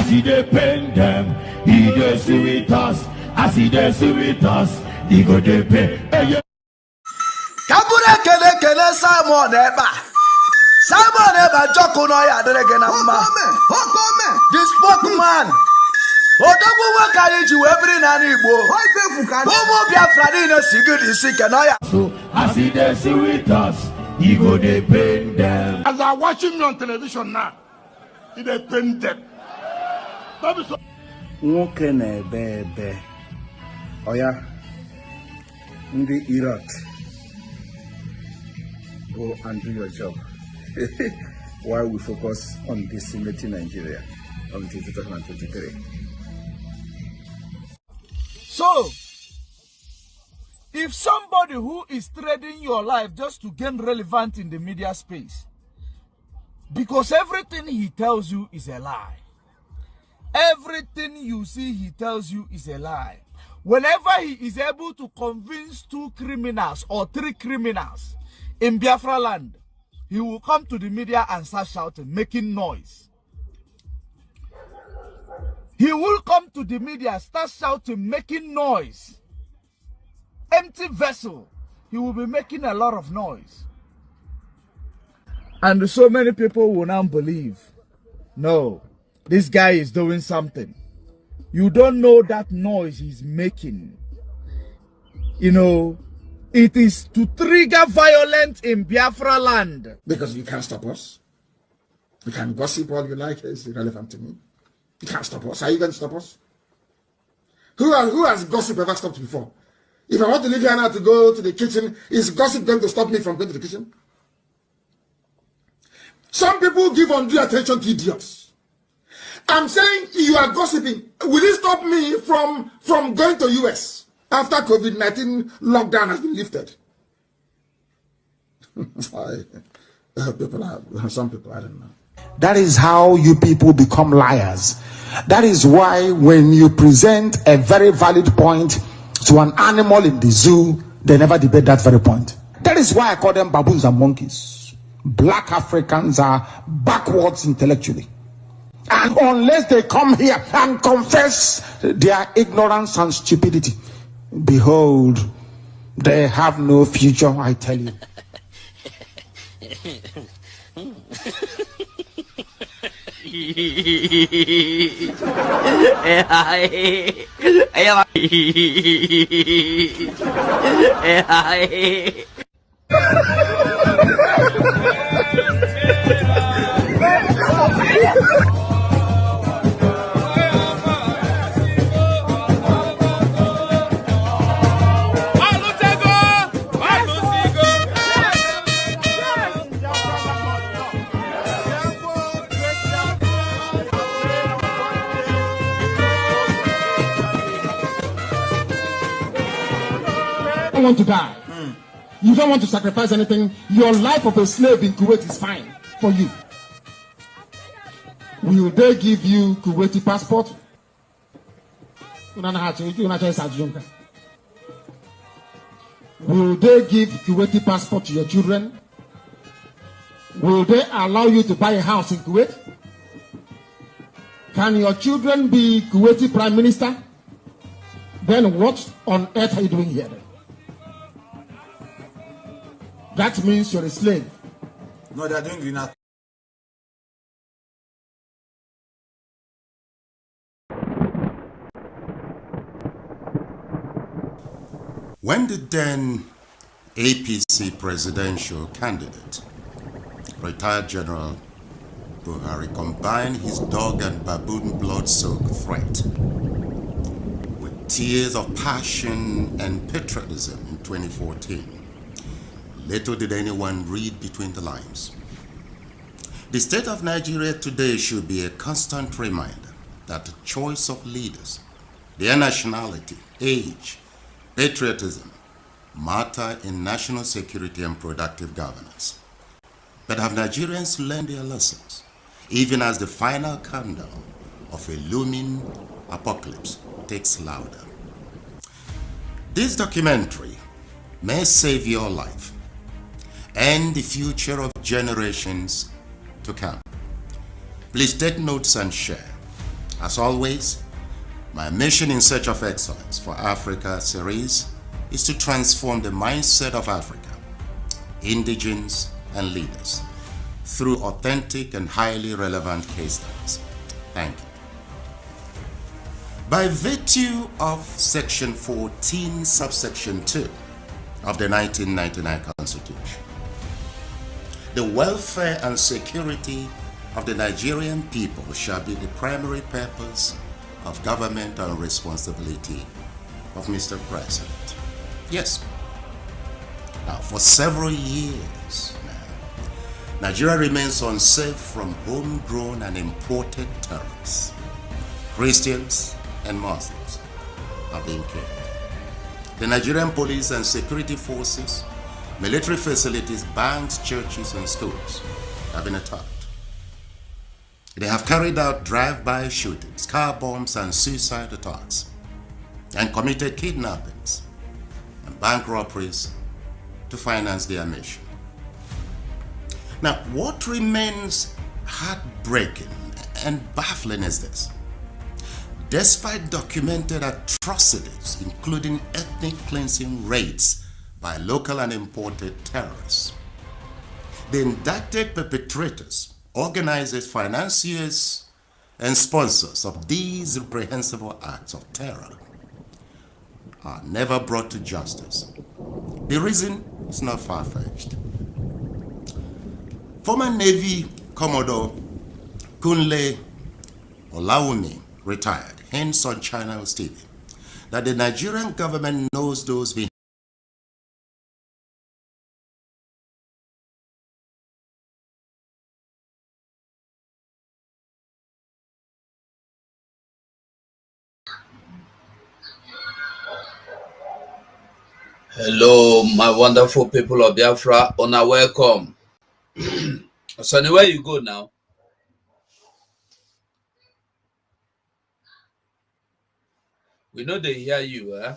As he dey pain them, he dey sweet us. As he dey sweet us, he go dey pay. Hey, Kabure kele Simon Ekpa. Simon Ekpa joko no ya derege na mma. This spokesman. Odogwu wakari ji every na Igbo. Omo biafra ni no sigidi sike no ya. so as he dey sweet us, he go dey pain them. As I'm watching me on television now, he dey pain them. Nwoke na-ebe ebe oya Ndi-Erats, go and do your job while we focus on decimating Nigeria until 2023. So, if somebody who is trading your life just to gain relevance in the media space, because everything he tells you is a lie. Everything you see he tells you is a lie. Whenever he is able to convince 2 criminals or 3 criminals in Biafra land, he will come to the media and start shouting, making noise. He will come to the media, start shouting, making noise. Empty vessel. He will be making a lot of noise. And so many people will now believe, no, this guy is doing something. You don't know that noise he's making. You know, it is to trigger violence in Biafra land. Because you can't stop us. You can gossip all you like, it's irrelevant to me. You can't stop us. Are you going to stop us? Who has gossip ever stopped before? If I want to leave here now to go to the kitchen, is gossip going to stop me from going to the kitchen? Some people give undue attention to idiots. I'm saying you are gossiping. Will it stop me from going to US after COVID-19 lockdown has been lifted? Some people, I don't know. That is how you people become liars. That is why when you present a very valid point to an animal in the zoo, they never debate that very point. That is why I call them baboons and monkeys. Black Africans are backwards intellectually. And unless they come here and confess their ignorance and stupidity, behold, they have no future, I tell you. You don't want to die. You don't want to sacrifice anything. Your life of a slave in Kuwait is fine for you. Will they give you Kuwaiti passport? Will they give Kuwaiti passport to your children? Will they allow you to buy a house in Kuwait? Can your children be Kuwaiti prime minister? Then what on earth are you doing here? That means you're a slave. No, they're doing green. When the then APC presidential candidate, retired General Buhari, combined his dog and baboon blood-soaked threat with tears of passion and patriotism in 2014, little did anyone read between the lines. The state of Nigeria today should be a constant reminder that the choice of leaders, their nationality, age, patriotism matter in national security and productive governance. But have Nigerians learned their lessons, even as the final countdown of a looming apocalypse takes louder? This documentary may save your life and the future of generations to come. Please take notes and share. As always, my mission in search of excellence for Africa series is to transform the mindset of Africa, indigenes, and leaders through authentic and highly relevant case studies. Thank you. By virtue of Section 14, subsection 2 of the 1999 Constitution, the welfare and security of the Nigerian people shall be the primary purpose of government and responsibility of Mr. President. Yes. Now, for several years now, Nigeria remains unsafe from homegrown and imported terrorists. Christians and Muslims are being killed. The Nigerian police and security forces, military facilities, banks, churches, and schools have been attacked. They have carried out drive-by shootings, car bombs, and suicide attacks, and committed kidnappings and bank robberies to finance their mission. Now, what remains heartbreaking and baffling is this. Despite documented atrocities, including ethnic cleansing raids by local and imported terrorists, the indicted perpetrators, organizers, financiers, and sponsors of these reprehensible acts of terror are never brought to justice. The reason is not far-fetched. Former Navy Commodore Kunle Olawumi, retired, hence on Channels TV, that the Nigerian government knows those behind. Hello, my wonderful people of Biafra. Ona, welcome. Sonny, where you go now? We know they hear you, eh?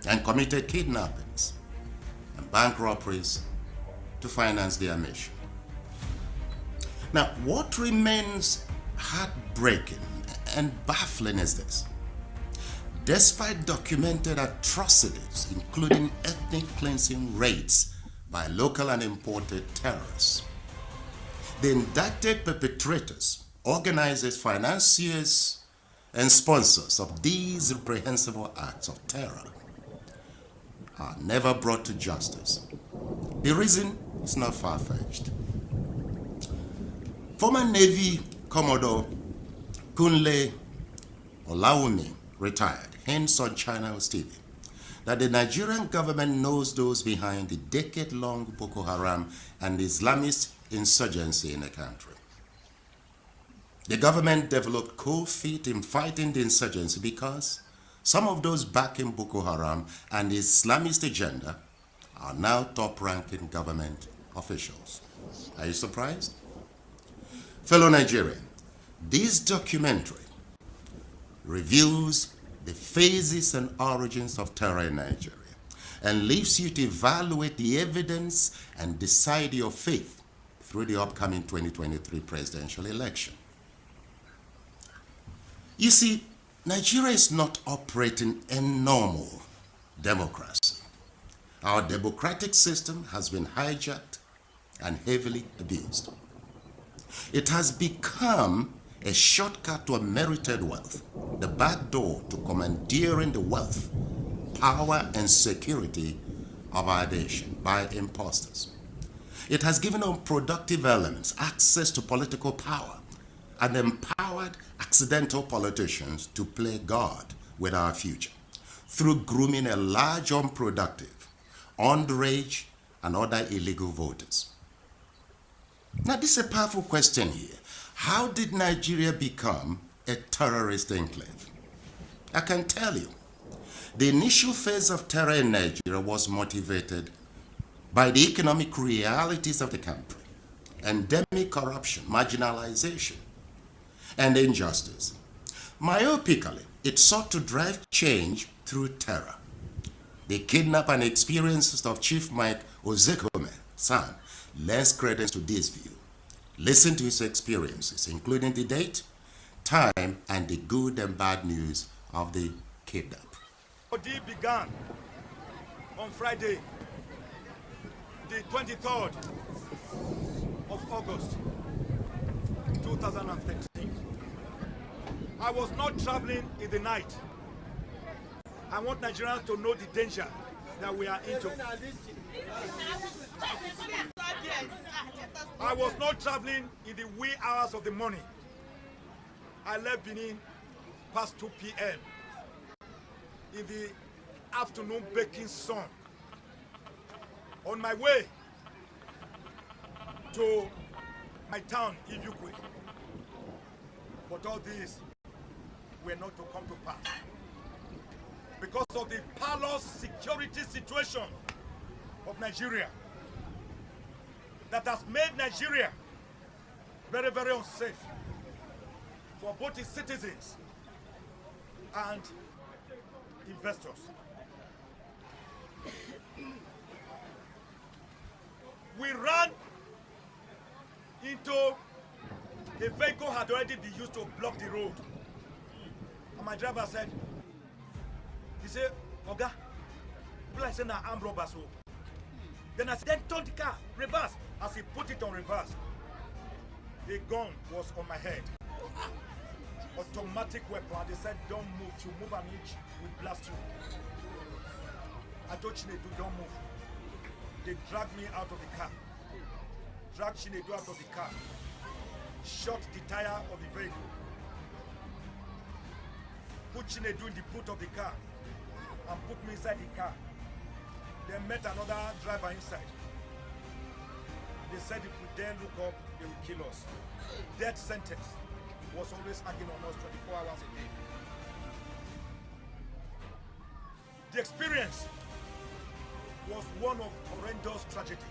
And committed kidnappings and bank robberies to finance their mission. Now, what remains heartbreaking and baffling is this. Despite documented atrocities, including ethnic cleansing raids by local and imported terrorists, the indicted perpetrators, organizers, financiers, and sponsors of these reprehensible acts of terror are never brought to justice. The reason is not far-fetched. Former Navy Commodore Kunle Olawumi, retired, hence on Channels TV, that the Nigerian government knows those behind the decade-long Boko Haram and Islamist insurgency in the country. The government developed cold feet in fighting the insurgency because some of those backing Boko Haram and the Islamist agenda are now top-ranking government officials. Are you surprised? Fellow Nigerian, this documentary reviews the phases and origins of terror in Nigeria and leaves you to evaluate the evidence and decide your faith through the upcoming 2023 presidential election. You see, Nigeria is not operating in normal democracy. Our democratic system has been hijacked and heavily abused. It has become a shortcut to unmerited wealth, the back door to commandeering the wealth, power, and security of our nation by imposters. It has given unproductive elements access to political power and empowered accidental politicians to play God with our future through grooming a large unproductive, underage, and other illegal voters. Now, this is a powerful question here. How did Nigeria become a terrorist enclave? I can tell you, the initial phase of terror in Nigeria was motivated by the economic realities of the country, endemic corruption, marginalization, and injustice. Myopically, it sought to drive change through terror. The kidnap and experiences of Chief Mike Ozekome, son, lends credence to this view. Listen to his experiences, including the date, time, and the good and bad news of the kidnap. The deal began on Friday, the 23rd of August, 2013. I was not traveling in the night. I want Nigerians to know the danger that we are into. I was not traveling in the wee hours of the morning. I left Benin past 2 p.m. in the afternoon baking sun. On my way to my town, Ipob. But all these were not to come to pass because of the parlous security situation of Nigeria that has made Nigeria very, very unsafe for both its citizens and investors. We ran into a vehicle had already been used to block the road. And my driver said, he said, Oga, people are saying armed robbers. Then I said, then turn the car, reverse. As he put it on reverse, a gun was on my head. Automatic weapon. And they said, don't move. If you move an inch, we blast you. I told Chinedu, don't move. They dragged me out of the car. Dragged Chinedu out of the car. Shot the tire of the vehicle. Put Chinedu in the boot of the car. And put me inside the car. They met another driver inside. They said if we dare look up, they will kill us. Death sentence was always hanging on us 24 hours a day. The experience was one of horrendous tragedy.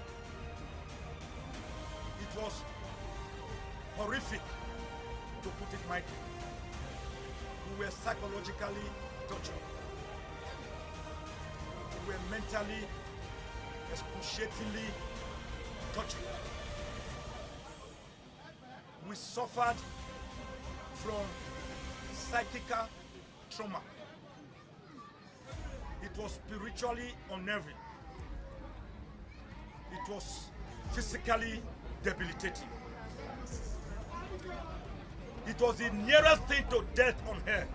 It was horrific, to put it mildly. We were psychologically tortured. We were mentally, excruciatingly tortured. We suffered from psychical trauma. It was spiritually unnerving. It was physically debilitating. It was the nearest thing to death on earth.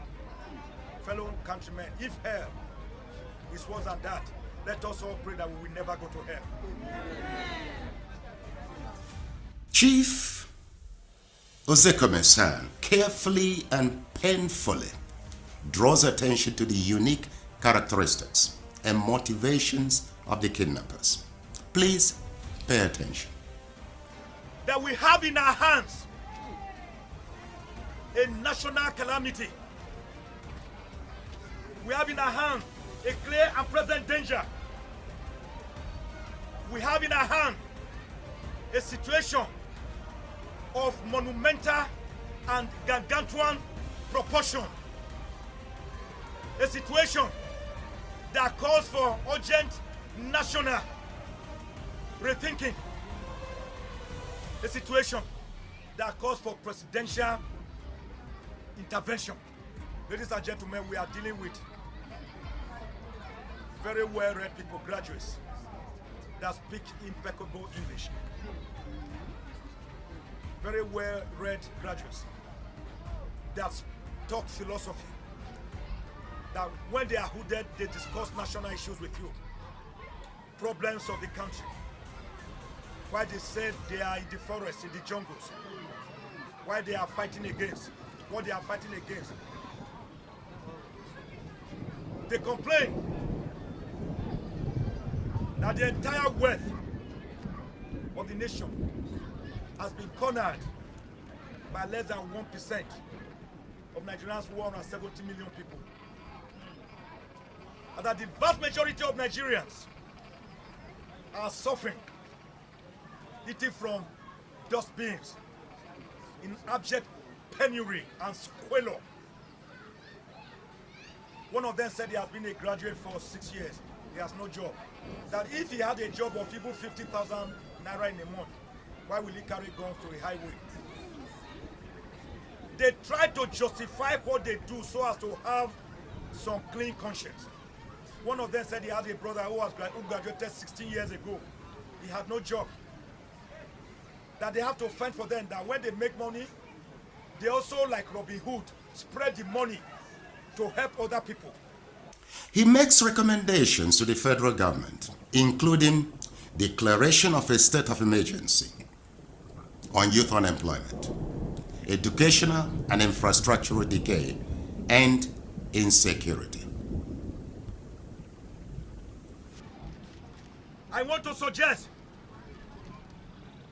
Fellow countrymen, if hell is worse than that, let us all pray that we will never go to hell. Chief Ozekome-san carefully and painfully draws attention to the unique characteristics and motivations of the kidnappers. Please pay attention. That we have in our hands a national calamity. We have in our hands a clear and present danger. We have in our hand a situation of monumental and gargantuan proportion. A situation that calls for urgent national rethinking. A situation that calls for presidential intervention. Ladies and gentlemen, we are dealing with very well-read people, graduates, that speak impeccable English. Very well-read graduates that talk philosophy. That when they are hooded, they discuss national issues with you. Problems of the country. Why they say they are in the forest, in the jungles. Why they are fighting against. What they are fighting against. They complain that the entire wealth of the nation has been cornered by less than 1% of Nigerians, 170 million people. And that the vast majority of Nigerians are suffering, eating from dustbins, in abject penury and squalor. One of them said he has been a graduate for 6 years. He has no job. That if he had a job of even 50,000 naira in a month, Why will he carry guns to a highway? They try to justify what they do so as to have some clean conscience. One of them said he had a brother who graduated 16 years ago. He had no job. That they have to fend for them, that when they make money, they also, like Robin Hood, spread the money to help other people. He makes recommendations to the federal government, including declaration of a state of emergency on youth unemployment, educational and infrastructural decay, and insecurity. I want to suggest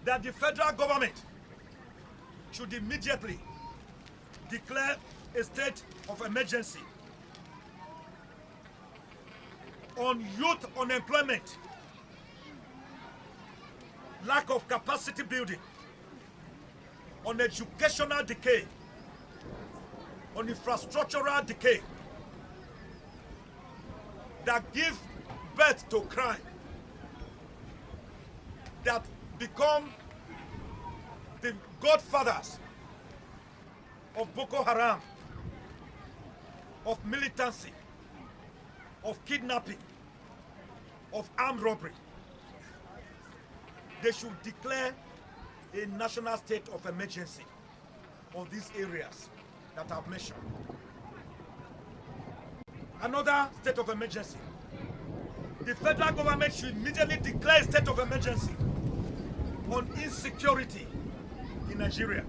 that the federal government should immediately declare a state of emergency on youth unemployment, lack of capacity building, on educational decay, on infrastructural decay that give birth to crime, that become the godfathers of Boko Haram, of militancy, of kidnapping, of armed robbery. They should declare a national state of emergency on these areas that I've mentioned. Another state of emergency. The federal government should immediately declare a state of emergency on insecurity in Nigeria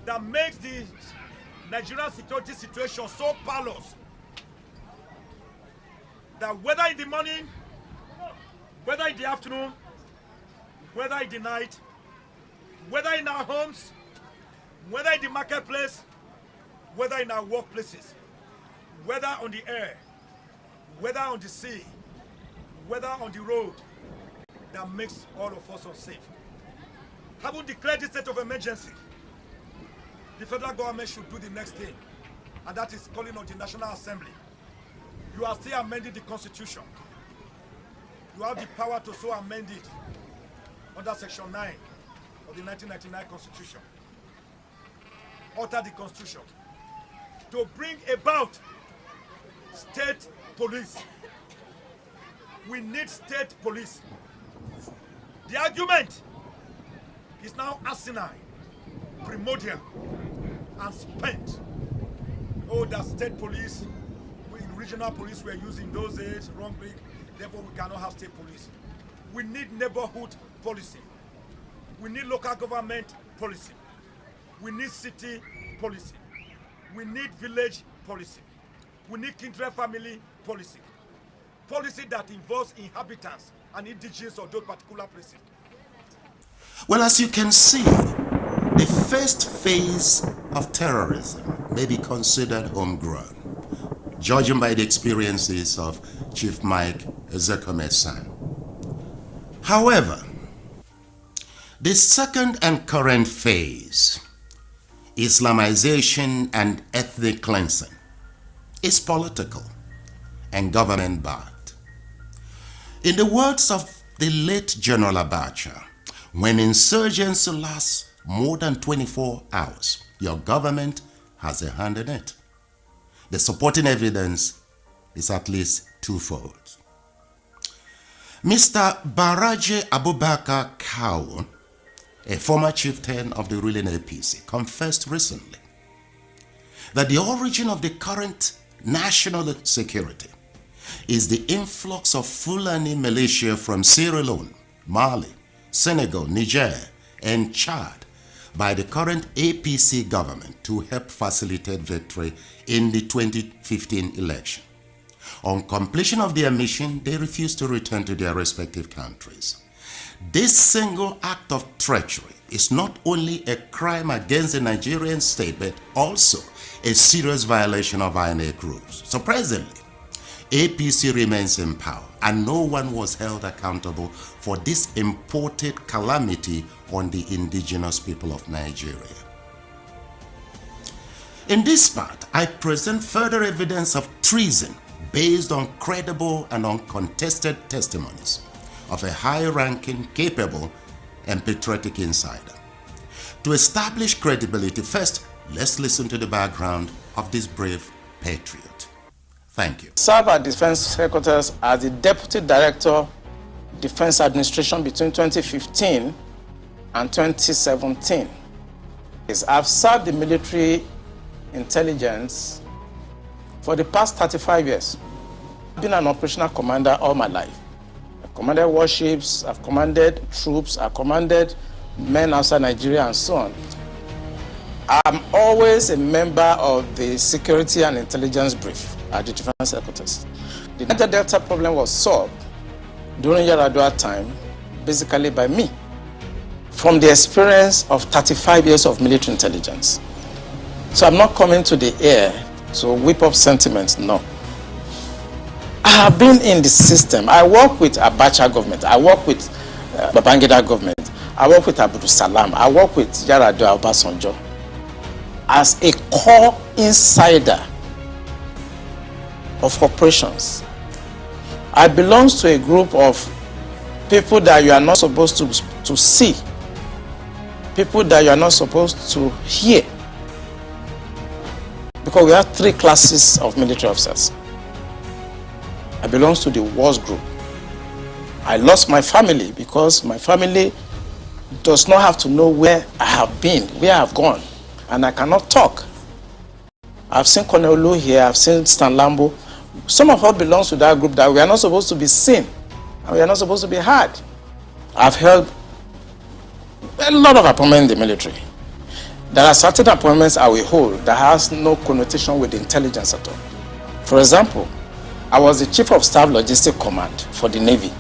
that makes the Nigerian security situation so perilous that whether in the morning, whether in the afternoon, whether in the night, whether in our homes, whether in the marketplace, whether in our workplaces, whether on the air, whether on the sea, whether on the road, that makes all of us unsafe. Having declared the state of emergency, the federal government should do the next thing, and that is calling on the National Assembly. You are still amending the Constitution. You have the power to so amend it under Section 9 of the 1999 Constitution. Alter the Constitution to bring about state police. We need state police. The argument is now asinine, primordial, and spent. Oh, that state police, regional police were using those days, wrong big, therefore we cannot have state police. We need neighborhood policy. We need local government policy. We need city policy. We need village policy. We need kindred family policy. Policy that involves inhabitants and indigenous of those particular places. Well, as you can see, the first phase of terrorism may be considered homegrown, judging by the experiences of Chief Mike Ezekome's son. However, the second and current phase, Islamization and ethnic cleansing, is political and government-backed. In the words of the late General Abacha, when insurgency lasts more than 24 hours, your government has a hand in it. The supporting evidence is at least twofold. Mr. Baraje Abubakar Kawu, a former chieftain of the ruling APC, confessed recently that the origin of the current national security is the influx of Fulani militia from Sierra Leone, Mali, Senegal, Niger, and Chad by the current APC government to help facilitate victory in the 2015 election. On completion of their mission, they refused to return to their respective countries. This single act of treachery is not only a crime against the Nigerian state, but also a serious violation of INEC rules. So presently, APC remains in power, and no one was held accountable for this imported calamity on the indigenous people of Nigeria. In this part, I present further evidence of treason based on credible and uncontested testimonies of a high-ranking, capable, and patriotic insider. To establish credibility, first, let's listen to the background of this brave patriot. Thank you. Served at Defense Headquarters as the Deputy Director, Defense Administration between 2015 and 2017. I've served the military intelligence for the past 35 years. I've been an operational commander all my life. I've commanded warships, I've commanded troops, I've commanded men outside Nigeria and so on. I'm always a member of the Security and Intelligence Brief at the Defense Headquarters. The Niger Delta problem was solved during Yaradua time, basically by me, from the experience of 35 years of military intelligence. So I'm not coming to the air to whip up sentiments, no. I have been in the system. I work with Abacha government, I work with Babangida government, I work with Abdul Salam, I work with Yaradua Obasanjo as a core insider of operations. I belong to a group of people that you are not supposed to see, people that you are not supposed to hear, because we have three classes of military officers. I belong to the wars group. I lost my family because my family does not have to know where I have been, where I have gone, and I cannot talk. I've seen Colonel Lu here, I've seen Stan Lambo. Some of us belong to that group that we are not supposed to be seen, and we are not supposed to be heard. I've held a lot of appointments in the military. There are certain appointments I will hold that has no connotation with intelligence at all. For example, I was the Chief of Staff Logistic Command for the Navy.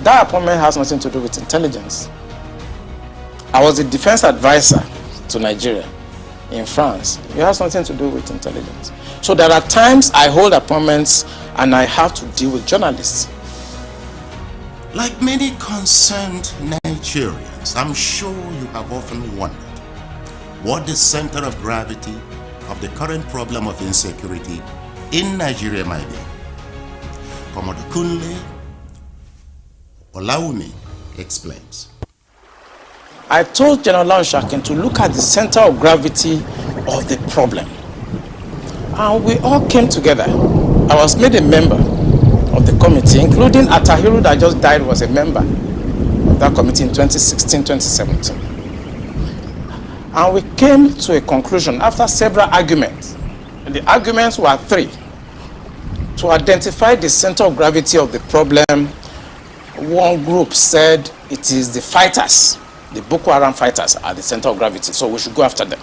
That appointment has nothing to do with intelligence. I was the Defense Advisor to Nigeria in France. It has nothing to do with intelligence. So there are times I hold appointments and I have to deal with journalists. Like many concerned Nigerians, I'm sure you have often wondered what the center of gravity of the current problem of insecurity in Nigeria might be. Commodore Kunle Olaumi explains. I told General Lanshakin to look at the center of gravity of the problem. And we all came together. I was made a member of the committee, including Atahiru that just died was a member of that committee in 2016-2017. And we came to a conclusion after several arguments. And the arguments were three. To identify the center of gravity of the problem, one group said it is the fighters, the Boko Haram fighters are the center of gravity, so we should go after them.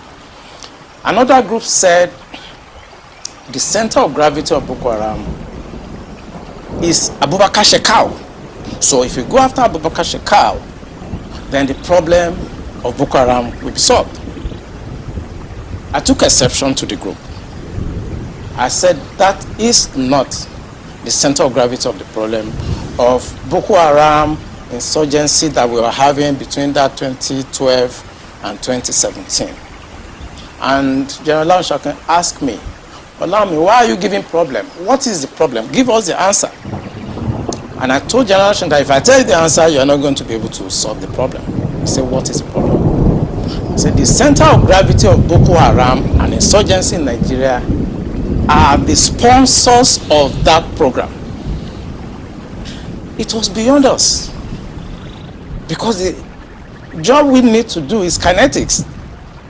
Another group said the center of gravity of Boko Haram is Abubakar Shekau. So if we go after Abubakar Shekau, then the problem of Boko Haram will be solved. I took exception to the group. I said that is not the center of gravity of the problem of Boko Haram insurgency that we were having between that 2012 and 2017. And General Lanshakin asked me, allow me, why are you giving problem? What is the problem? Give us the answer. And I told General Lanshakin that if I tell you the answer, you are not going to be able to solve the problem. He said, what is the problem? I said, the center of gravity of Boko Haram and insurgency in Nigeria are the sponsors of that program. It was beyond us. Because the job we need to do is kinetics.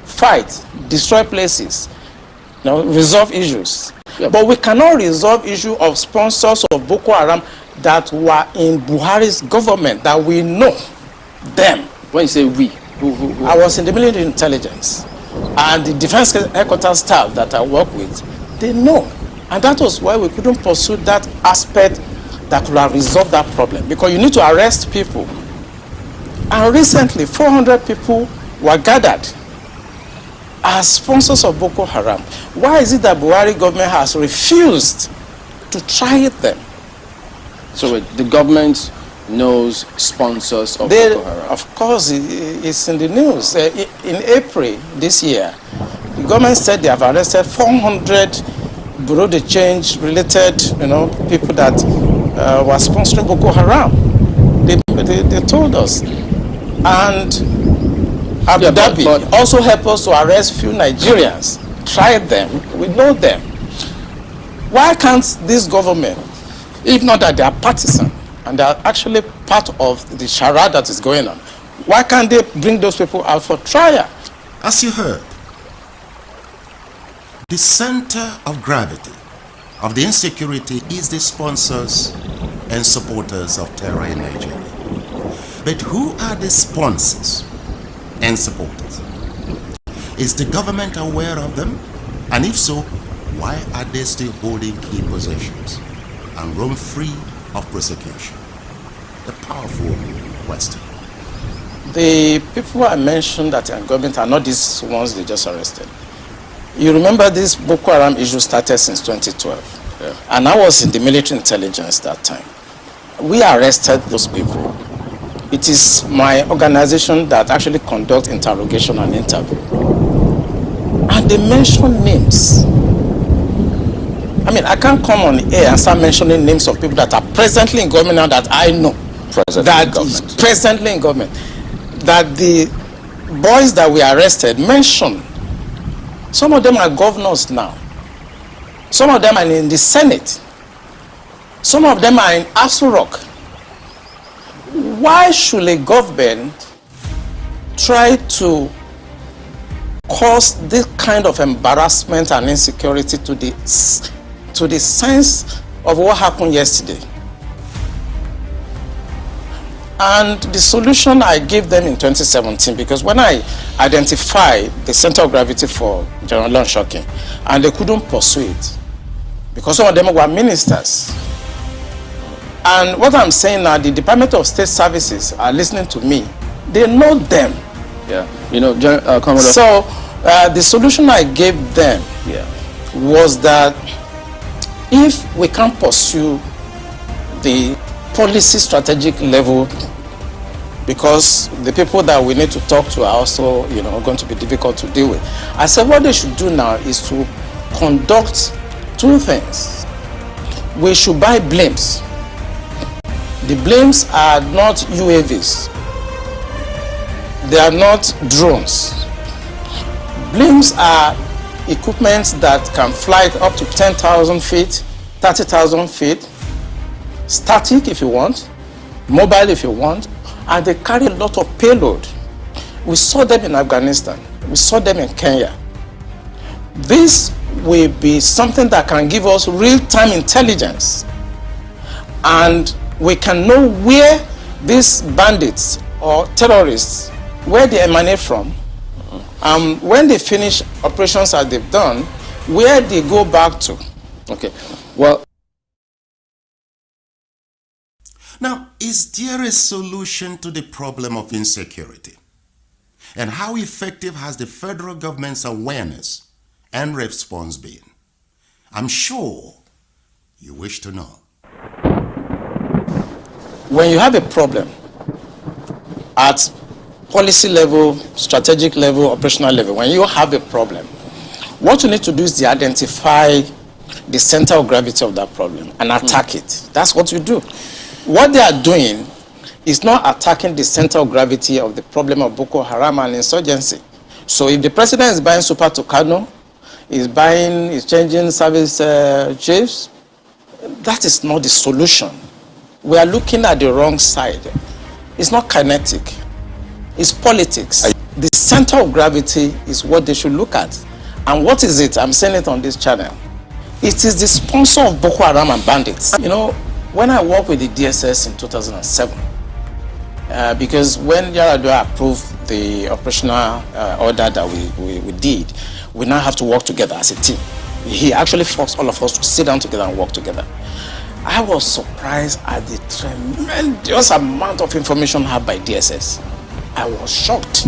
Fight, destroy places, resolve issues. Yeah. But we cannot resolve issue of sponsors of Boko Haram that were in Buhari's government, that we know them. When you say we, who? I was in the military intelligence. And the defense headquarters staff that I work with, they know. And that was why we couldn't pursue that aspect that could have resolved that problem. Because you need to arrest people. And recently, 400 people were gathered as sponsors of Boko Haram. Why is it that Buhari government has refused to try them? So the government knows sponsors of Boko Haram? Of course, it's in the news. In April this year, the government said they have arrested 400 Bureau de Change related, people that were sponsoring Boko Haram. They told us. And Abu Dhabi also helped us to arrest few Nigerians. Tried them, we know them. Why can't this government, if not that they are partisan and they are actually part of the charade that is going on, why can't they bring those people out for trial? As you heard, the center of gravity of the insecurity is the sponsors and supporters of terror in Nigeria. But who are the sponsors and supporters? Is the government aware of them? And if so, why are they still holding key positions and roam free of prosecution? A powerful question. The people I mentioned that are in government are not these ones they just arrested. You remember this Boko Haram issue started since 2012. Yeah. And I was in the military intelligence that time. We arrested those people. It is my organization that actually conducts interrogation and interview. And they mention names. I mean, I can't come on air and start mentioning names of people that are presently in government now that I know. Presently in government. That the boys that we arrested mentioned. Some of them are governors now. Some of them are in the Senate. Some of them are in Aso Rock. Why should a government try to cause this kind of embarrassment and insecurity to the sense of what happened yesterday? And the solution I gave them in 2017, because when I identified the center of gravity for General Lonshokin, and they couldn't pursue it, because some of them were ministers. And what I'm saying now, the Department of State Services are listening to me. They know them. Yeah, you know, Commodore. So the solution I gave them was that if we can't pursue the policy strategic level, because the people that we need to talk to are also, you know, going to be difficult to deal with. I said what they should do now is to conduct two things. We should buy blames. The blames are not UAVs. They are not drones. Blames are equipment that can fly up to 10,000 feet, 30,000 feet, static if you want, mobile if you want, and they carry a lot of payload. We saw them in Afghanistan. We saw them in Kenya. This will be something that can give us real-time intelligence, and we can know where these bandits or terrorists, where they emanate from, when they finish operations that they've done, where they go back to. Okay, well. Now, is there a solution to the problem of insecurity? And how effective has the federal government's awareness and response been? I'm sure you wish to know. When you have a problem at policy level, strategic level, operational level, when you have a problem, what you need to do is to identify the center of gravity of that problem and attack it. That's what you do. What they are doing is not attacking the center of gravity of the problem of Boko Haram and insurgency. So if the president is buying Super Tucano, is changing service chiefs, that is not the solution. We are looking at the wrong side. It's not kinetic. It's politics. The center of gravity is what they should look at. And what is it? I'm saying it on this channel. It is the sponsor of Boko Haram and bandits. You know, when I worked with the DSS in 2007, because when Yaradua approved the operational order that we did, we now have to work together as a team. He actually forced all of us to sit down together and work together. I was surprised at the tremendous amount of information had by DSS. I was shocked.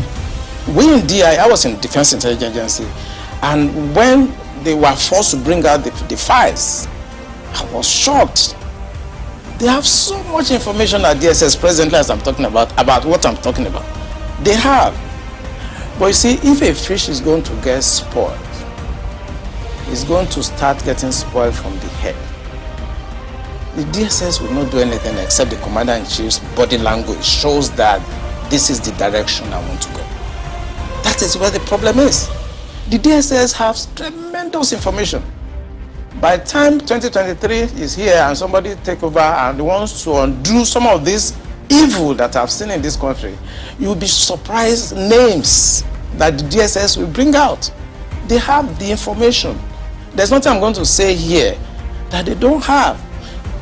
We in DI, I was in Defense Intelligence Agency, and when they were forced to bring out the files, I was shocked. They have so much information at DSS presently as I'm talking about what I'm talking about. They have. But you see, if a fish is going to get spoiled, it's going to start getting spoiled from the head. The DSS will not do anything except the Commander-in-Chief's body language shows that this is the direction I want to go. That is where the problem is. The DSS has tremendous information. By the time 2023 is here and somebody take over and wants to undo some of this evil that I've seen in this country, you'll be surprised names that the DSS will bring out. They have the information. There's nothing I'm going to say here that they don't have.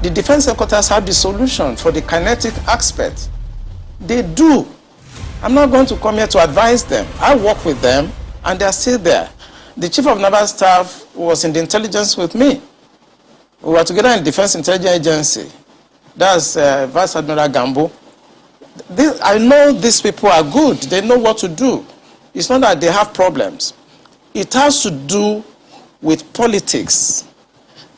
The defense headquarters have the solution for the kinetic aspect. They do. I'm not going to come here to advise them. I work with them and they're still there. The chief of naval staff was in the intelligence with me. We were together in Defense Intelligence Agency. That's Vice Admiral Gambo. I know these people are good. They know what to do. It's not that they have problems. It has to do with politics,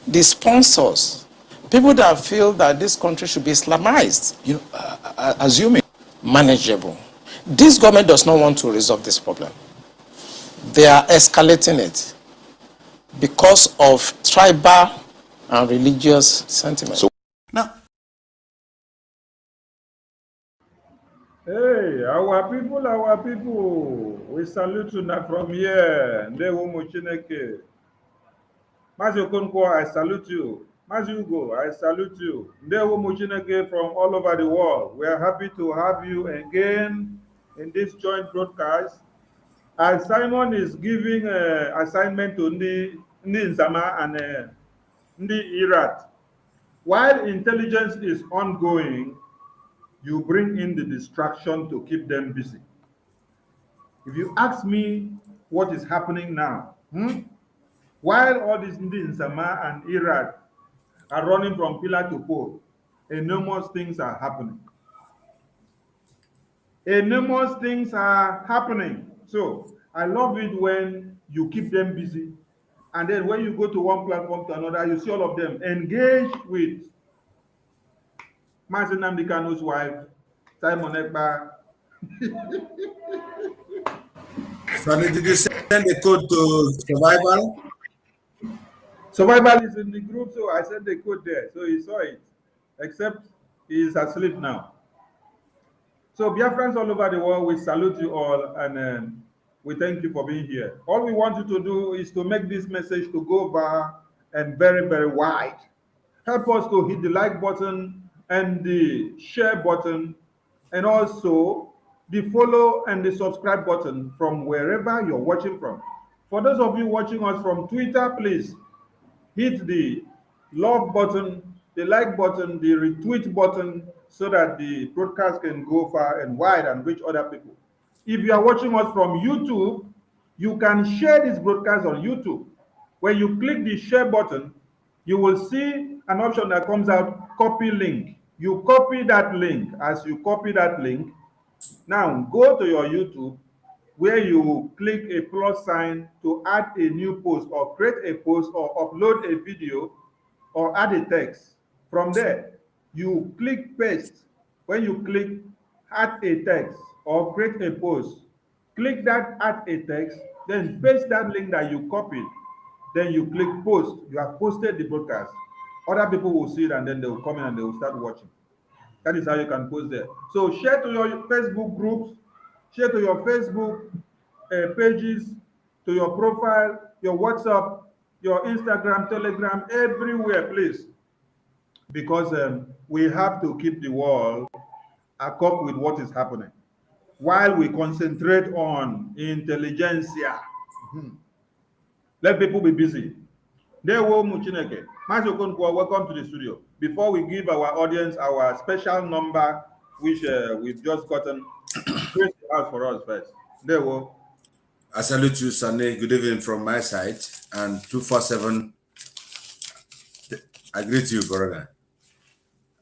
the sponsors, people that feel that this country should be Islamized. You know, assuming manageable. This government does not want to resolve this problem. They are escalating it because of tribal and religious sentiment. So now, hey, our people, we salute you now from here. Ndewo Chineke. Mazi Okonkwo, I salute you. Mazi Ugo, I salute you. Ndewo Chineke from all over the world. We are happy to have you again in this joint broadcast. As Simon is giving assignment to Ndi-Nzama and Ndi-Erats, while intelligence is ongoing, you bring in the distraction to keep them busy. If you ask me what is happening now, while all these Ndi-Nzama and Erats are running from pillar to pole, enormous things are happening. Enormous things are happening. So I love it when you keep them busy. And then when you go to one platform to another, you see all of them engaged with Mazi Nnamdi Kanu's wife, Simon Ekpa. So did you send the code to Survival? Survival is in the group, so I sent the code there. So he saw it, except he is asleep now. So Biafrans all over the world, we salute you all and we thank you for being here. All we want you to do is to make this message to go far and very, very wide. Help us to hit the like button and the share button and also the follow and the subscribe button from wherever you're watching from. For those of you watching us from Twitter, please hit the love button, the like button, the retweet button, so that the broadcast can go far and wide and reach other people. If you are watching us from YouTube, you can share this broadcast on YouTube. When you click the share button, you will see an option that comes out, copy link. You copy that link. As you copy that link, now go to your YouTube where you click a plus sign to add a new post or create a post or upload a video or add a text. From there, you click paste. When you click add a text or create a post, click that add a text, then paste that link that you copied. Then you click post. You have posted the broadcast. Other people will see it and then they will come in and they will start watching. That is how you can post there. So share to your Facebook groups, share to your Facebook pages, to your profile, your WhatsApp, your Instagram, Telegram, everywhere, please. Because we have to keep the world accord with what is happening while we concentrate on intelligentsia. Let people be busy. Ndewo Chineke. Mazi Okonkwo, welcome to the studio. Before we give our audience our special number, which we've just gotten, please ask for us first. Ndewo. I salute you, Sunday. Good evening from my side. And 247, I greet you, brother.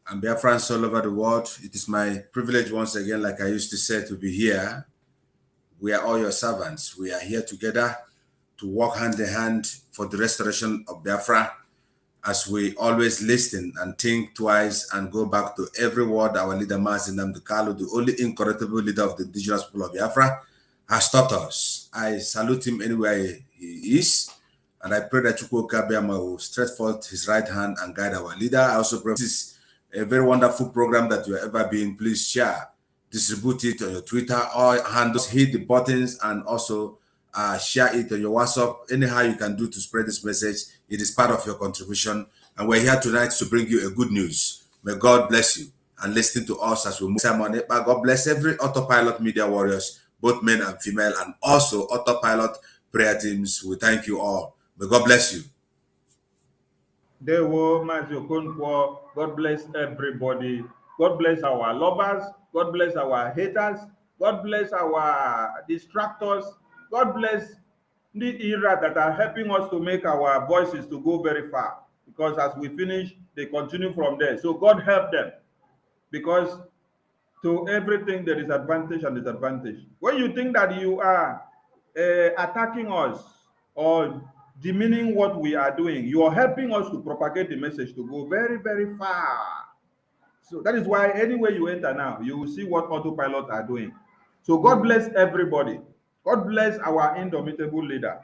And Biafrans all over the world, it is my privilege once again, like I used to say, to be here. We are all your servants. We are here together to work hand in hand for the restoration of Biafra, as we always listen and think twice and go back to every word our leader Mazi Nnamdi Kanu, the only incorruptible leader of the indigenous people of Biafra, has taught us. I salute him anywhere he is, and I pray that Chukwuka Biama will stretch forth his right hand and guide our leader. I also pray this is a very wonderful program that you have ever been. Please share. distribute it on your Twitter or handles, hit the buttons, and also share it on your WhatsApp. Anyhow you can do to spread this message, it is part of your contribution. And we're here tonight to bring you a good news. May God bless you and listen to us as we move. Simon Ekpa, God bless every autopilot media warriors, both men and female, and also autopilot prayer teams. We thank you all. May God bless you. God bless everybody. God bless our lovers. God bless our haters. God bless our distractors. God bless Ndi-Erats that are helping us to make our voices to go very far. Because as we finish, they continue from there. So God help them. Because to everything there is advantage and disadvantage. When you think that you are attacking us or demeaning what we are doing, you are helping us to propagate the message to go very, very far. So that is why anywhere you enter now, you will see what autopilots are doing. So God bless everybody. God bless our indomitable leader.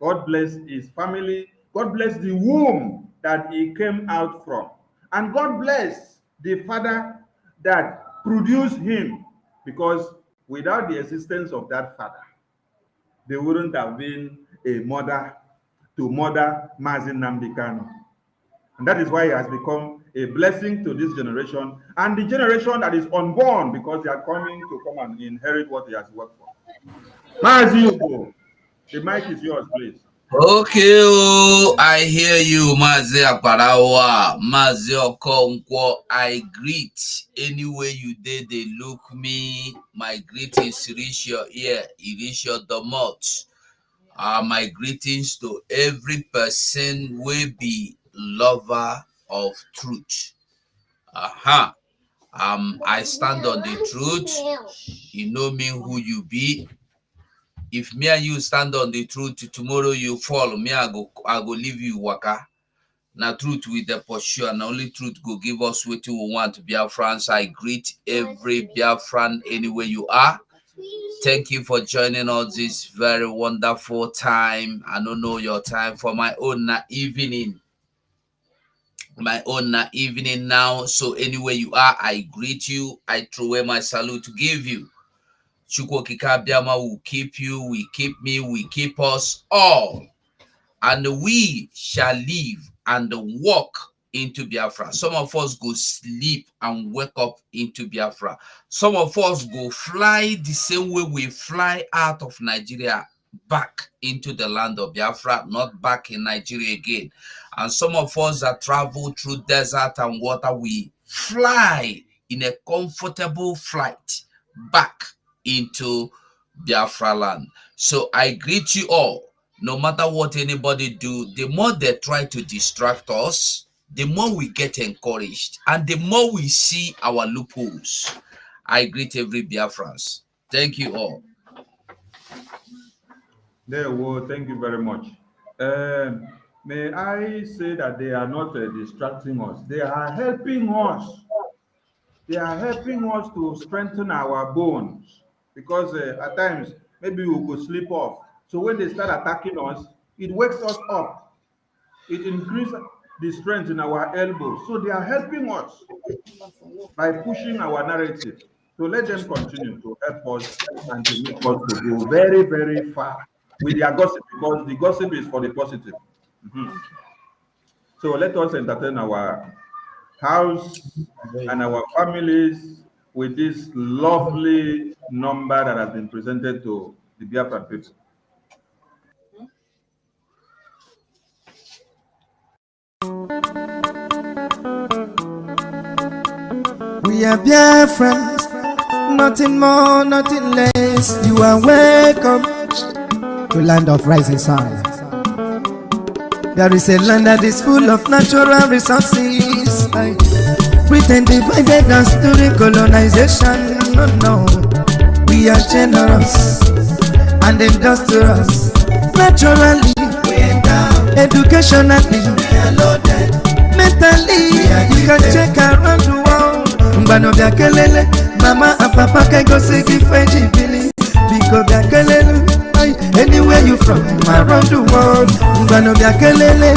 God bless his family. God bless the womb that he came out from. And God bless the father that produced him, because without the existence of that father, there wouldn't have been a mother to mother Mazi Nnamdi Kanu. And that is why he has become a blessing to this generation and the generation that is unborn, because they are coming to come and inherit what he has worked for. Mazi Ugo, the mic is yours, please. Okay, oh, I hear you, Mazi Akparawa, Mazi Okonkwo. I greet anywhere you did. They look me. My greetings reach your ear, it reach your domot. My greetings to every person will be lover of truth. I stand on the truth. You know me who you be. If me and you stand on the truth, tomorrow you fall. Me, I go leave you waka. Now truth with the pursue, and only truth go give us what we want. Biafrans, I greet every Biafran anywhere you are. Thank you for joining us this very wonderful time. I don't know your time for my own evening. My own evening now. So anywhere you are, I greet you. I throw away my salute to give you. Chukwokika Biama will keep you, we keep me, we keep us all. And we shall live and walk into Biafra. Some of us go sleep and wake up into Biafra. Some of us go fly the same way we fly out of Nigeria back into the land of Biafra, not back in Nigeria again. And some of us that travel through desert and water, we fly in a comfortable flight back into Biafra land. So I greet you all. No matter what anybody do, the more they try to distract us, the more we get encouraged and the more we see our loopholes. I greet every Biafrans. Thank you all. There, well, thank you very much. May I say that they are not distracting us. They are helping us. They are helping us to strengthen our bones, because at times, maybe we will sleep off. So when they start attacking us, it wakes us up. It increases the strength in our elbows. So they are helping us by pushing our narrative. So let them continue to help us and to make us to go very, very far with their gossip, because the gossip is for the positive. So let us entertain our house and our families with this lovely number that has been presented to the Biafran people. We are Biafrans, nothing more, nothing less. You are welcome to land of rising sun. There is a land that is full of natural resources. Britain divided us during colonization. No, we are generous and industrious. Naturally, we endowed. Educationally, we are loaded. Mentally, you can check around the world. Mbano bia kelele, mama and papa can go say give Bili. Biko bia kelele, anywhere you from around the world. Mbano bia kelele,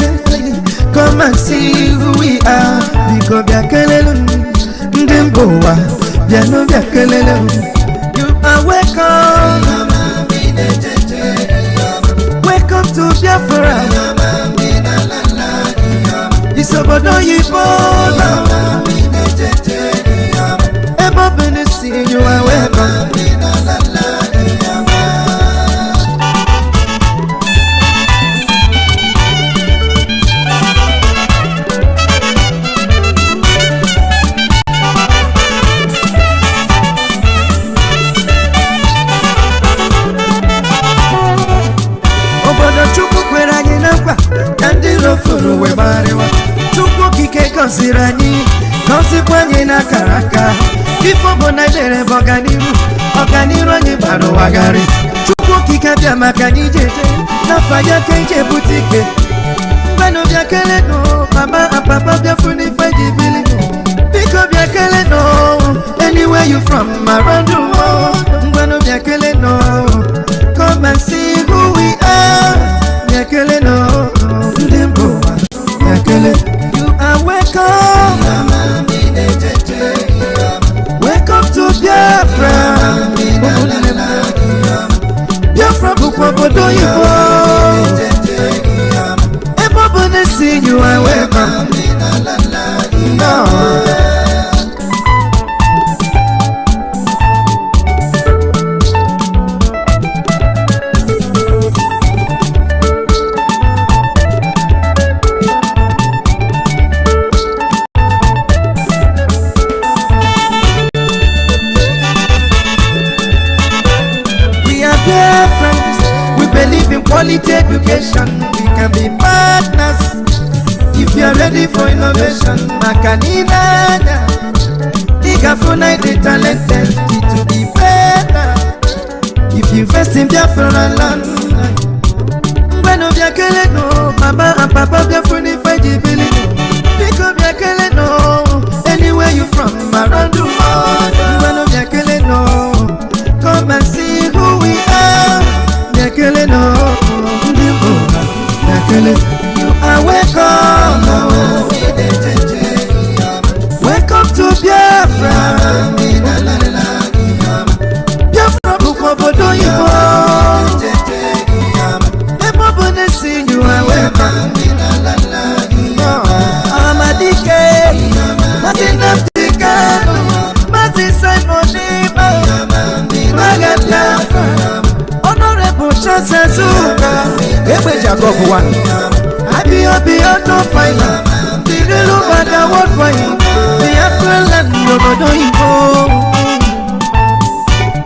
come and see who we are. Biko bia kelele, ndemboa, Biano Biakelele. You are welcome. Welcome to Biafra. Isobodo Ipob. Ebo Benisi, you are welcome. Furu we barewa Chukwu kike konsirani Konsikwanye na karaka Ifo bona jere boganiru Oganiru nye baro wagari Chukwu kike bia makani jeje Na faya kenje butike Bano bia kele no Mama and papa bia funi faji bili Biko bia kele no Anywhere you from around the world Bano bia kele no Come and see who we are Bia kele no You are welcome. Welcome to Biafra. Biafra Bukwabo Ebo Benisi, you are welcome. No. Quality education, we can be partners if you are ready for innovation. Makanina, Igafuna is talented to be better. If you invest in biafralands, when Biakele no, Mama and Papa Biafuni Fajibili, Biko Biakele no, anywhere you from around the world, when Biakele no, come and see who we are. Biakele no. You are welcome. Welcome to Biafra. Biafra Bukwabo Ebo Benisi, you are welcome. Amadike, Martin Tika, Martin Simoniba, Magata, Honorable Chancezuka, Ebe Jacob one. Happy no final. The real matter what for you. Biafralands, Obodo Ipob.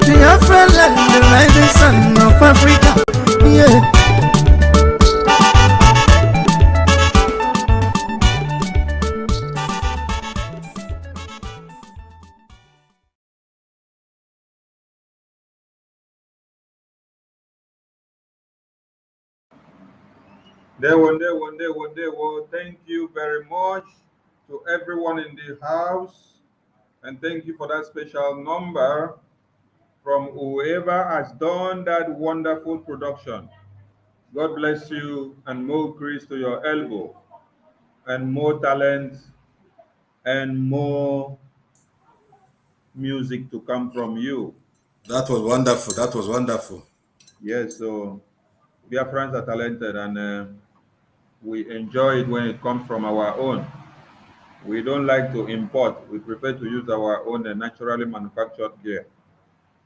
Biafralands, the rising sun of Africa. Yeah. Thank you very much to everyone in the house, and thank you for that special number from whoever has done that wonderful production. God bless you, and more grace to your elbow, and more talent, and more music to come from you. That was wonderful. That was wonderful. Yes, so Biafrans are talented, and we enjoy it when it comes from our own. We don't like to import. We prefer to use our own naturally manufactured gear,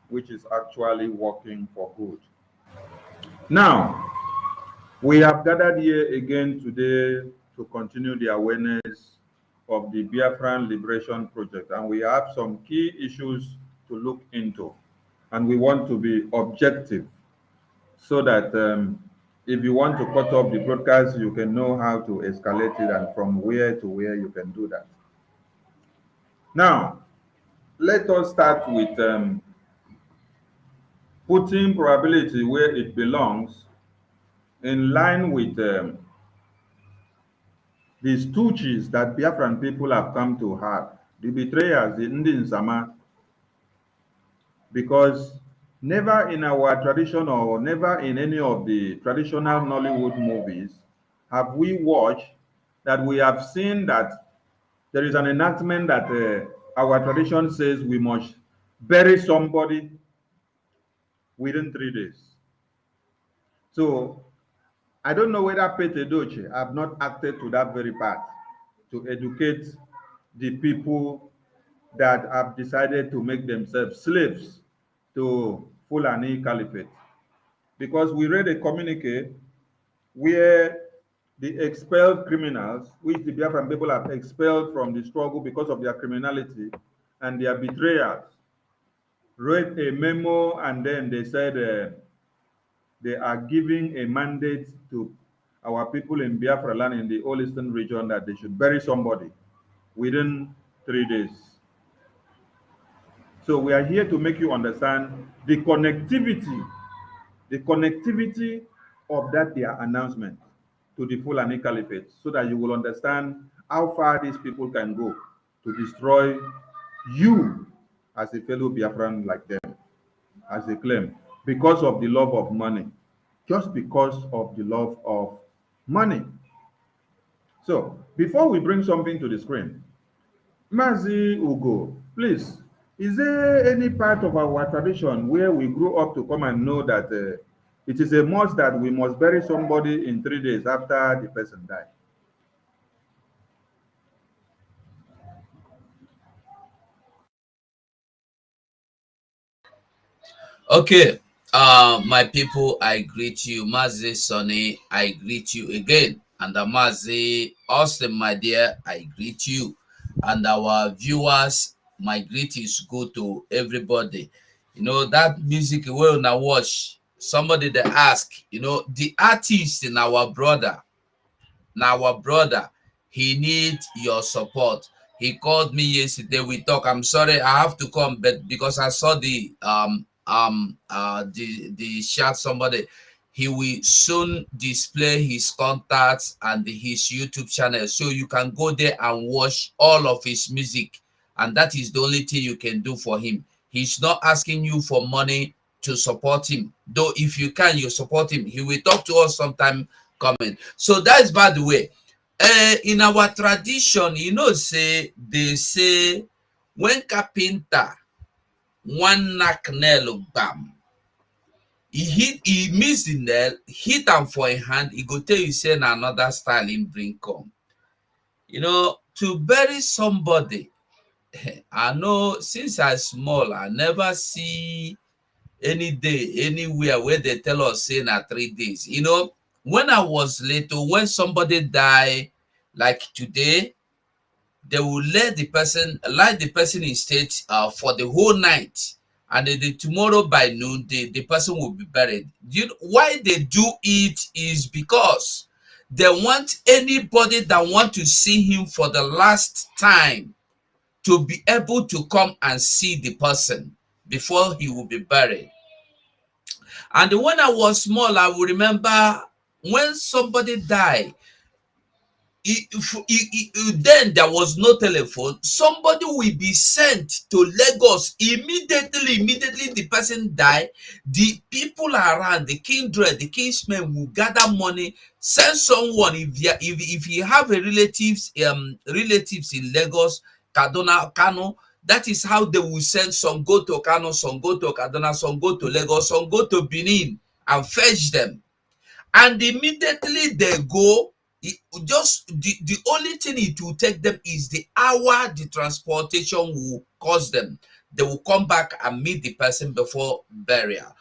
which is actually working for good. Now, we have gathered here again today to continue the awareness of the Biafran Liberation Project, and we have some key issues to look into, and we want to be objective so that if you want to cut off the broadcast, you can know how to escalate it and from where to where you can do that. Now, let us start with putting probability where it belongs in line with the stooges that Biafran people have come to have, the betrayers, the Ndi-Nsama, because never in our tradition or never in any of the traditional Nollywood movies have we watched that we have seen that there is an enactment that our tradition says we must bury somebody within 3 days. So I don't know whether Pete Doche have not acted to that very part to educate the people that have decided to make themselves slaves to Fulani Caliphate. Because we read a communique where the expelled criminals, which the Biafran people have expelled from the struggle because of their criminality and their betrayals, wrote a memo, and then they said they are giving a mandate to our people in Biafra land in the Old Eastern region that they should bury somebody within 3 days. So we are here to make you understand the connectivity of that their announcement to the Fulani Caliphate, so that you will understand how far these people can go to destroy you as a fellow Biafran like them, as they claim, because of the love of money, just because of the love of money. So before we bring something to the screen, Mazi Ugo, please, is there any part of our tradition where we grew up to come and know that it is a must that we must bury somebody in 3 days after the person died? Okay, my people, I greet you. Mazi Sonny, I greet you again. And Mazi Austin, my dear, I greet you. And our viewers, my greetings go to everybody. You know, that music will now watch. Somebody they ask, you know, the artist in our brother, he needs your support. He called me yesterday, we talk. I'm sorry I have to come, but because I saw the chat, somebody, he will soon display his contacts and his YouTube channel, so you can go there and watch all of his music, and that is the only thing you can do for him. He's not asking you for money to support him, though if you can, you support him. He will talk to us sometime coming. So that's, by the way, in our tradition, you know, they say when carpenter one knack nail bam, he miss the nail, hit am for a hand, he go tell you say na another style in bring come. You know, to bury somebody, I know since I small, I never see any day anywhere where they tell us say na 3 days. You know, when I was little, when somebody die like today, they will let the person in state for the whole night, and then tomorrow by noon the person will be buried. Why they do it is because they want anybody that want to see him for the last time to be able to come and see the person before he will be buried. And when I was small, I will remember when somebody died, then there was no telephone. Somebody will be sent to Lagos immediately the person died. The people around, the kindred, the kinsmen will gather money, send someone. If you have a relatives in Lagos, Kaduna, Kano, that is how they will send some go to Kano, some go to Kaduna, some go to Lagos, some go to Benin and fetch them. And immediately they go, just the only thing it will take them is the hour the transportation will cost them. They will come back and meet the person before burial.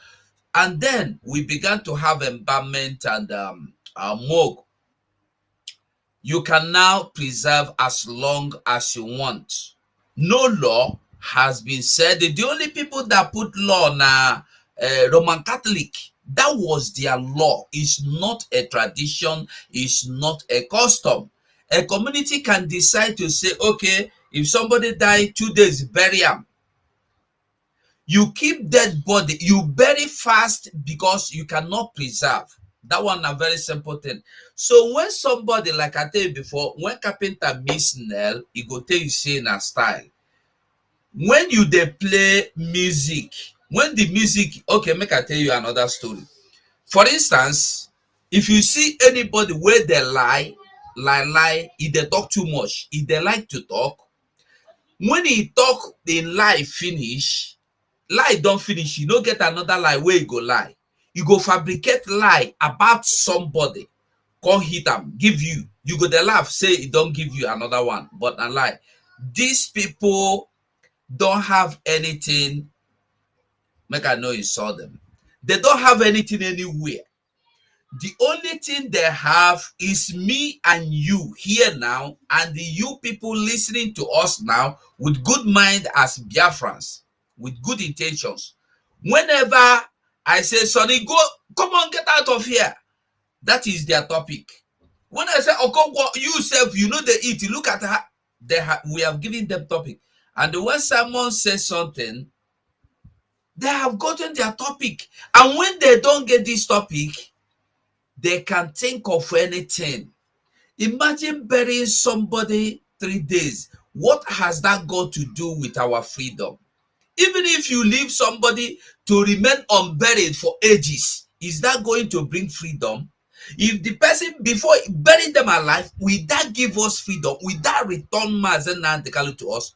And then we began to have embalmment and morgue. You can now preserve as long as you want. No law has been said. The only people that put law na Roman Catholic. That was their law. It's not a tradition. It's not a custom. A community can decide to say, okay, if somebody died 2 days, bury him. You keep dead body, you bury fast because you cannot preserve. That one a very simple thing. So when somebody, like I tell you before, when carpenter miss nail, he go tell you say na style. When you dey play music, when the music, okay, make I tell you another story. For instance, if you see anybody where they lie, if they talk too much, if they like to talk, When he talk in lie finish, lie don't finish, you no get another lie where you go lie. You go fabricate lie about somebody, come hit am, give you. You go dey laugh, say it don't give you another one, but a lie. These people don't have anything. Make I know you saw them. They don't have anything anywhere. The only thing they have is me and you here now, and the you people listening to us now with good mind as Biafrans, with good intentions. Whenever I say, Sonny, go, come on, get out of here. That is their topic. When I say, Okonkwo, you self, you know they eat. You look at her, we have given them topic. And when someone says something, they have gotten their topic. And when they don't get this topic, they can think of anything. Imagine burying somebody 3 days. What has that got to do with our freedom? Even if you leave somebody to remain unburied for ages, is that going to bring freedom? If the person, before burying them alive, will that give us freedom? Will that return Mazen Nantekalu to us?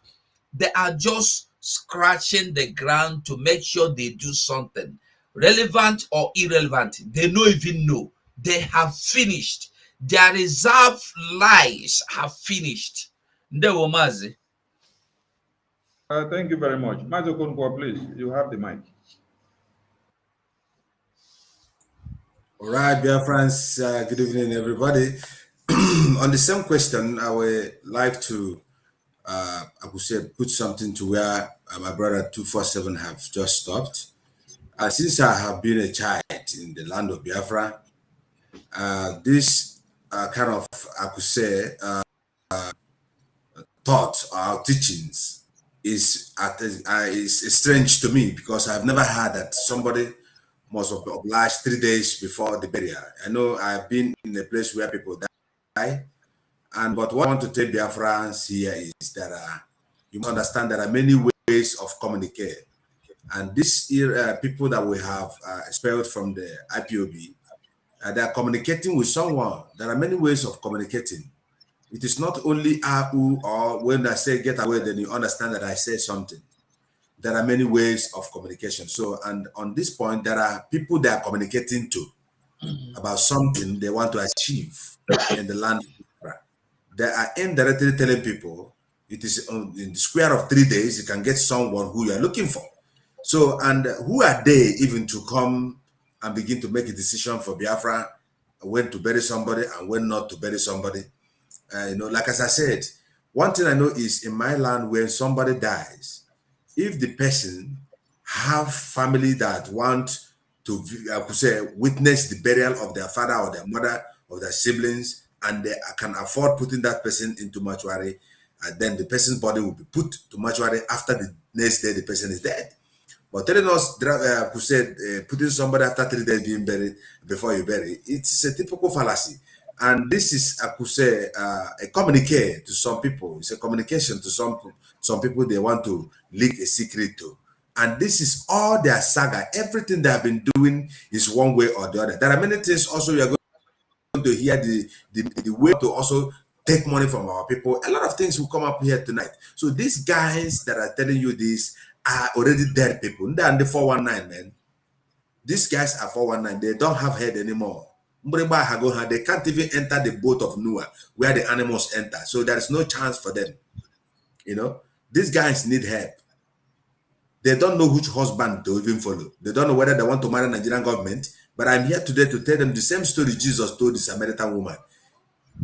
They are just scratching the ground to make sure they do something. Relevant or irrelevant, they don't even know. They have finished. Their reserve lies have finished. Ndewomazi. Thank you very much. Mazo Okonkwo, please, you have the mic. All right, dear friends, good evening, everybody. On the same question, I would like to, I would say, put something to where my brother 247 have just stopped. Since I have been a child in the land of Biafra, this kind of, I could say, thought or teachings is strange to me, because I've never heard that somebody must have obliged 3 days before the burial. I know I've been in a place where people die, but what I want to tell Biafrans here is that you must understand there are many ways of communicating. And these people that we have expelled from the IPOB, they are communicating with someone. There are many ways of communicating. It is not only AU, or when I say get away, then you understand that I say something. There are many ways of communication. So, and on this point, there are people they are communicating to about something they want to achieve in the land. They are indirectly telling people it is in the square of 3 days, you can get someone who you are looking for. So, and who are they even to come and begin to make a decision for Biafra, when to bury somebody and when not to bury somebody? You know, like as I said, one thing I know is in my land, when somebody dies, if the person have family that want to, I could say, witness the burial of their father or their mother or their siblings, and they can afford putting that person into mortuary, and then the person's body will be put to mortuary after the next day the person is dead. But telling us, who said putting somebody after 3 days being buried before you bury, it's a typical fallacy. And this is, I could say, a communique to some people. It's a communication to some people they want to leak a secret to. And this is all their saga. Everything they have been doing is one way or the other. There are many things also you are going to hear the way to also take money from our people. A lot of things will come up here tonight. So these guys that are telling you this are already dead people. They're on the 419, man. These guys are 419. They don't have head anymore. They can't even enter the boat of Noah where the animals enter. So there is no chance for them. You know, these guys need help. They don't know which husband to even follow. They don't know whether they want to marry the Nigerian government. But I'm here today to tell them the same story Jesus told the Samaritan woman.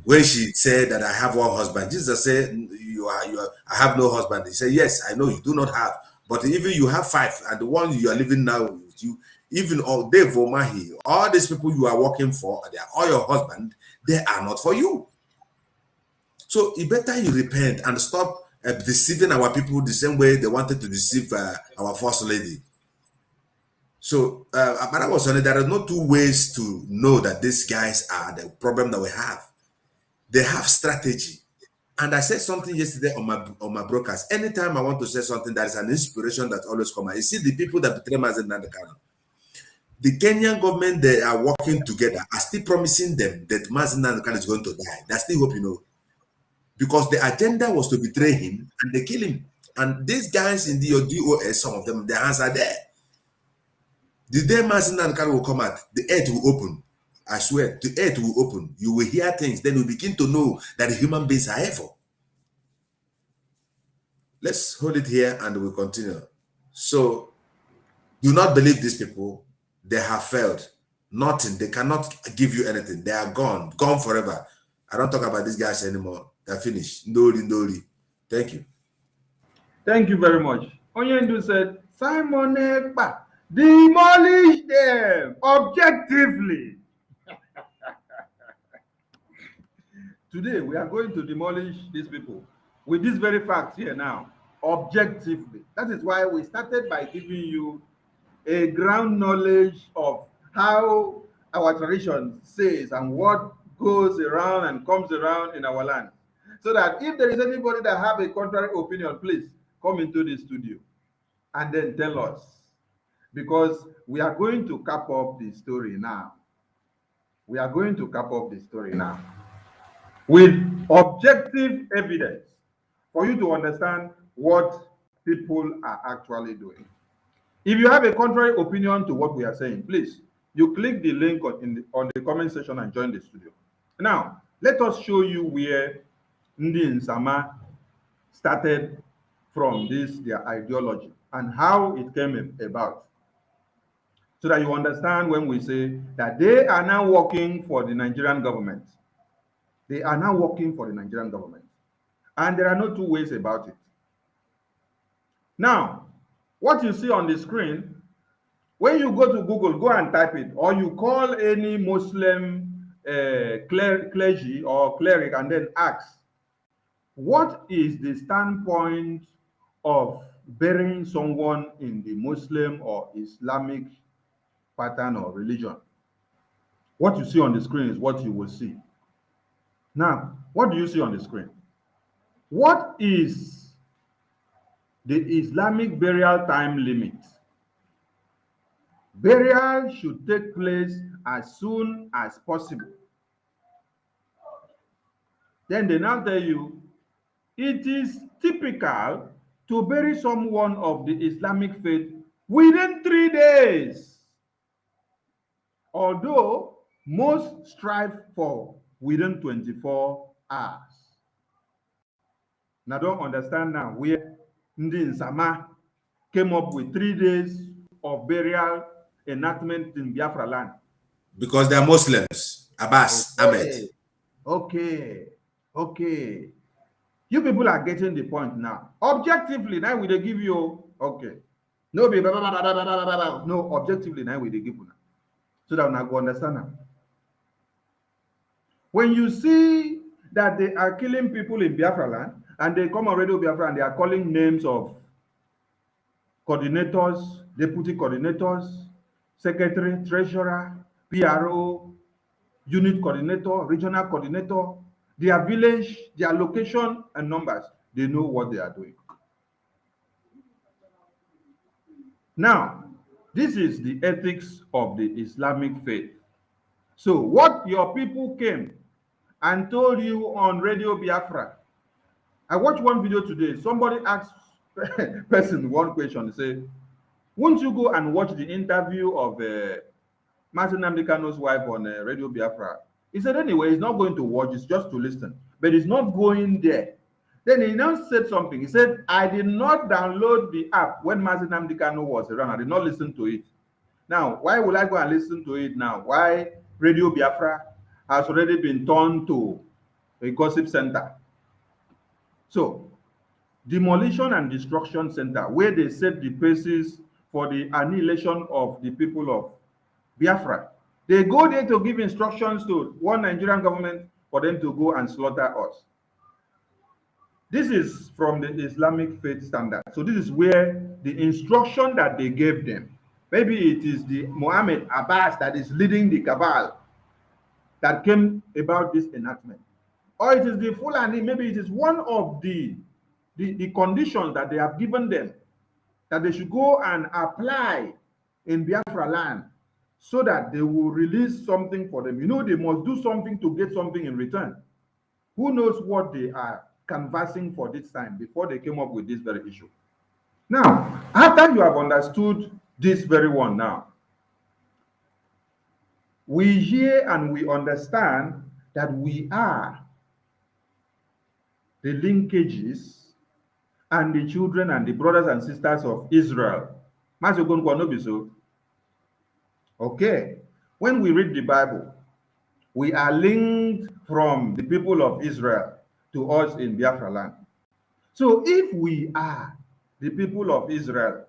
When she said that I have one husband, Jesus said, I have no husband. He said, yes, I know you do not have. But even you have 5, and the one you are living now with you, even all Dave Omahi, all these people you are working for, they are all your husband, they are not for you. So it better you repent and stop deceiving our people the same way they wanted to deceive our first lady. So, there are no 2 ways to know that these guys are the problem that we have. They have strategy. And I said something yesterday on my broadcast. Anytime I want to say something, there is an inspiration that always comes. You see, the people that betray Mazen Nantekalu, the Kenyan government, they are working together, are still promising them that Mazen Nantekalu is going to die. That's still hope, you know. because the agenda was to betray him and they kill him. And these guys in the DOS, some of them, their hands are there. The day Masin and Kari will come out, the earth will open. I swear, the earth will open. You will hear things. Then you begin to know that human beings are evil. Let's hold it here and we'll continue. So, do not believe these people. They have failed. Nothing. They cannot give you anything. They are gone. Gone forever. I don't talk about these guys anymore. They're finished. Ndoli. Thank you. Thank you very much. Onyendu said, Simon Ekpa, demolish them objectively. Today, we are going to demolish these people with these very facts here now, objectively. That is why we started by giving you a ground knowledge of how our tradition says and what goes around and comes around in our land. So that if there is anybody that have a contrary opinion, please come into the studio and then tell us. Because we are going to cap up the story now. We are going to cap up the story now with objective evidence for you to understand what people are actually doing. If you have a contrary opinion to what we are saying, please, you click the link on the comment section and join the studio. Now, let us show you where Ndi-Erats started from their ideology and how it came about. So that you understand when we say that they are now working for the Nigerian government. They are now working for the Nigerian government. And there are no two ways about it. Now, what you see on the screen, when you go to Google, go and type it, or you call any Muslim clergy or cleric and then ask, what is the standpoint of burying someone in the Muslim or Islamic pattern or religion? What you see on the screen is what you will see. Now, what do you see on the screen? What is the Islamic burial time limit? Burial should take place as soon as possible. Then they now tell you, it is typical to bury someone of the Islamic faith within 3 days. Although most strive for within 24 hours. Now don't understand now where Ndi-Erats came up with 3 days of burial enactment in Biafra land. Because they are Muslims. Abbas, Okay. Ahmed. Okay. You people are getting the point now. Objectively, now we they give you, okay. No, no, objectively, now we they give you now. So that we go understand now. When you see that they are killing people in Biafra land, and they come on Radio Biafra and they are calling names of coordinators, deputy coordinators, secretary, treasurer, PRO, unit coordinator, regional coordinator, their village, their location and numbers, they know what they are doing. Now, this is the ethics of the Islamic faith. So what your people came and told you on Radio Biafra, I watched one video today. Somebody asked person one question. They say, won't you go and watch the interview of Martin Nnamdi Kanu's wife on Radio Biafra? He said, anyway, he's not going to watch, it's just to listen. But he's not going there. Then he now said something. He said, I did not download the app when Martin Nnamdi Kanu was around. I did not listen to it. Now, why will I go and listen to it now? Why Radio Biafra has already been turned to a gossip center? So, demolition and destruction center, where they set the basis for the annihilation of the people of Biafra. They go there to give instructions to one Nigerian government for them to go and slaughter us. This is from the Islamic faith standard. So this is where the instruction that they gave them, maybe it is the Muhammad Abbas that is leading the cabal that came about this enactment. Or it is the Fulani, maybe it is one of the conditions that they have given them, that they should go and apply in Biafra land so that they will release something for them. You know, they must do something to get something in return. Who knows what they are canvassing for this time before they came up with this very issue. Now, after you have understood this very one now, we hear and we understand that we are the linkages and the children and the brothers and sisters of Israel. Okay, when we read the Bible, we are linked from the people of Israel to us in Biafra land. So if we are the people of Israel,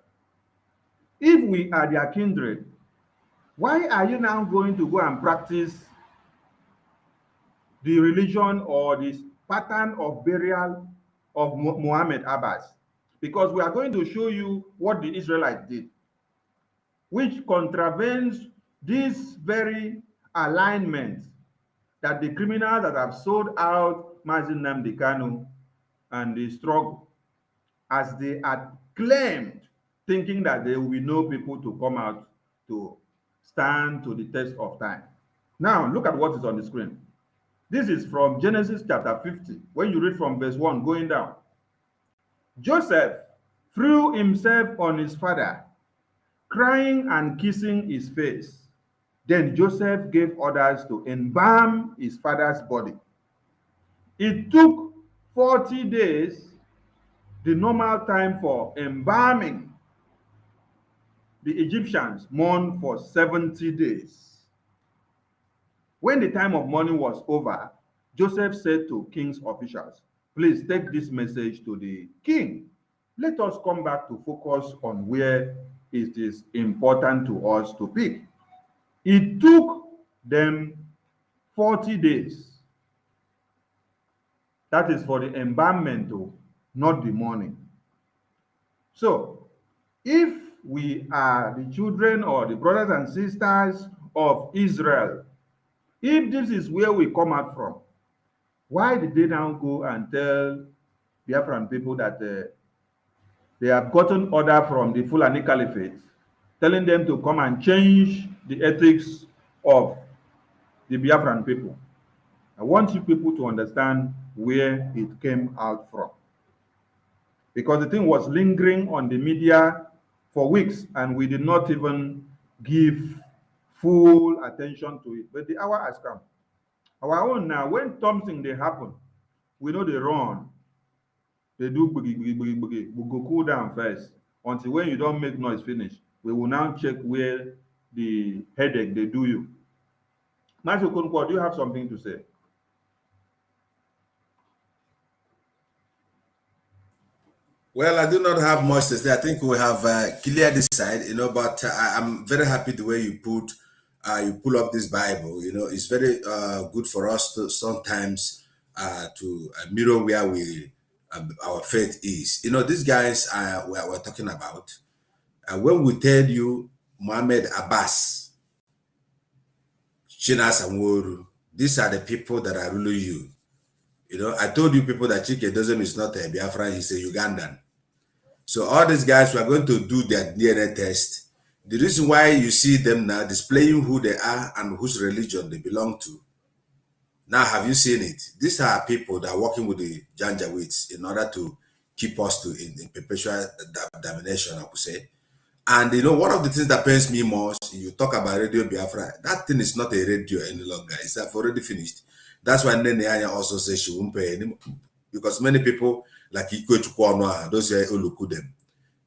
if we are their kindred, why are you now going to go and practice the religion or this pattern of burial of Muhammad Abbas? Because we are going to show you what the Israelites did, which contravenes this very alignment that the criminals that have sold out Mazi Nnamdi Kanu and the struggle, as they had claimed, thinking that there will be no people to come out to stand to the test of time. Now, look at what is on the screen. This is from Genesis chapter 50. When you read from verse 1 going down, Joseph threw himself on his father, crying and kissing his face. Then Joseph gave orders to embalm his father's body. It took 40 days, the normal time for embalming. The Egyptians mourned for 70 days. When the time of mourning was over, Joseph said to king's officials, please take this message to the king. Let us come back to focus on where it is important to us to pick. It took them 40 days. That is for the embalmment, not the mourning. So, if we are the children or the brothers and sisters of Israel, if this is where we come out from, why did they now go and tell Biafran people that they have gotten order from the Fulani Caliphate, telling them to come and change the ethics of the Biafran people? I want you people to understand where it came out from, because the thing was lingering on the media for weeks and we did not even give full attention to it. But the hour has come. Our own now, when something they happen, we know they run. They do boogie, boogie, boogie, boogie. We go cool down first. Until when you don't make noise finish, we will now check where the headache they do you. Master Kunko, do you have something to say? Well, I do not have much to say. I think we have cleared this side, but I'm very happy the way you pull up this Bible. It's very good for us to sometimes to mirror where our faith is. These guys we're talking about. When we tell you Muhammad Abbas, Chinas Anworu, these are the people that are ruling you. I told you people that Chike Dozem is not a Biafran, he's a Ugandan. So all these guys were going to do their DNA test. The reason why you see them now displaying who they are and whose religion they belong to. Now, have you seen it? These are people that are working with the Janjaweeds in order to keep us in perpetual domination, I would say. And one of the things that pains me most, you talk about Radio Biafra, that thing is not a radio any longer. It's already finished. That's why Nene also says she won't pay anymore. Because many people, like those who look them,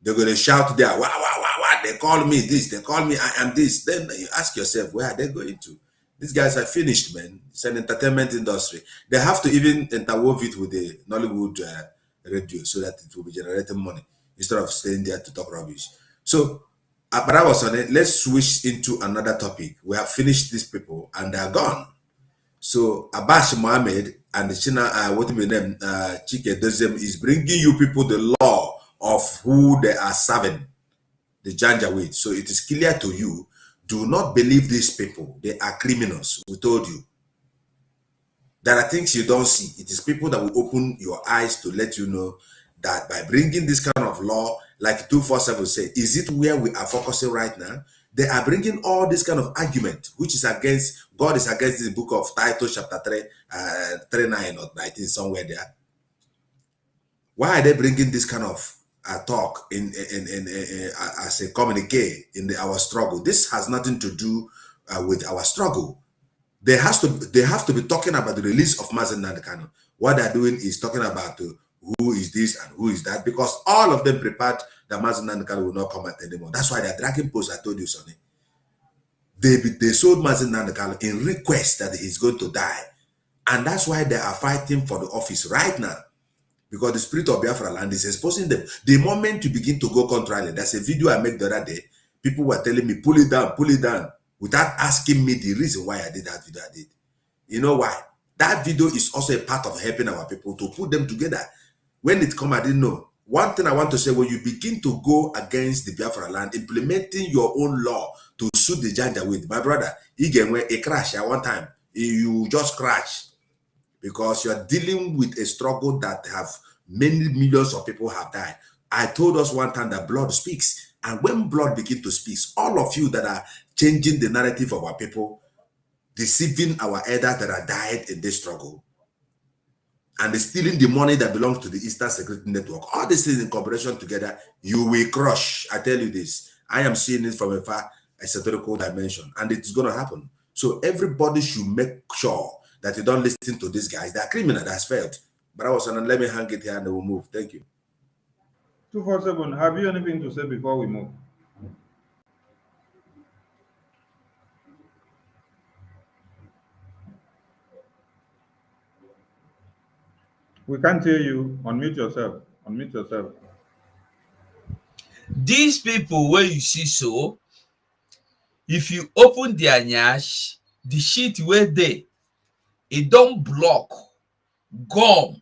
they're going to shout there, wow, they call me this, they call me I am this. Then you ask yourself, where are they going to? These guys are finished, man. It's an entertainment industry. They have to even interwove it with the Nollywood radio so that it will be generating money instead of staying there to talk rubbish. So, but I was on it. Let's switch into another topic. We have finished these people and they are gone. So Abbas Mohammed and the China, Chike Dozem is bringing you people the law of who they are serving, the Janjaweed. So it is clear to you, do not believe these people. They are criminals. We told you. There are things you don't see. It is people that will open your eyes to let you know that by bringing this kind of law, like 247 say, is it where we are focusing right now? They are bringing all this kind of argument, which is against, God is against the book of Titus chapter 3, 39 or 19, somewhere there. Why are they bringing this kind of talk in as a communique in our struggle? This has nothing to do with our struggle. They have to be talking about the release of Mazen Nandekano. What they're doing is talking about who is this and who is that, because all of them prepared that Mazen Nandekano will not come out anymore. That's why they're dragging post. I told you, Sonny. They sold Mazen Nandekano in request that he's going to die. And that's why they are fighting for the office right now. Because the spirit of Biafra land is exposing them. The moment you begin to go contrarily, there's a video I made the other day. People were telling me, pull it down, without asking me the reason why I did that video I did. You know why? That video is also a part of helping our people to put them together. When it come, I didn't know. One thing I want to say, when you begin to go against the Biafra land, implementing your own law to suit the Janja with, my brother, you get a crash at one time. You just crash. Because you're dealing with a struggle that have many millions of people have died. I told us one time that blood speaks. And when blood begins to speak, all of you that are changing the narrative of our people, deceiving our elders that have died in this struggle, and stealing the money that belongs to the Eastern Security Network, all these things in cooperation together, you will crush. I tell you this. I am seeing it from a far esoterical dimension, and it's going to happen. So everybody should make sure that you don't listen to these guys. They're criminal, that's failed. But I was on, let me hang it here and we'll move. Thank you. 247, have you anything to say before we move? We can't hear you. Unmute yourself. Unmute yourself. These people where you see so, if you open their nyash, the shit where they, it don't block, gum.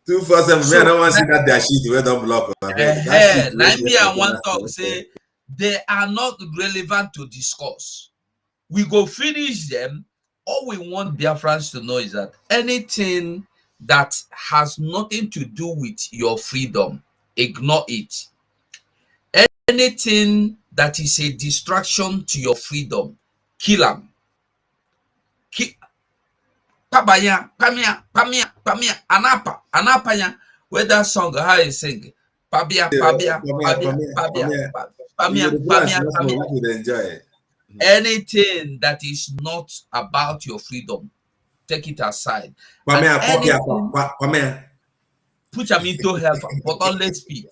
247, so, I don't want to see that their shit where don't block. I want to say they are not relevant to discuss. We go finish them. All we want Biafrans to know is that anything that has nothing to do with your freedom, ignore it. Anything that is a distraction to your freedom, kill them. Pabaya, pamia, anapa, anapanya. Where that song, how you sing? Pamia. Anything that is not about your freedom, take it aside. Put them into health, but don't let speak.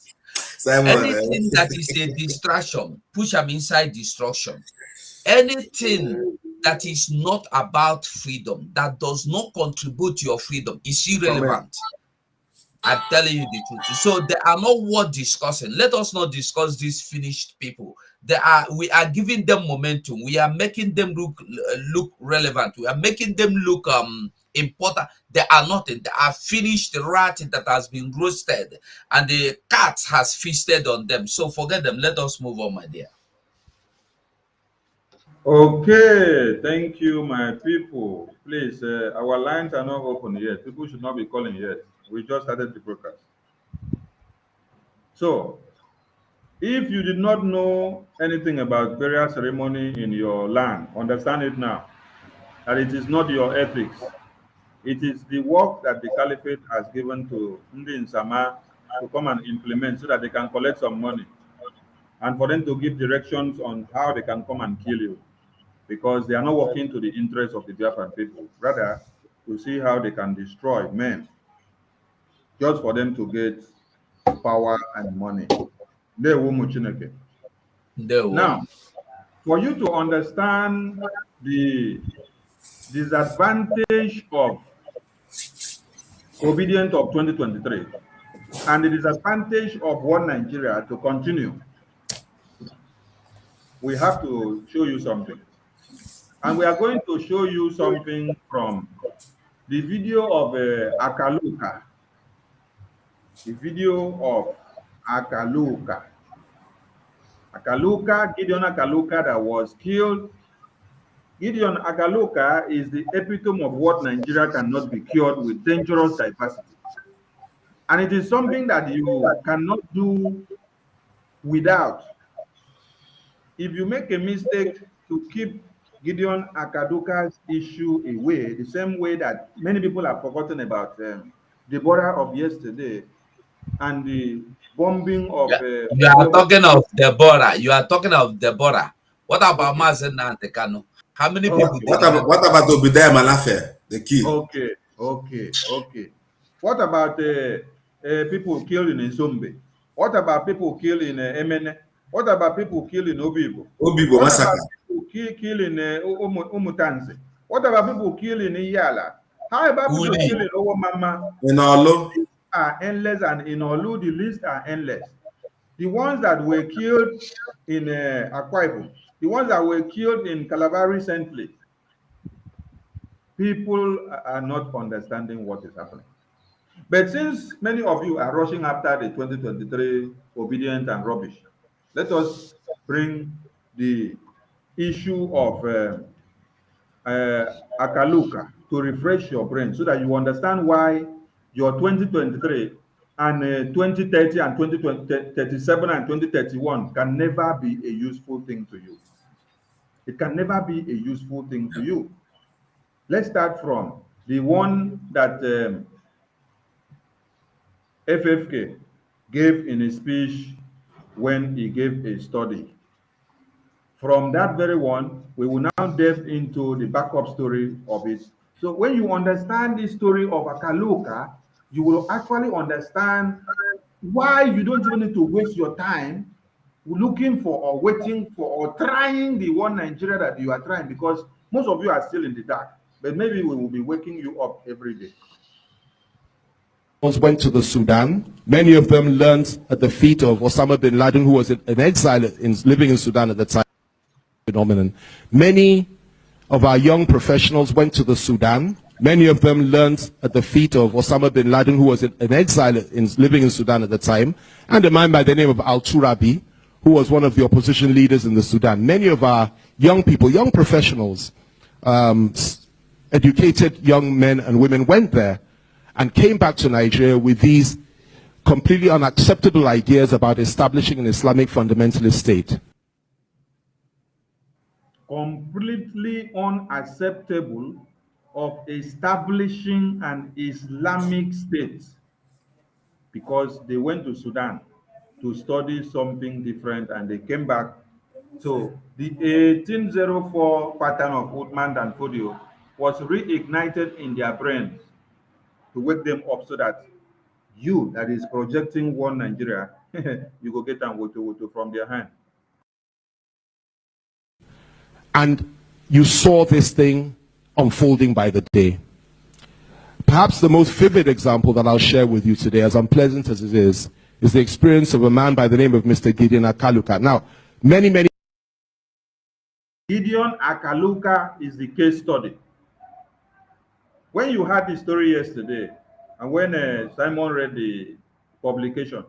Anything that is a distraction, push them inside destruction. Anything that is not about freedom, that does not contribute to your freedom, is irrelevant. I'm telling you the truth. So they are not worth discussing. Let us not discuss these finished people. We are giving them momentum. We are making them look relevant. We are making them look important. They are nothing. They are finished rat that has been roasted, and the cat has feasted on them. So forget them. Let us move on, my dear. Okay, thank you, my people. Please, our lines are not open yet. People should not be calling yet. We just started the broadcast. So, if you did not know anything about burial ceremony in your land, understand it now. That it is not your ethics. It is the work that the caliphate has given to Ndi-Nsama to come and implement so that they can collect some money and for them to give directions on how they can come and kill you, because they are not working to the interests of the Biafran people, rather to see how they can destroy men just for them to get power and money. Now, for you to understand the disadvantage of obedience of 2023 and the disadvantage of one Nigeria to continue, we have to show you something. And we are going to show you something from the video of Akaluka. The video of Akaluka. Gideon Akaluka, that was killed. Gideon Akaluka is the epitome of what Nigeria cannot be cured with dangerous diversity. And it is something that you cannot do without. If you make a mistake to keep Gideon Akaluka's issue away, the same way that many people have forgotten about the border of yesterday, and the bombing of. You are talking of Deborah. You are talking of Deborah. What about Mazen Nantekano? How many people? What about Obadiah Malafe, the kid? Okay. What about people killed in Zombe? What about people killed in Emene? What about people killed in Obibo? Obibo what massacre. About people killed in Umutanze? What about people killed in Iyala? How about people killed in Owomama? In Olu? Are endless, and in Olu the list are endless. The ones that were killed in Akwa Ibom, the ones that were killed in Calabar recently, people are not understanding what is happening. But since many of you are rushing after the 2023 obedient and rubbish, let us bring the issue of Akaluka to refresh your brain so that you understand why your 2023 and 2030 and 2037 and 2031 can never be a useful thing to you. It can never be a useful thing to you. Let's start from the one that FFK gave in a speech when he gave a study. From that very one, we will now delve into the backup story of it. So when you understand the story of Akaluka, you will actually understand why you don't even need to waste your time looking for or waiting for or trying the one Nigeria that you are trying, because most of you are still in the dark. But maybe we will be waking you up every day. Went to the Sudan. Many of them learned at the feet of Osama bin Laden, who was an exile living in Sudan at the time. Phenomenon. Many of our young professionals went to the Sudan. Many of them learned at the feet of Osama bin Laden, who was an exile living in Sudan at the time, and a man by the name of Al-Turabi, who was one of the opposition leaders in the Sudan. Many of our young people, young professionals, educated young men and women went there and came back to Nigeria with these completely unacceptable ideas about establishing an Islamic fundamentalist state. Completely unacceptable of establishing an Islamic state, because they went to Sudan to study something different and they came back. So the 1804 pattern of Uthman and Fodio was reignited in their brains to wake them up so that you that is projecting one Nigeria, you go get them woto from their hand. And you saw this thing unfolding by the day. Perhaps the most vivid example that I'll share with you today, as unpleasant as it is the experience of a man by the name of Mr. Gideon Akaluka. Now, many Gideon Akaluka is the case study. When you heard the story yesterday, and when Simon read the publication,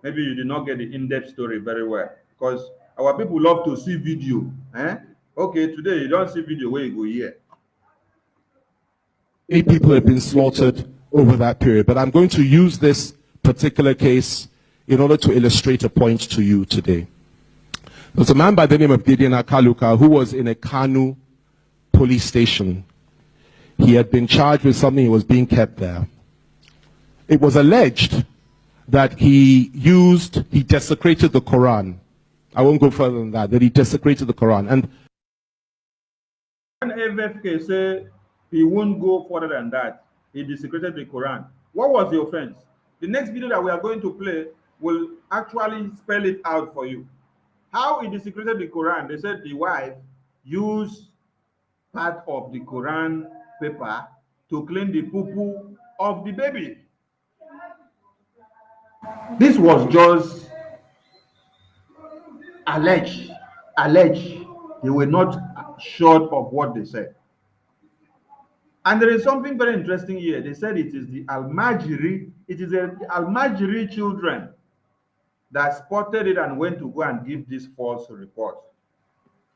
maybe you did not get the in-depth story very well, because our people love to see video. Okay, today you don't see video, where you go here. 8 people have been slaughtered over that period, but I'm going to use this particular case in order to illustrate a point to you today. There's a man by the name of Gideon Akaluka who was in a Kanu police station. He had been charged with something, he was being kept there. It was alleged that he desecrated the Quran. I won't go further than that he desecrated the Quran. And when FFK said he won't go further than that, he desecrated the Quran. What was the offense? The next video that we are going to play will actually spell it out for you. How he desecrated the Quran, they said the wife used part of the Quran paper to clean the poo-poo of the baby. This was just alleged. They were not sure of what they said. And there is something very interesting here. They said it is the Al-Majiri, the Al-Majiri children that spotted it and went to go and give this false report.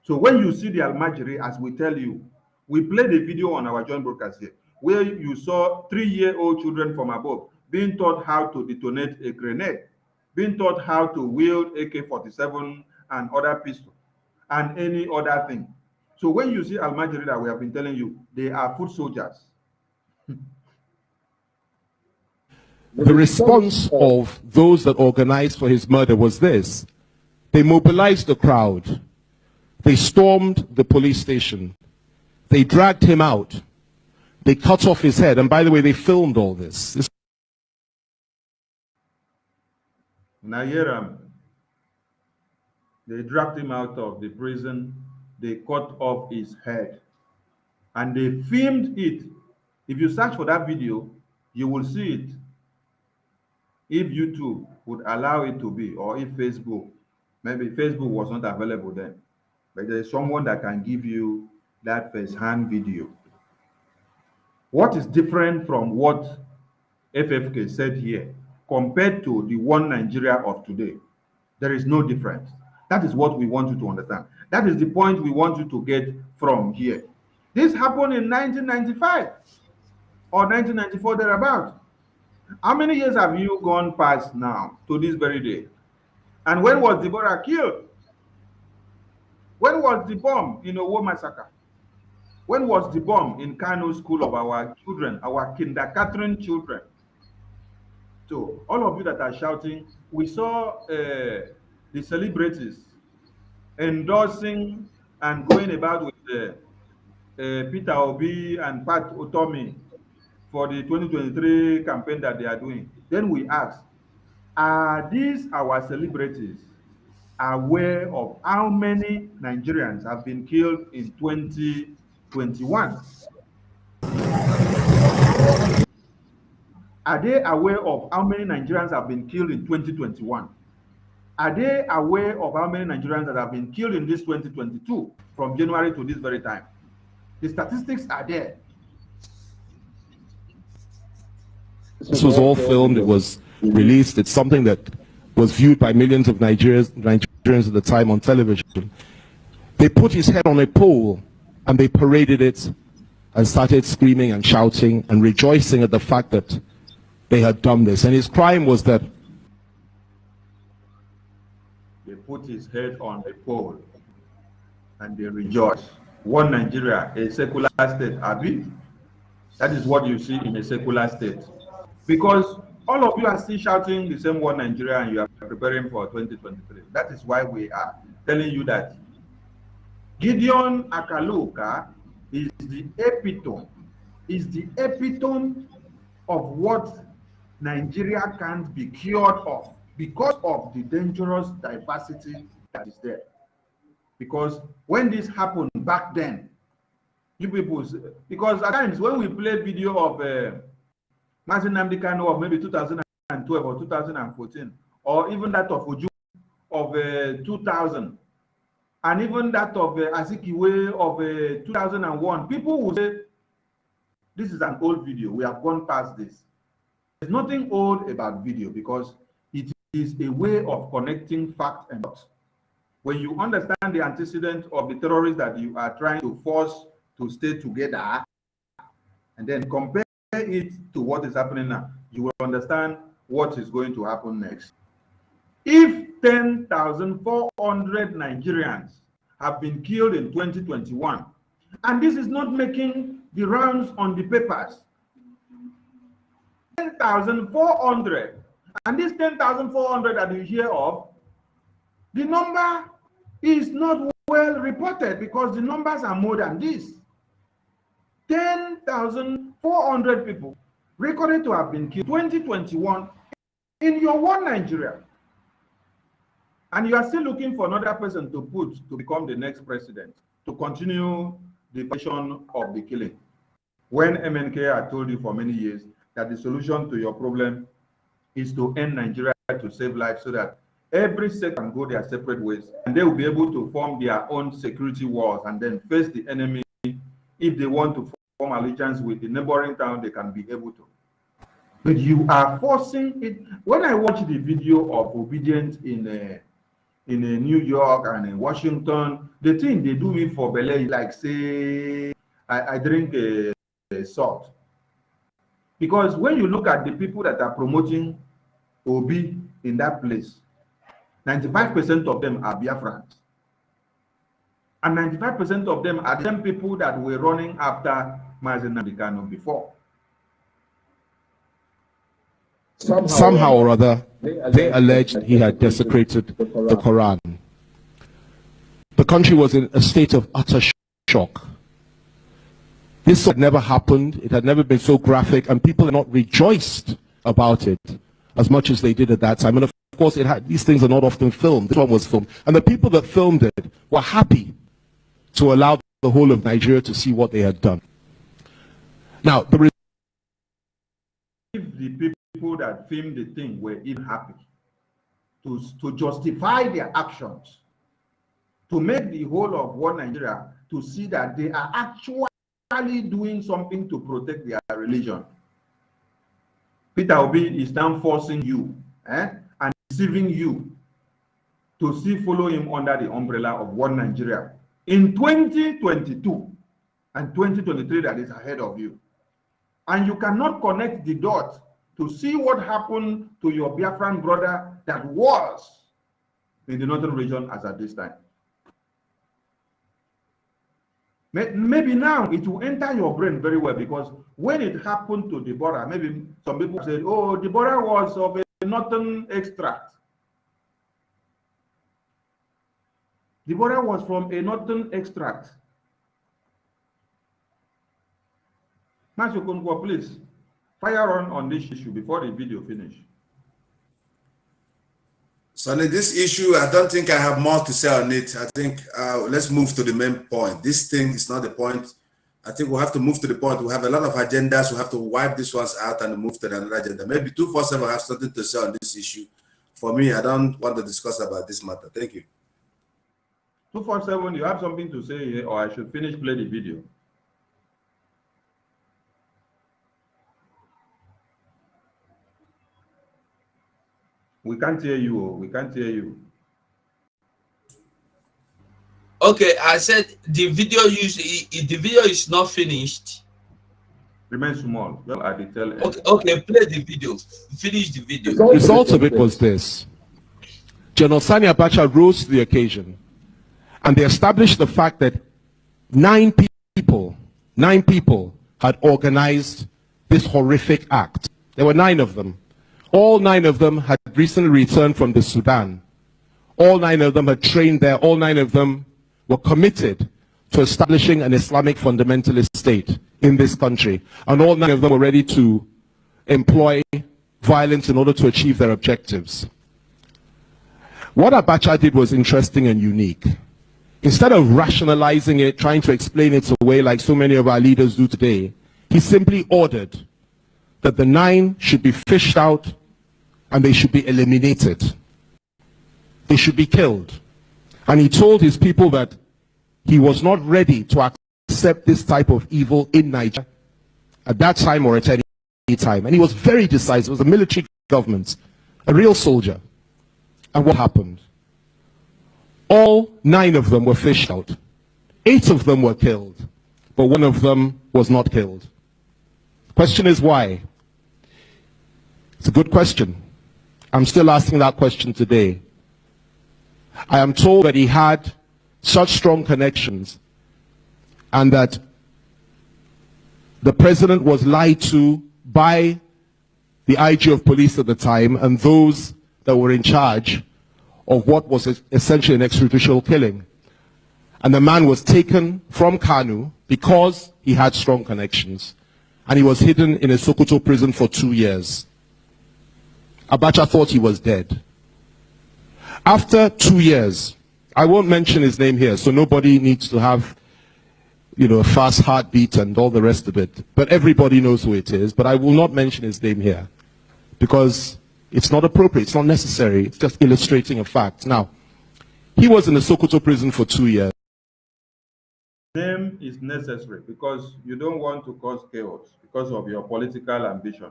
So when you see the Al-Majiri, as we tell you, we played a video on our joint broadcast here, where you saw 3-year-old children from above being taught how to detonate a grenade, being taught how to wield AK-47 and other pistols, and any other thing. So when you see Al-Majiri that we have been telling you, they are foot soldiers. The response of those that organized for his murder was this. They mobilized the crowd. They stormed the police station. They dragged him out. They cut off his head. And by the way, they filmed all this. Ndi-Erats, they dragged him out of the prison. They cut off his head. And they filmed it. If you search for that video, you will see it. If YouTube would allow it to be, or if Facebook, maybe Facebook was not available then, but there is someone that can give you that first-hand video. What is different from what FFK said here compared to the one Nigeria of today? There is no difference. That is what we want you to understand. That is the point we want you to get from here. This happened in 1995 or 1994 thereabout. How many years have you gone past now to this very day? And when was Deborah killed? When was the bomb in Owo massacre? When was the bomb in Kano school of our children, our kindergarten children? So all of you that are shouting, we saw the celebrities endorsing and going about with Peter Obi and Pat Otomi for the 2023 campaign that they are doing. Then we ask, are these our celebrities aware of how many Nigerians have been killed in 2021? Are they aware of how many Nigerians have been killed in 2021? Are they aware of how many Nigerians that have been killed in this 2022 from January to this very time? The statistics are there. This was all filmed. It was released. It's something that was viewed by millions of Nigerians at the time on television. They put his head on a pole and they paraded it and started screaming and shouting and rejoicing at the fact that they had done this. And his crime was that they put his head on a pole and they rejoice. One Nigeria, a secular state, Abi. That is what you see in a secular state. Because all of you are still shouting the same word Nigeria and you are preparing for 2023. That is why we are telling you that Gideon Akaluka is the epitome of what Nigeria can't be cured of because of the dangerous diversity that is there. Because when this happened back then, you people, because at times when we play video of Mazin Nnamdi Kanu of maybe 2012 or 2014, or even that of Uju of 2000, and even that of Azikiwe of 2001, people will say, this is an old video, we have gone past this. There's nothing old about video because it is a way of connecting fact and thought. When you understand the antecedent of the terrorists that you are trying to force to stay together, and then compare it to what is happening now, you will understand what is going to happen next. If 10,400 Nigerians have been killed in 2021, and this is not making the rounds on the papers, 10,400, and this 10,400 that you hear of, the number is not well reported because the numbers are more than this. 10,400 people recorded to have been killed 2021 in your one Nigeria. And you are still looking for another person to put to become the next president, to continue the version of the killing. When MNK had told you for many years that the solution to your problem is to end Nigeria to save lives so that every sect can go their separate ways and they will be able to form their own security walls and then face the enemy. If they want to form allegiance with the neighboring town, they can be able to. But you are forcing it. When I watch the video of obedience in New York and in Washington, the thing they do me for belly, like say, I drink salt. Because when you look at the people that are promoting Obi in that place, 95% of them are Biafrans. And 95% of them are the same people that were running after Mazin Nnamdi Kanu before. Somehow or other, they alleged he had desecrated the Quran. The country was in a state of utter shock. This had never happened. It had never been so graphic, and people had not rejoiced about it as much as they did at that time. And of course, these things are not often filmed. This one was filmed. And the people that filmed it were happy to allow the whole of Nigeria to see what they had done. Now, if the people that filmed the thing were even happy to justify their actions, to make the whole of one Nigeria to see that they are actually doing something to protect their religion. Peter Obi is now forcing you and deceiving you to follow him under the umbrella of one Nigeria in 2022 and 2023 that is ahead of you. And you cannot connect the dots to see what happened to your Biafran brother that was in the northern region as at this time. Maybe now it will enter your brain very well, because when it happened to Deborah, maybe some people said, oh, Deborah was of a northern extract. Deborah was from a northern extract. Master Kunko, please fire on this issue before the video finish. Sonny, this issue, I don't think I have more to say on it. I think let's move to the main point. This thing is not the point. I think we'll have to move to the point. We have a lot of agendas. We have to wipe this ones out and move to another agenda. Maybe 247 have something to say on this issue. For me, I don't want to discuss about this matter. Thank you. 247, you have something to say here, or I should finish play the video? We can't hear you. We can't hear you. Okay, I said the video is not finished. Remain small. Well, I did tell. Okay, play the video. Finish the video. The result of it was this. General Sani Abacha rose to the occasion, and they established the fact that 9 people had organized this horrific act. There were 9 of them. All 9 of them had recently returned from the Sudan. All 9 of them had trained there. All 9 of them were committed to establishing an Islamic fundamentalist state in this country. And all 9 of them were ready to employ violence in order to achieve their objectives. What Abacha did was interesting and unique. Instead of rationalizing it, trying to explain it away like so many of our leaders do today, he simply ordered that the 9 should be fished out and they should be eliminated. They should be killed. And he told his people that he was not ready to accept this type of evil in Nigeria at that time or at any time. And he was very decisive. It was a military government, a real soldier. And what happened? All 9 of them were fished out. 8 of them were killed, but 1 of them was not killed. The question is why? It's a good question. I'm still asking that question today. I am told that he had such strong connections and that the president was lied to by the IG of police at the time and those that were in charge of what was essentially an extrajudicial killing. And the man was taken from Kanu because he had strong connections. And he was hidden in a Sokoto prison for 2 years. Abacha thought he was dead. After 2 years, I won't mention his name here, so nobody needs to have, a fast heartbeat and all the rest of it. But everybody knows who it is, but I will not mention his name here because it's not appropriate, it's not necessary, it's just illustrating a fact. Now, he was in the Sokoto prison for 2 years. Name is necessary because you don't want to cause chaos because of your political ambition.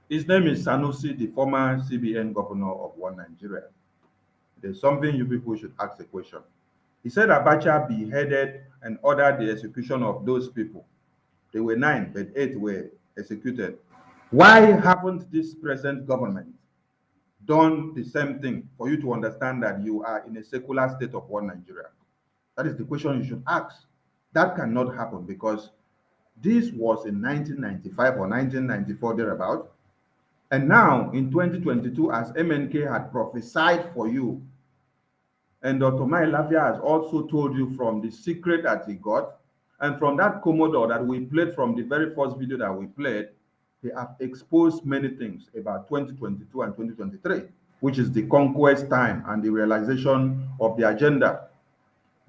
His name is Sanusi, the former CBN governor of one Nigeria. There's something you people should ask a question. He said Abacha beheaded and ordered the execution of those people. They were 9, but 8 were executed. Why haven't this present government done the same thing for you to understand that you are in a secular state of one Nigeria? That is the question you should ask. That cannot happen because this was in 1995 or 1994 thereabout. And now in 2022, as MNK had prophesied for you, and Dr. Mai Lafia has also told you from the secret that he got, and from that Commodore that we played from the very first video that we played, they have exposed many things about 2022 and 2023, which is the conquest time and the realization of the agenda.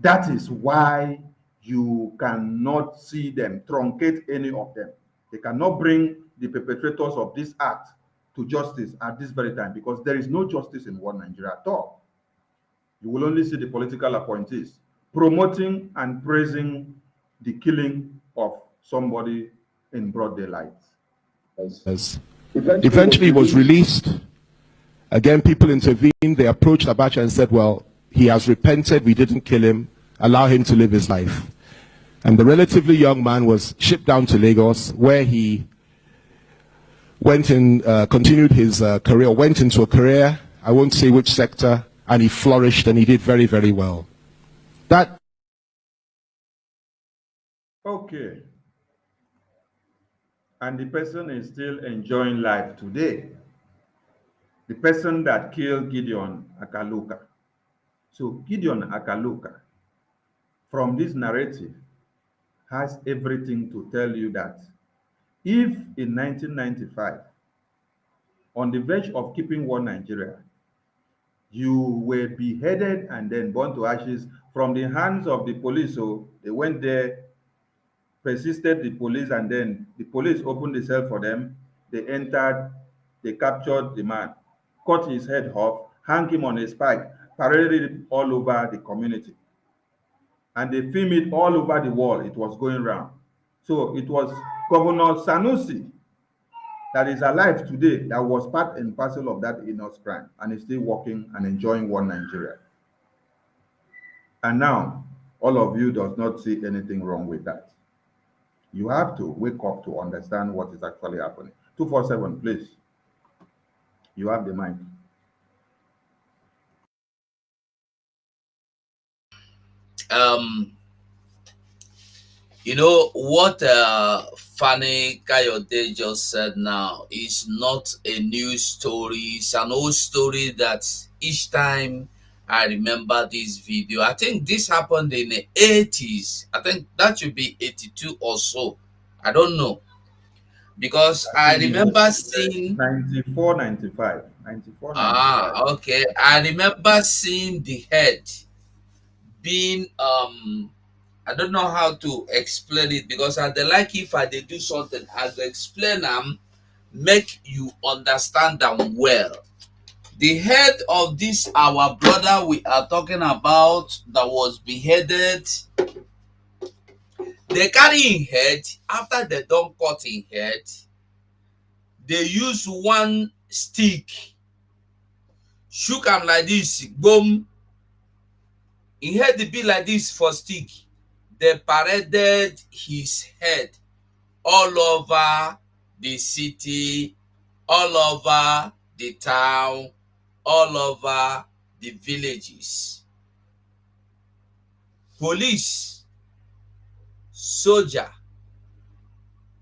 That is why you cannot see them, truncate any of them. They cannot bring the perpetrators of this act to justice at this very time, because there is no justice in one Nigeria at all. You will only see the political appointees promoting and praising the killing of somebody in broad daylight. Yes. Eventually he was released. Again, people intervened. They approached Abacha and said, well, he has repented. We didn't kill him. Allow him to live his life. And the relatively young man was shipped down to Lagos, where he went in, continued his career, went into a career, I won't say which sector, and he flourished and he did very, very well. That. Okay. And the person is still enjoying life today. The person that killed Gideon Akaluka. So Gideon Akaluka, from this narrative, has everything to tell you that if in 1995, on the verge of keeping one Nigeria, you were beheaded and then burned to ashes from the hands of the police, so they went there, persisted the police, and then the police opened the cell for them. They entered, they captured the man, cut his head off, hung him on a spike, paraded it all over the community. And they filmed it all over the world. It was going round. So it was Governor Sanusi that is alive today that was part and parcel of that heinous crime and is still working and enjoying one Nigeria. And now, all of you does not see anything wrong with that. You have to wake up to understand what is actually happening. 247, please. You have the mic. You know what Fanny Kayode just said now is not a new story. It's an old story that each time I remember this video, I think this happened in the 80s. I think that should be 82 or so. I don't know. Because I remember seeing 94, 95. 94, 95. Ah, okay. I remember seeing the head being I don't know how to explain it, because I like if I did do something as explain them, make you understand them well. The head of this our brother we are talking about that was beheaded, they carry in head. After they don't cut in head, they use one stick, shook him like this, boom. In head the be like this for stick. They paraded his head all over the city, all over the town, all over the villages. Police, soldier,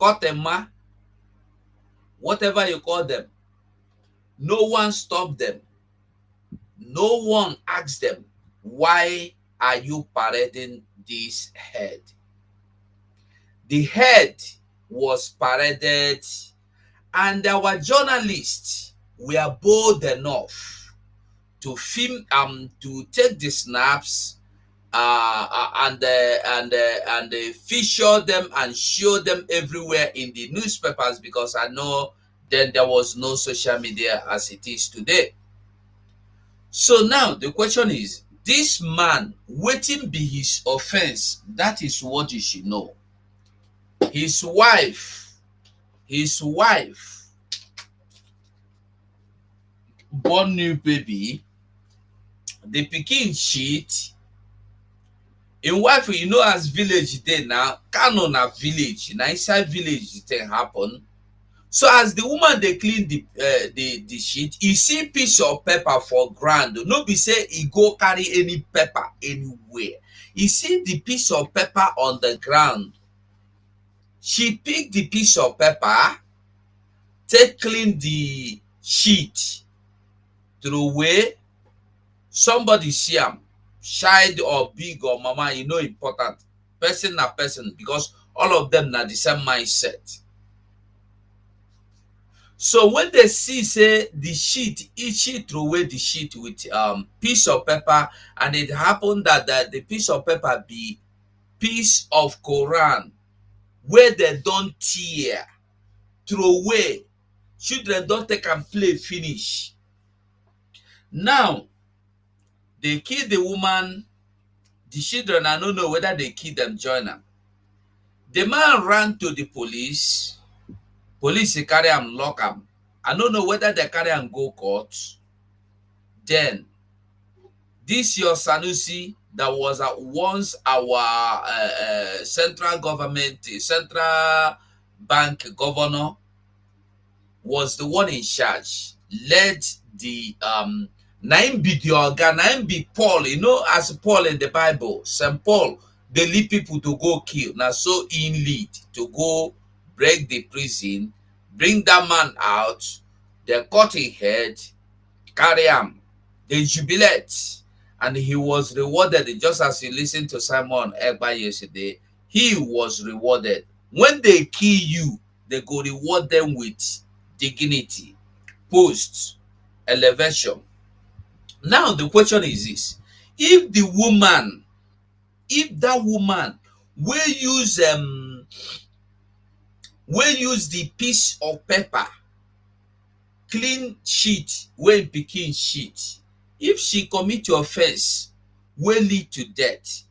kotema, whatever you call them, no one stopped them. No one asked them, why are you parading this head? The head was paraded, and our journalists were bold enough to film, to take the snaps, and feature them and show them everywhere in the newspapers, because I know then there was no social media as it is today. So now the question is, this man, waiting be his offense, that is what you should know. His wife born new baby, the pikin cheat. In wife, you know, as village day now, canon na village, na inside village thing happen. So as the woman they clean the sheet, you see piece of pepper for ground. No be say he go carry any pepper anywhere. You see the piece of pepper on the ground. She picked the piece of pepper take clean the sheet, throw away. Somebody see am, child or big or mama, you know, important. Person na person, because all of them na the same mindset. So when they see say the sheet, each sheet throw away the sheet with piece of paper, and it happened that the piece of paper be piece of Quran where they don't tear, throw away. Children don't take and play finish. Now they kill the woman. The children, I don't know whether they kill them, join them. The man ran to the police. Police carry him, lock him. I don't know whether they carry him go court. Then this your Sanusi that was once our central government, central bank governor, was the one in charge, led the name be the organ, name be Paul, you know, as Paul in the Bible, St. Paul, they lead people to go kill. Now so in lead to go break the prison, bring that man out, they cut his head, carry him, they jubilate, and he was rewarded. Just as you listened to Simon Ekpa yesterday, he was rewarded. When they kill you, they go reward them with dignity, post, elevation. Now the question is this: if the woman, if that woman will use the piece of paper, clean sheet, when picking sheet, if she commit offense will lead to death,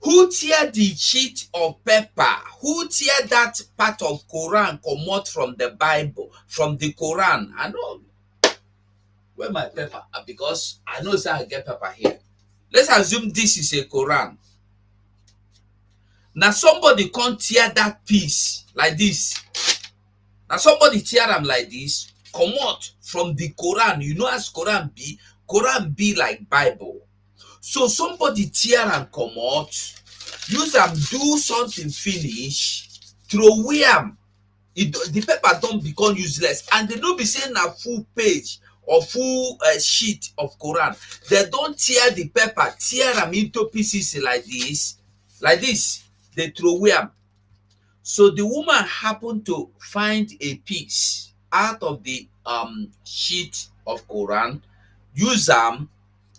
who tear the sheet of paper, who tear that part of Quran come out from the Bible, from the Quran? I know where my paper, because I know that I get paper here. Let's assume this is a Quran. Now somebody can't tear that piece like this. Now somebody tear them like this, come out from the Quran. You know as Quran be like Bible. So somebody tear and come out, use them, do something finish, throw away them. The paper don't become useless, and they don't be saying a full page or full sheet of Quran. They don't tear the paper, tear them into pieces like this, they throw away them. So the woman happened to find a piece out of the sheet of Quran, use them,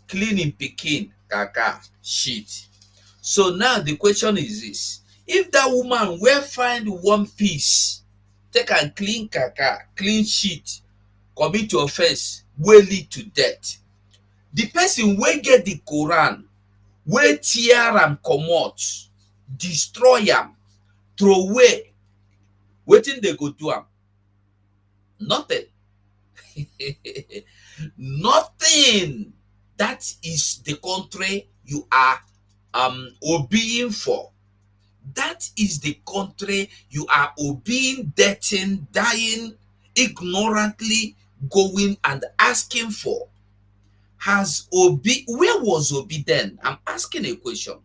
cleaning picking kaka sheet. So now the question is this: if that woman will find one piece, take and clean kaka, clean sheet, commit to offense, will lead to death. The person will get the Quran, will tear and come out, destroy them, throw away. Wetin they go do am? Nothing. Nothing. That is the country you are obeying for. That is the country you are obeying, dating, dying, ignorantly going and asking for. Has Obi, where was Obi then? I'm asking a question.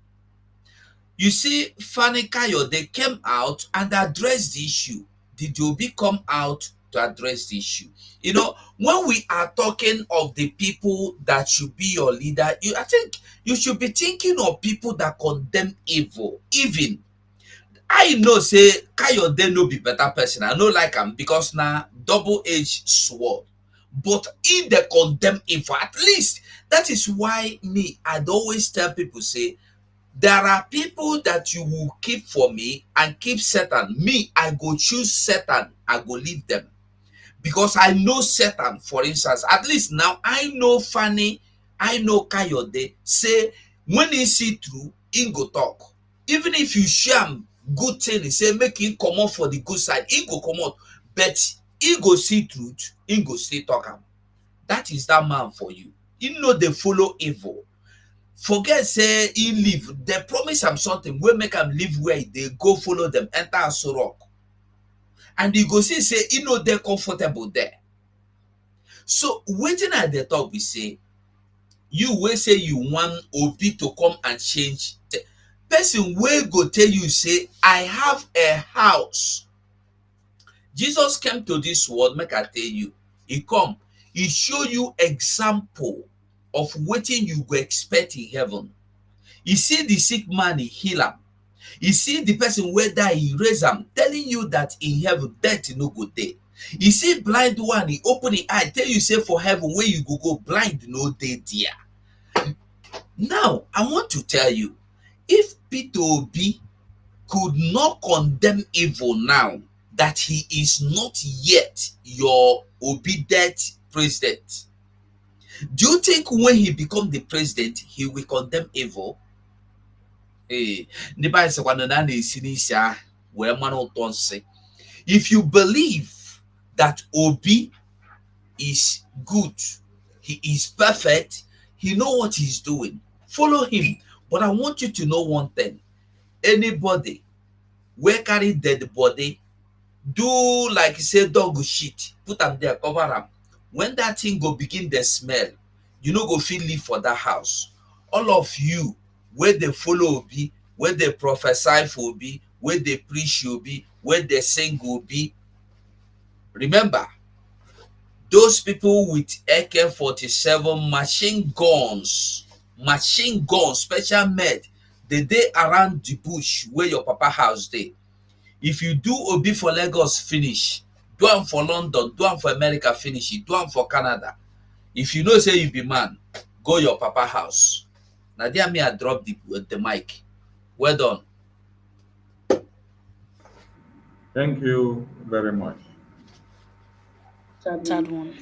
You see, Fani Kayode came out and addressed the issue. Did Obi come out to address the issue? You know, when we are talking of the people that should be your leader, I think you should be thinking of people that condemn evil. Even I know say Kayode no be better person. I know like him because now double-edged sword. But if they condemn evil, at least that is why me, I'd always tell people, say, there are people that you will keep for me and keep Satan. Me, I go choose Satan. I go leave them. Because I know Satan, for instance. At least now I know Fanny, I know Kayode. Say, when he see through, he go talk. Even if you share good thing, he say, make him come out for the good side. He go come out. But he go see truth. He go still talk. That is that man for you. You know they follow evil. Forget say he live. They promise him something. We make him live where they go follow them, enter a rock. And you go see say, you know they're comfortable there. So waiting at the top, we say, you will say you want Obi to come and change. The person will go tell you, say, I have a house. Jesus came to this world, make I tell you. He come, he show you example of what you go expect in heaven. You see the sick man, he heal him. You see the person where die, he raise him, telling you that in heaven, death no go there. You see blind one, he open the eye, tell you say for heaven, where you go blind no day there. Now, I want to tell you, if Peter Obi could not condemn evil now that he is not yet your obedient president, do you think when he become the president, he will condemn evil? If you believe that Obi is good, he is perfect, he know what he's doing, follow him. But I want you to know one thing. Anybody wey carry dead body, do like say dog shit, put am there, cover am. When that thing go begin dey smell, you no go fit live for that house. All of you wey dey follow Obi, wey dey prophesy for Obi, wey dey preach Obi, wey dey sing Obi, remember, those people with AK-47 machine guns, special made, they dey around the bush where your papa house dey. If you do Obi for Lagos finish, do am for London, do am for America finish, do am for Canada. If you know say you be man, go your papa house. Now there me I drop the mic. Well done. Thank you very much. Third one.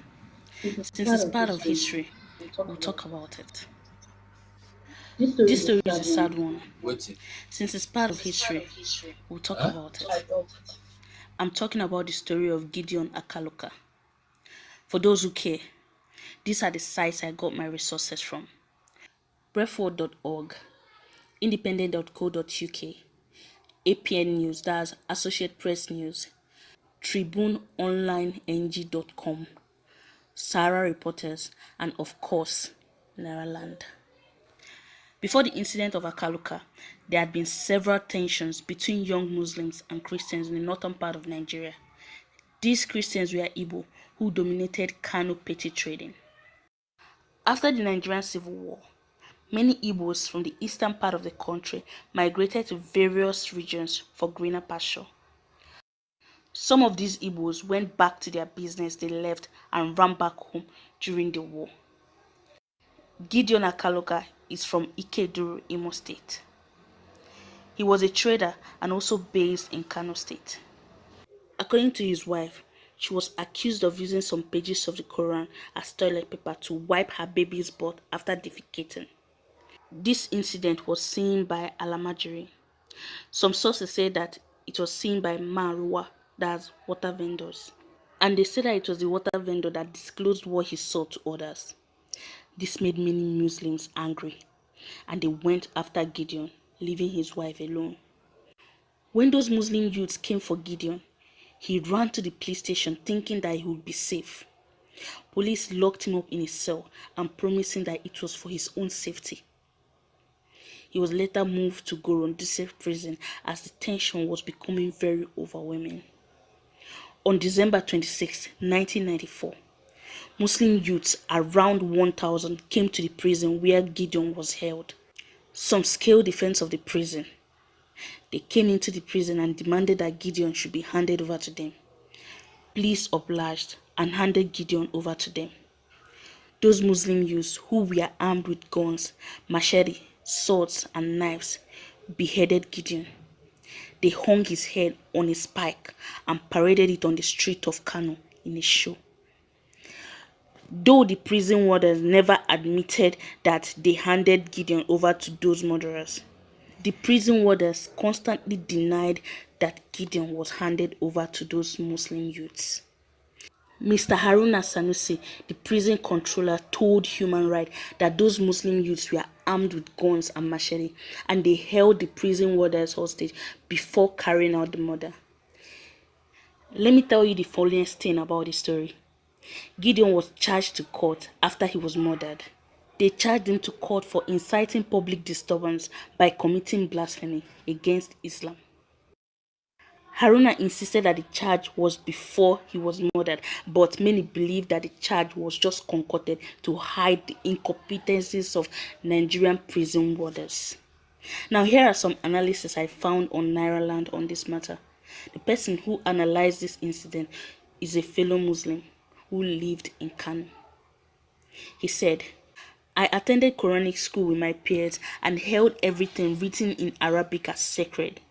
Since it's part of history, we'll talk about it. This story is a sad one. Since it's part of history, we'll talk about it. I'm talking about the story of Gideon Akaluka. For those who care, these are the sites I got my resources from: breathword.org, independent.co.uk, APN News, that's Associate Press News, tribuneonlineng.com, Sahara Reporters, and of course, Nairaland. Before the incident of Akaluka, there had been several tensions between young Muslims and Christians in the northern part of Nigeria. These Christians were Igbo, who dominated Kano petty trading. After the Nigerian Civil War, many Igbos from the eastern part of the country migrated to various regions for greener pasture. Some of these Igbos went back to their business they left and ran back home during the war. Gideon Akaluka is from Ikeduru, Imo State. He was a trader and also based in Kano State. According to his wife, she was accused of using some pages of the Quran as toilet paper to wipe her baby's butt after defecating. This incident was seen by Alamajiri. Some sources say that it was seen by Maruwa, that's water vendors. And they said that it was the water vendor that disclosed what he saw to others. This made many Muslims angry, and they went after Gideon, leaving his wife alone. When those Muslim youths came for Gideon, he ran to the police station thinking that he would be safe. Police locked him up in a cell and promising that it was for his own safety. He was later moved to Goron-Duse prison as the tension was becoming very overwhelming. On December 26, 1994, Muslim youths around 1,000 came to the prison where Gideon was held. Some scaled the fence of the prison. They came into the prison and demanded that Gideon should be handed over to them. Police obliged and handed Gideon over to them. Those Muslim youths who were armed with guns, machete, swords and knives beheaded Gideon. They hung his head on a spike and paraded it on the street of Kano in a show. Though the prison warders never admitted that they handed Gideon over to those murderers, the prison warders constantly denied that Gideon was handed over to those Muslim youths. Mr. Haruna Sanusi, the prison controller, told Human Rights that those Muslim youths were armed with guns and machete, and they held the prison warders hostage before carrying out the murder. Let me tell you the funniest thing about the story. Gideon was charged to court after he was murdered. They charged him to court for inciting public disturbance by committing blasphemy against Islam. Haruna insisted that the charge was before he was murdered, but many believe that the charge was just concocted to hide the incompetencies of Nigerian prison warders. Now, here are some analyses I found on Nairaland on this matter. The person who analyzed this incident is a fellow Muslim who lived in Kano. He said, I attended Quranic school with my peers and held everything written in Arabic as sacred.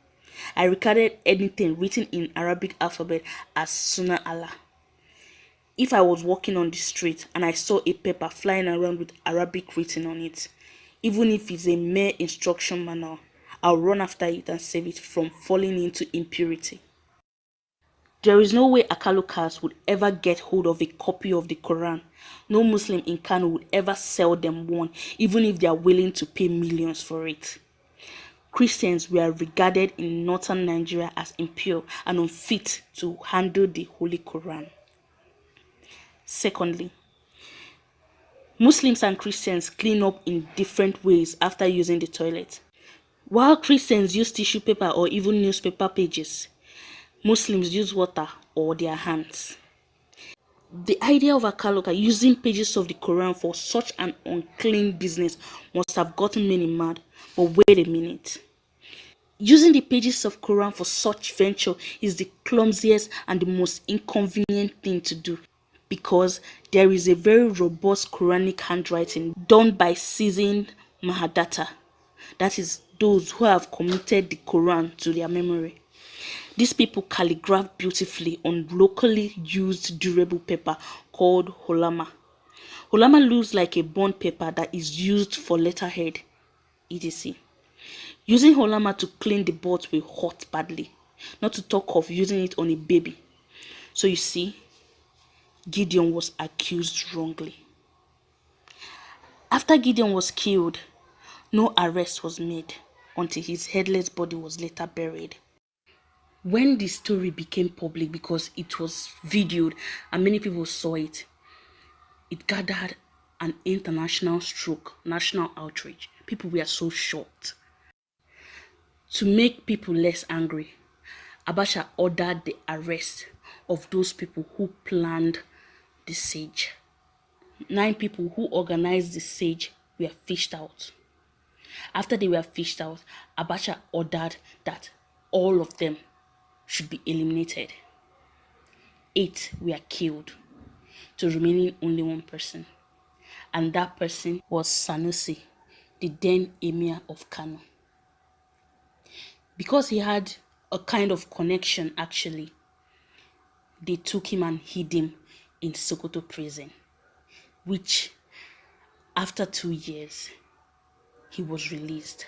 I regarded anything written in Arabic alphabet as Sunnah Allah. If I was walking on the street and I saw a paper flying around with Arabic written on it, even if it's a mere instruction manual, I'll run after it and save it from falling into impurity. There is no way Akalukas would ever get hold of a copy of the Quran. No Muslim in Kano would ever sell them one, even if they are willing to pay millions for it. Christians were regarded in northern Nigeria as impure and unfit to handle the Holy Quran. Secondly, Muslims and Christians clean up in different ways after using the toilet. While Christians use tissue paper or even newspaper pages, Muslims use water or their hands. The idea of Akaluka using pages of the Quran for such an unclean business must have gotten many mad. But wait a minute. Using the pages of Quran for such venture is the clumsiest and the most inconvenient thing to do, because there is a very robust Quranic handwriting done by seasoned Mahadatta, that is, those who have committed the Quran to their memory. These people calligraph beautifully on locally used durable paper called holama. Holama looks like a bond paper that is used for letterhead, etc. Using holama to clean the board will hurt badly, not to talk of using it on a baby. So you see, Gideon was accused wrongly. After Gideon was killed, no arrest was made until his headless body was later buried. When the story became public, because it was videoed and many people saw it, it gathered an international stroke, national outrage. People were so shocked. To make people less angry, Abacha ordered the arrest of those people who planned the siege. 9 people who organized the siege were fished out. After they were fished out, Abacha ordered that all of them should be eliminated. 8 were killed, to remaining only 1 person. And that person was Sanusi, the then emir of Kano. Because he had a kind of connection, actually, they took him and hid him in Sokoto prison, which after 2 years, he was released.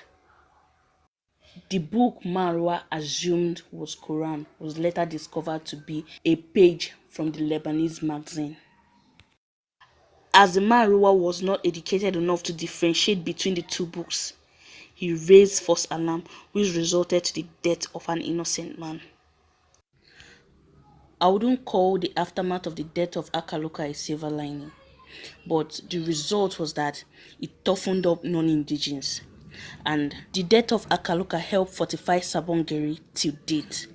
The book Marwa assumed was Quran was later discovered to be a page from the Lebanese magazine. As the Marwa was not educated enough to differentiate between the 2 books, he raised false alarm, which resulted to the death of an innocent man. I wouldn't call the aftermath of the death of Akaluka a silver lining, but the result was that it toughened up non-indigens, and the death of Akaluka helped fortify Sabongeri till date.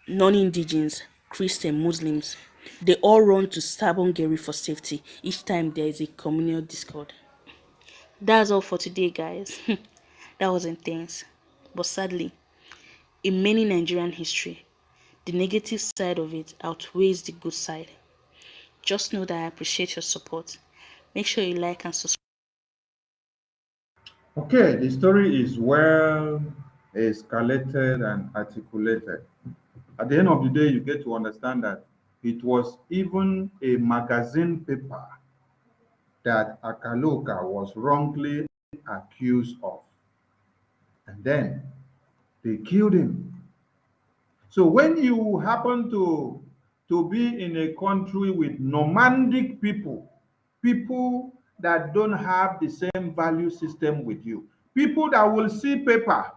Non-indigens, Christian, Muslims, they all run to Sabongeri for safety each time there is a communal discord. That's all for today, guys. That was intense, but sadly, in many Nigerian history, the negative side of it outweighs the good side. Just know that I appreciate your support. Make sure you like and subscribe. Okay, the story is well escalated and articulated. At the end of the day, you get to understand that it was even a magazine paper that Akaluka was wrongly accused of. And then they killed him. So when you happen to be in a country with nomadic people, people that don't have the same value system with you, people that will see paper,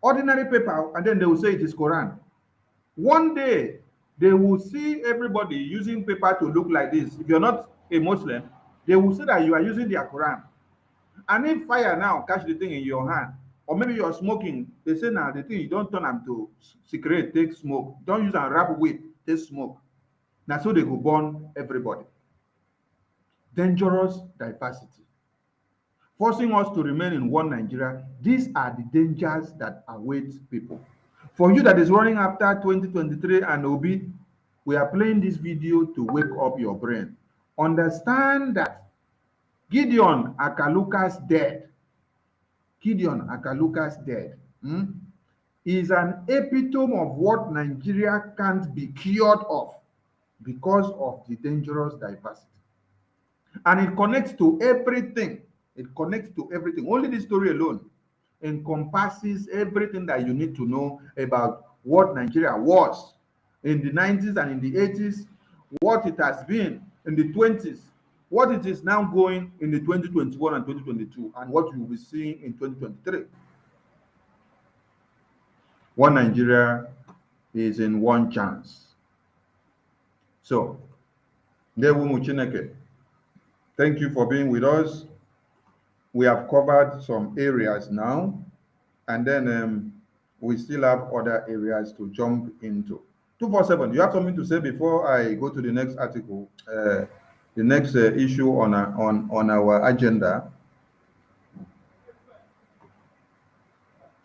ordinary paper, and then they will say it is Quran. One day, they will see everybody using paper to look like this. If you're not a Muslim, they will say that you are using their Quran. And if fire now catch the thing in your hand, Or maybe you're smoking. They say now the thing you don't turn them to cigarette, take smoke. Don't use and wrap with, take smoke. Now so they go burn everybody. Dangerous diversity. Forcing us to remain in one Nigeria. These are the dangers that await people. For you that is running after 2023 and Obi, we are playing this video to wake up your brain. Understand that Gideon Akaluka's dead. Gideon Akaluka's dead. Is an epitome of what Nigeria can't be cured of because of the dangerous diversity. And it connects to everything. It connects to everything. Only this story alone encompasses everything that you need to know about what Nigeria was in the 90s and in the 80s, what it has been in the 20s, what it is now going in the 2021 and 2022, and what you will be seeing in 2023. One Nigeria is in one chance. So, thank you for being with us. We have covered some areas now, and then we still have other areas to jump into. 247, you have something to say before I go to the next article, the next issue on our agenda?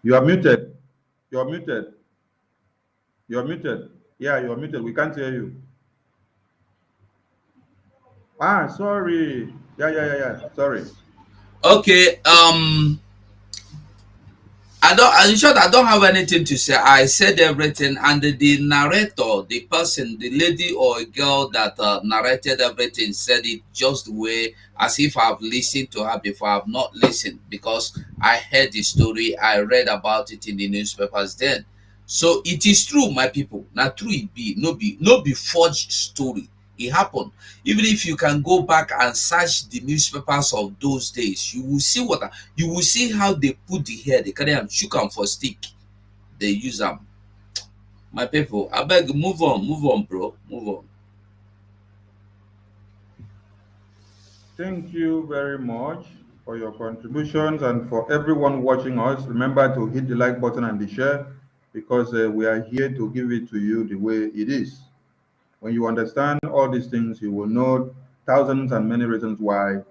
You are muted. You're muted. You're muted. Yeah, you're muted. We can't hear you. Ah, sorry. Yeah. Sorry. Okay. In short, I don't have anything to say. I said everything, and the narrator, the person, the lady or a girl that narrated everything said it just the way as if I've listened to her before. I've not listened because I heard the story. I read about it in the newspapers then. So it is true, my people. Now true it be, no be forged story. It happened. Even if you can go back and search the newspapers of those days, you will see you will see how they put the hair, they carry and shook them for stick. They use them. My people, I beg, move on, bro, move on. Thank you very much for your contributions, and for everyone watching us. Remember to hit the like button and the share, because we are here to give it to you the way it is. When you understand all these things, you will know thousands and many reasons why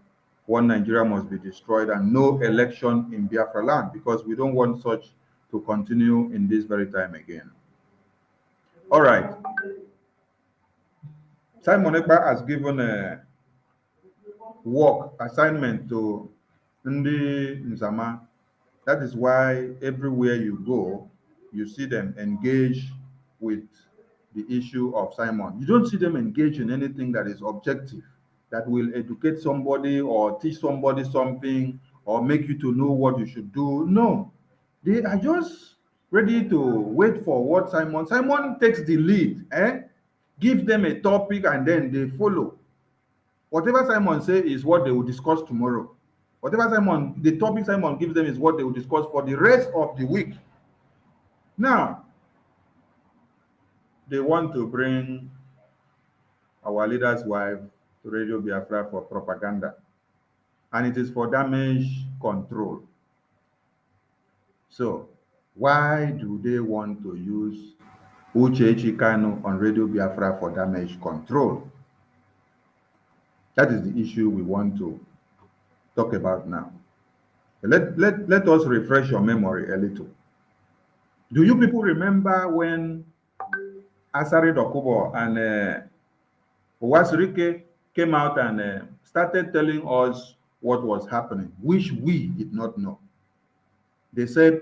one Nigeria must be destroyed and no election in Biafra land, because we don't want such to continue in this very time again. All right. Simon Ekpa has given a work assignment to Ndi-Erats. That is why everywhere you go, you see them engage with the issue of Simon. You don't see them engage in anything that is objective, that will educate somebody or teach somebody something or make you to know what you should do. No, they are just ready to wait for what Simon takes the lead, give them a topic and then they follow. Whatever Simon says is what they will discuss tomorrow. Whatever the topic Simon gives them is what they will discuss for the rest of the week. Now, they want to bring our leader's wife to Radio Biafra for propaganda, and it is for damage control. So, why do they want to use Uche Kanu on Radio Biafra for damage control? That is the issue we want to talk about now. Let us refresh your memory a little. Do you people remember when Asari Dokubo and Owasirike came out and started telling us what was happening, which we did not know? They said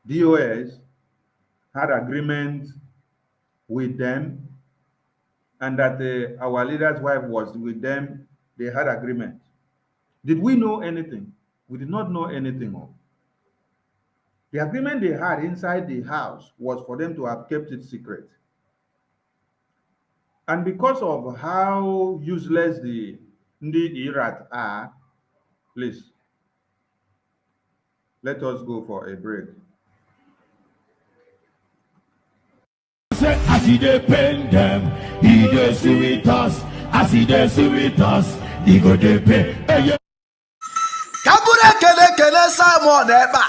DOS had agreement with them, and that our leader's wife was with them. They had agreement. Did we know anything? We did not know anything of. The agreement they had inside the house was for them to have kept it secret. And because of how useless the Ndi-Erats are, please, let us go for a break. As he dey pain them, he dey sweet us. As he dey sweet us, he go dey pay. Kabure kele Simon Ekpa.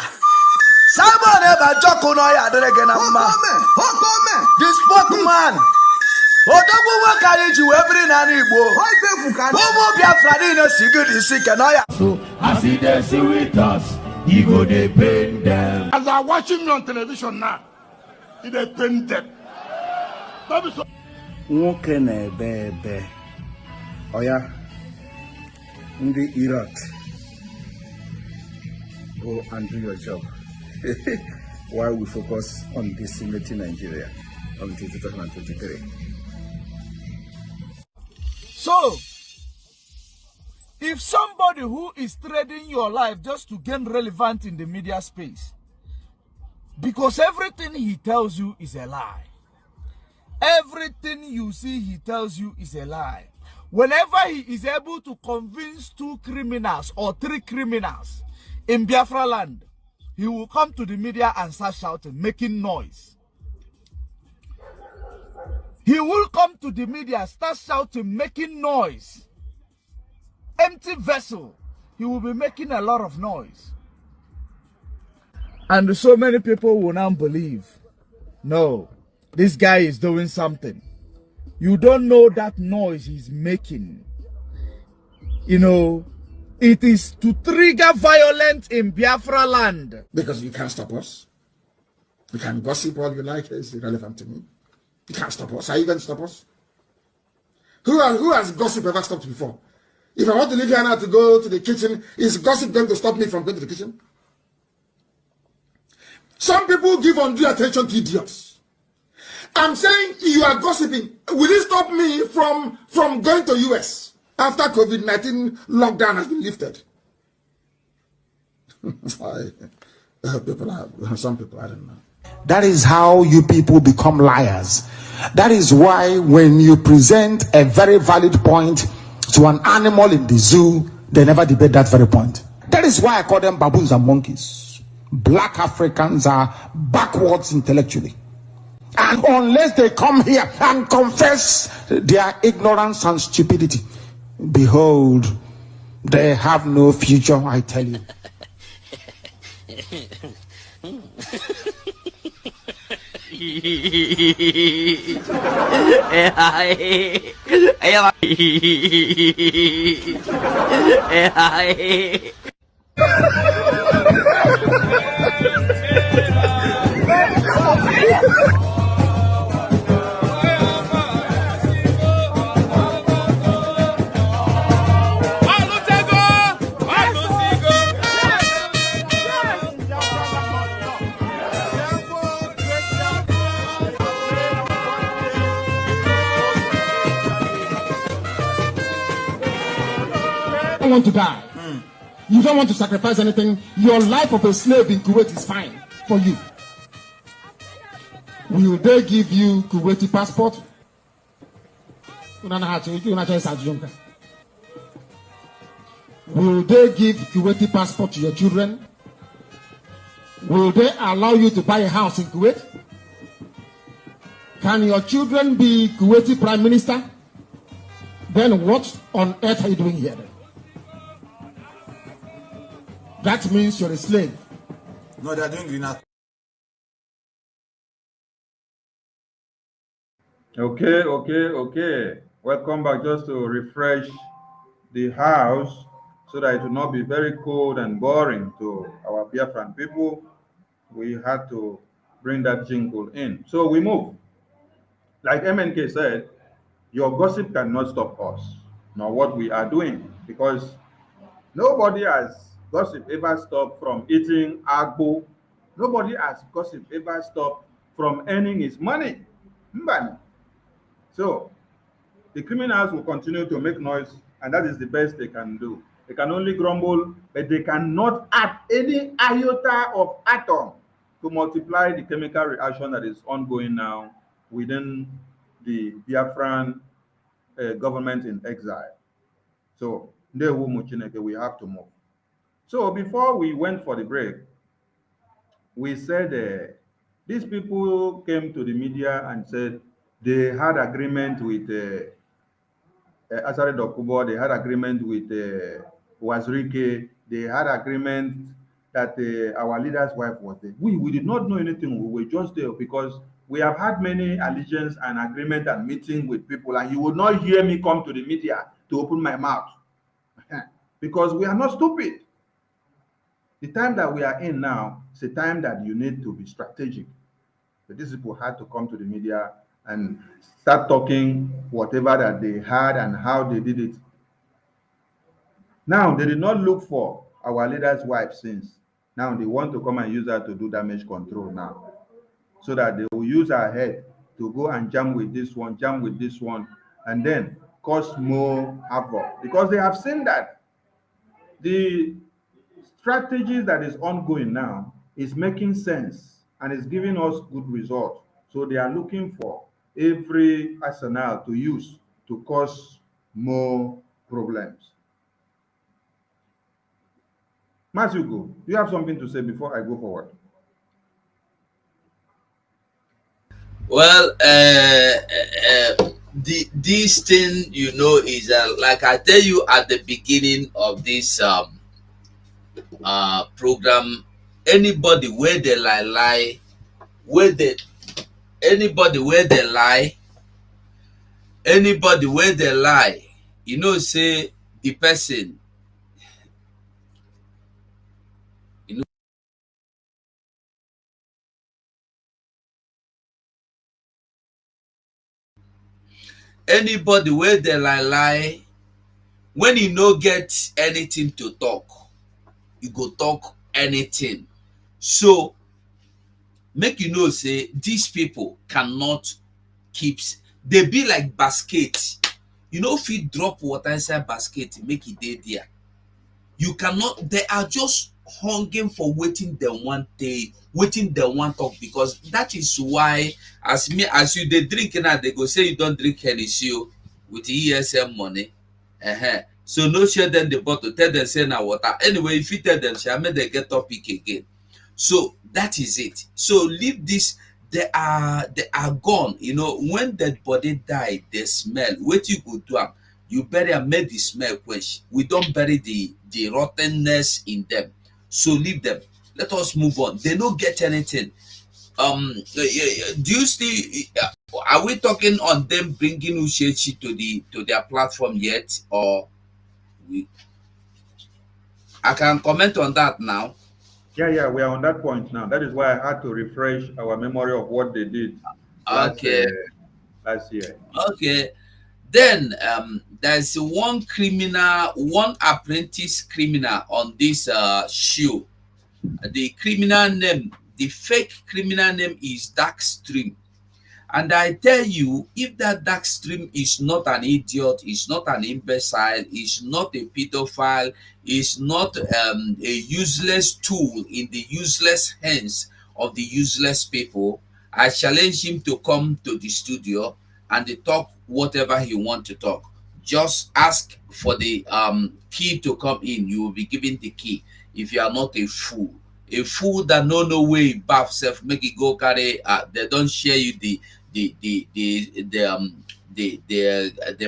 Simon Eba Jokunoya Dreganama. The spokesman. Odogu Wakari to every Nanibo. Homo Biafra Sigurd is sick and I. So as he does with us, he go they pain them. As I'm watching me on television now, he they pain them. Nwoke na-ebe ebe. Oya, Ndi-Erats, go and do your job. While we focus on decimating Nigeria until 2023. So, if somebody who is trading your life just to gain relevance in the media space, because everything he tells you is a lie. Everything you see he tells you is a lie. Whenever he is able to convince 2 criminals or 3 criminals in Biafra land, he will come to the media and start shouting, making noise. He will come to the media, start shouting, making noise. Empty vessel. He will be making a lot of noise. And so many people will now believe, no, this guy is doing something. You don't know that noise he's making. You know, it is to trigger violence in Biafra land. Because you can't stop us. You can gossip all you like, it's irrelevant to me. You can't stop us. Are you going to stop us? Who has gossip ever stopped before? If I want to leave here now to go to the kitchen, is gossip going to stop me from going to the kitchen? Some people give undue attention to idiots. I'm saying you are gossiping. Will it stop me from going to US after COVID-19 lockdown has been lifted? Some people, I don't know. That is how you people become liars. That is why when you present a very valid point to an animal in the zoo, they never debate that very point. That is why I call them baboons and monkeys. Black Africans are backwards intellectually. And unless they come here and confess their ignorance and stupidity, behold, they have no future, I tell you. Want to die. You don't want to sacrifice anything. Your life of a slave in Kuwait is fine for you. Will they give you Kuwaiti passport? Will they give Kuwaiti passport to your children? Will they allow you to buy a house in Kuwait? Can your children be Kuwaiti prime minister? Then what on earth are you doing here then? That means you're a slave. No, they're doing green art. Okay. Welcome back. Just to refresh the house so that it will not be very cold and boring to our Biafran people. We had to bring that jingle in. So we move. Like MNK said, your gossip cannot stop us, nor what we are doing, because nobody has gossip ever stopped from eating agbo. Nobody has gossip ever stopped from earning his money. So the criminals will continue to make noise, and that is the best they can do. They can only grumble, but they cannot add any iota of atom to multiply the chemical reaction that is ongoing now within the Biafran government in exile. So we have to move. So before we went for the break, we said these people came to the media and said they had agreement with Asare Dokubo, they had agreement with Wazirike, they had agreement that our leader's wife was there. We did not know anything. We were just there because we have had many allegiance and agreement and meeting with people, and you will not hear me come to the media to open my mouth because we are not stupid. The time that we are in now is a time that you need to be strategic. But these people had to come to the media and start talking whatever that they had and how they did it. Now, they did not look for our leader's wife since. Now, they want to come and use her to do damage control now. So that they will use her head to go and jam with this one, and then cause more havoc. Because they have seen that the strategies that is ongoing now is making sense and is giving us good results. So they are looking for every arsenal to use to cause more problems. Masugo, do you have something to say before I go forward? Well, this thing, you know, is like I tell you at the beginning of this program. Anybody where they lie, where they anybody where they lie, you know, say the person, you know, anybody where they lie, when you no get anything to talk, you go talk anything. So make you know, say these people cannot keep, they be like basket. You know, if you drop water inside basket, make it there. You cannot, they are just hungering for waiting the one day, waiting the one talk, because that is why as you they drink now, they go say you don't drink Hennessy with ESM money. So no share them the bottle, tell them say now water. Anyway, if you tell them, shall make they get topic again. So that is it. So leave this. They are gone. You know, when dead body die, they smell. What you go do? You bury and make the smell quench. We don't bury the rottenness in them. So leave them. Let us move on. They don't get anything. Do you still? Are we talking on them bringing Uchechi to their platform yet, or I can comment on that now. Yeah, we are on that point now. That is why I had to refresh our memory of what they did last year. Okay. Then there's one apprentice criminal on this show. The criminal name, the fake criminal name is Darkstream. And I tell you, if that Darkstream is not an idiot, is not an imbecile, is not a pedophile, is not a useless tool in the useless hands of the useless people, I challenge him to come to the studio and they talk whatever he wants to talk. Just ask for the key to come in. You will be given the key if you are not a fool. A fool that no way bath self make it go carry. They don't share you the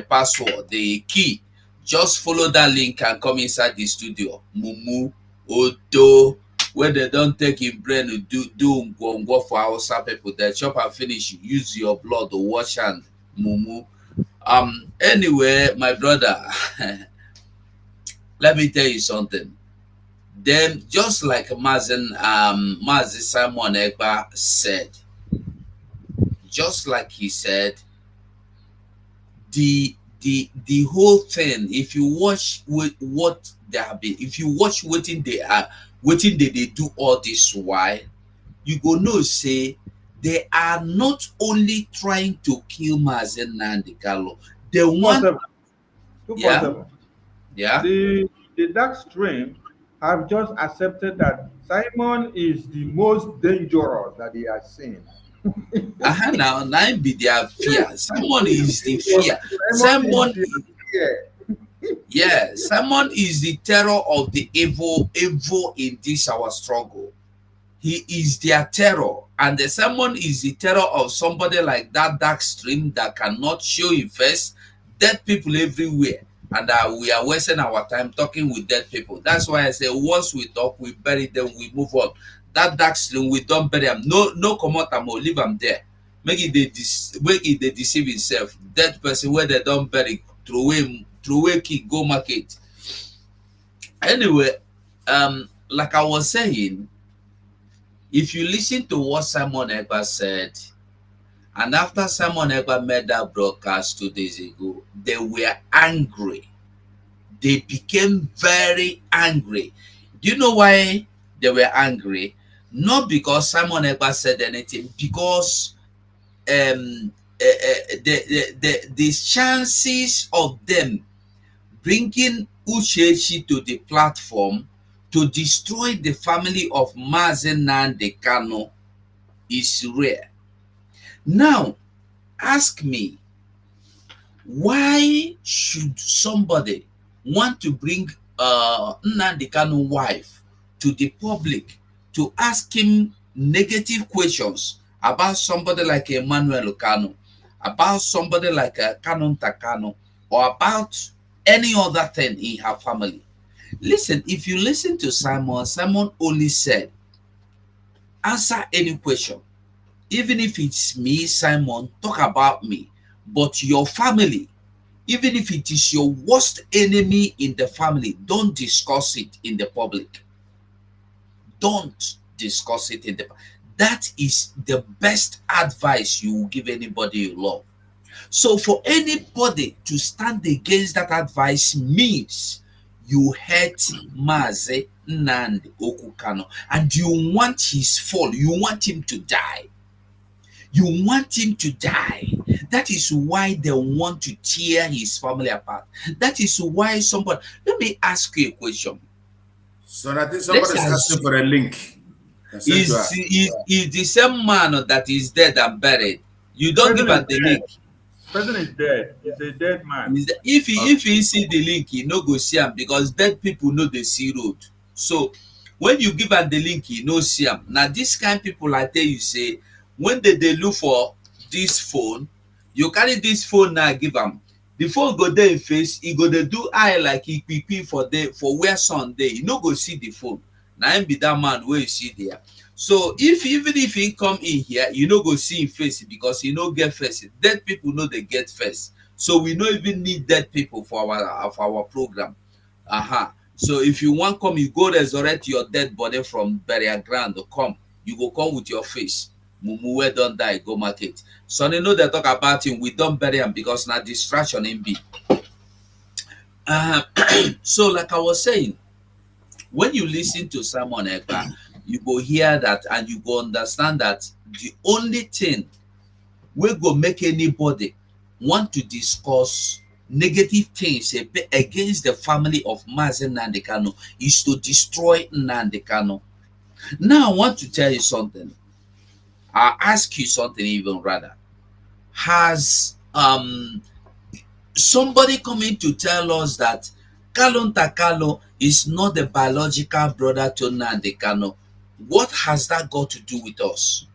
password, the key. Just follow that link and come inside the studio. Mumu Oto, where they don't take in brain to do go for our people. They chop and finish. Use your blood to wash and mumu. Anyway, my brother, let me tell you something. Then, just like Mazi Simon Ekpa said, just like he said, the whole thing, if you watch what they have been, if you watch what they do all this while, you go know say they are not only trying to kill Mazi Nnamdi Kanu, they want the Darkstream have just accepted that Simon is the most dangerous that he has seen. Now be their fear. Simon is the fear. Simon is the terror of the evil in this our struggle. He is their terror, and the Simon is the terror of somebody like that Darkstream that cannot show his face. Dead people everywhere. and we are wasting our time talking with dead people. That's why I say once we talk, we bury them, we move on. That dark slim, we don't bury them. No come out and leave them there. Make it they deceive himself. Dead person where they don't bury, throw away key, go market. Anyway, like I was saying, if you listen to what Simon Ekpa said, and after Simon Ekpa made that broadcast 2 days ago, they were angry. They became very angry. Do you know why they were angry? Not because Simon Ekpa said anything, because the chances of them bringing Uchechi to the platform to destroy the family of Mazen Nnamdi Kanu is rare. Now, ask me, why should somebody want to bring Nnamdi Kanu's wife to the public to ask him negative questions about somebody like Emmanuel Kanu, about somebody like Kanu Takano, or about any other thing in her family? Listen, if you listen to Simon only said, answer any question. Even if it's me, Simon, talk about me. But your family, even if it is your worst enemy in the family, don't discuss it in the public. Don't discuss it in the public. That is the best advice you will give anybody you love. So for anybody to stand against that advice means you hate Mazi Nnamdi Kanu, and you want his fall. You want him to die. You want him to die. That is why they want to tear his family apart. That is why somebody. Let me ask you a question. So I think somebody is asking for a link. Is the same man that is dead and buried? You don't give us the link. Person is dead. He's a dead man. If he see the link, he no go see him, because dead people know the see road. So when you give am the link, he no see him. Now this kind of people, I tell you, say when they look for this phone, you carry this phone now, give him. The phone go there in face, he go dey do eye like he quick for where sun dey. You no go see the phone. Now him be that man where you see there. So even if he come in here, you no go see him face, because he no get face. Dead people know they get face. So we no even need dead people for our program. So if you want come, you go resurrect your dead body from burial ground to come. You go come with your face. Mumu where don't die, go market. So they know they talk about him. We don't bury him because now distraction in be. So like I was saying, when you listen to Simon Ekpa, you go hear that and you go understand that the only thing we go make anybody want to discuss negative things against the family of Mazi Nnamdi Kanu is to destroy Nnamdi Kanu. Now I want to tell you something. I'll ask you something even rather. Has somebody coming to tell us that Kalon Takalo is not the biological brother to Nnamdi Kanu? What has that got to do with us?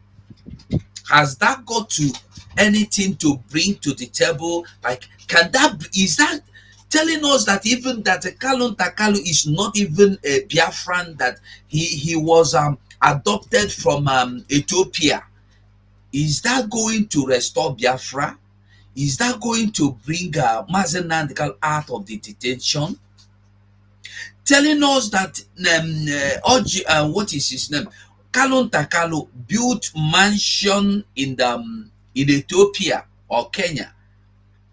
Has that got to anything to bring to the table? Like, is that telling us that even that Kalon Takalo is not even a Biafran, that he was adopted from Ethiopia? Is that going to restore Biafra? Is that going to bring Mazi Nnamdi Kanu out of the detention? Telling us that what is his name? Kalon Takalo built mansion in Ethiopia or Kenya.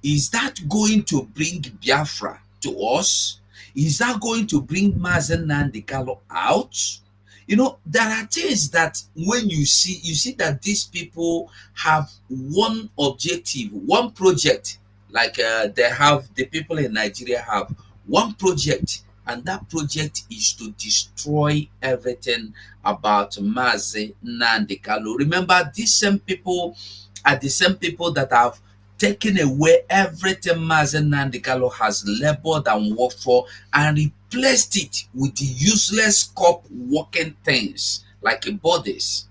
Is that going to bring Biafra to us? Is that going to bring Mazi Nnamdi Kanu out? You know, there are things that when you see that these people have one objective, one project, like the people in Nigeria have one project, and that project is to destroy everything about Mazi Nnamdi Kanu. Remember, these same people are the same people that have taken away everything Mazi Nnamdi Kanu has labored and worked for and replaced it with the useless cup working things like bodies.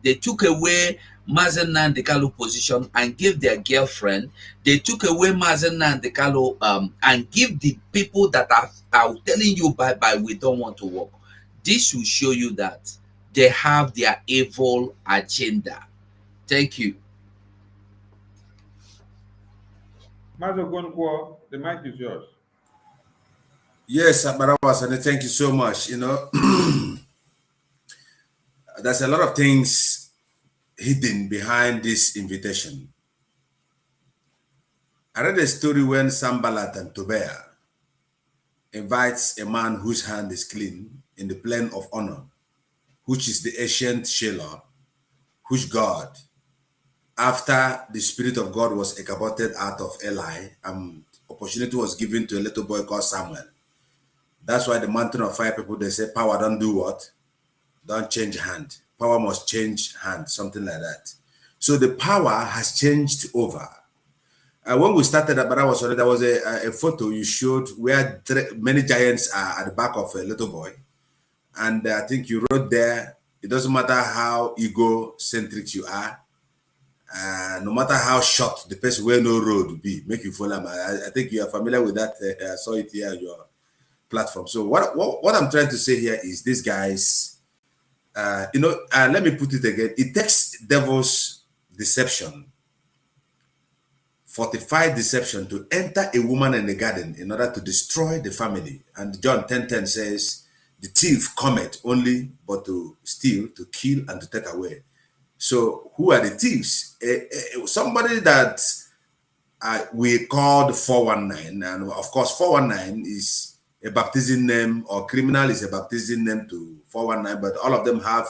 They took away Mazen Nnamdi Kanu position and give their girlfriend. They took away Mazen Nnamdi Kanu and give the people that are telling you bye-bye, we don't want to work. This will show you that they have their evil agenda. Thank you. Mazo Gonquo, the mic is yours. Yes, Barawas, and thank you so much. You know, there's a lot of things hidden behind this invitation. I read a story when Sambalat and Tobea invites a man whose hand is clean in the plane of honor, which is the ancient Shelah, which God, after the Spirit of God was exaborted out of Eli, opportunity was given to a little boy called Samuel. That's why the mountain of fire people, they say power don't do what? Don't change hand. Power must change hand, something like that. So the power has changed over. When we started at Barawas, there was a photo you showed where many giants are at the back of a little boy. And I think you wrote there, it doesn't matter how egocentric you are, no matter how short the person where no road be, make you follow. I think you are familiar with that. I saw it here on your platform. So what I'm trying to say here is these guys, let me put it again. It takes devil's deception, fortified deception to enter a woman in the garden in order to destroy the family. And John 10:10 says, the thief cometh only but to steal, to kill, and to take away. So who are the thieves? Somebody that we called 419, and of course 419 is a baptism name, or criminal is a baptism name to 419, but all of them have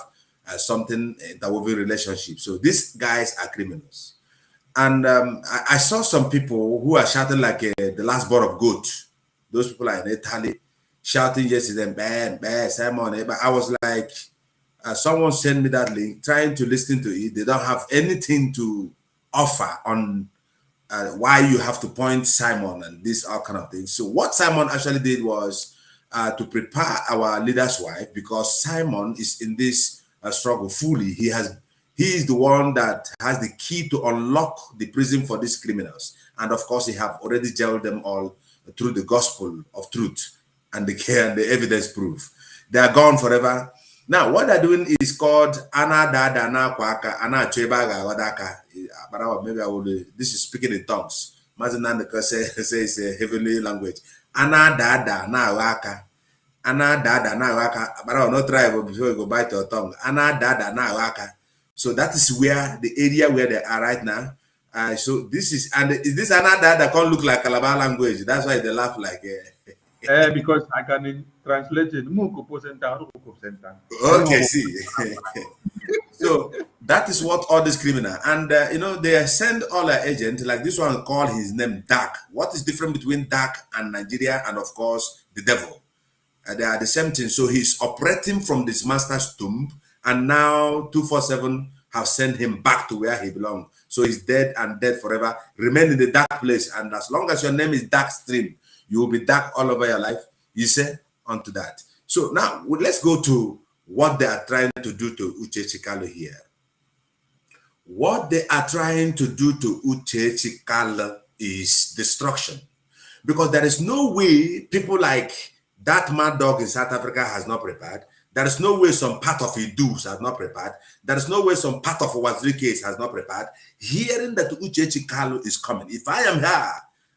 something interwoven relationship. So these guys are criminals. And I saw some people who are shouting like the last bar of goat. Those people are in Italy shouting yesterday, bam, bam, Simon. But I was like, someone sent me that link, trying to listen to it. They don't have anything to offer on why you have to point Simon and this all kind of things. So what Simon actually did was to prepare our leader's wife, because Simon is in this struggle fully. He is the one that has the key to unlock the prison for these criminals. And of course, he have already jailed them all through the gospel of truth and the evidence proof. They are gone forever. Now, what they're doing is called Ana Dada Na Kwaka, Ana Chebaga Wadaka. Maybe I will. This is speaking in tongues. Mazinandaka says it's a heavenly language. Ana Dada Na Waka. Ana Dada Na Waka. But I will not try before you go bite your tongue. Ana Dada Na Waka. So that is where the area where they are right now. So this is, and is this Ana Dada can't look like Calabar language? That's why they laugh like. Because I can translate it. Okay, see. So that is what all this criminal, and they send all their agents, like this one called his name Dark. What is different between Dark and Nigeria and of course the devil? They are the same thing. So he's operating from this master's tomb, and now 247 have sent him back to where he belongs. So he's dead and dead forever. Remain in the dark place, and as long as your name is Dark Stream, you will be dark all over your life. You say onto that. So now let's go to what they are trying to do to Uche Chikalo here. What they are trying to do to Uche Chikalo is destruction. Because there is no way people like that mad dog in South Africa has not prepared. There is no way some part of Idus has not prepared. There is no way some part of Waziri case has not prepared. Hearing that Uche Chikalo is coming. If I am here,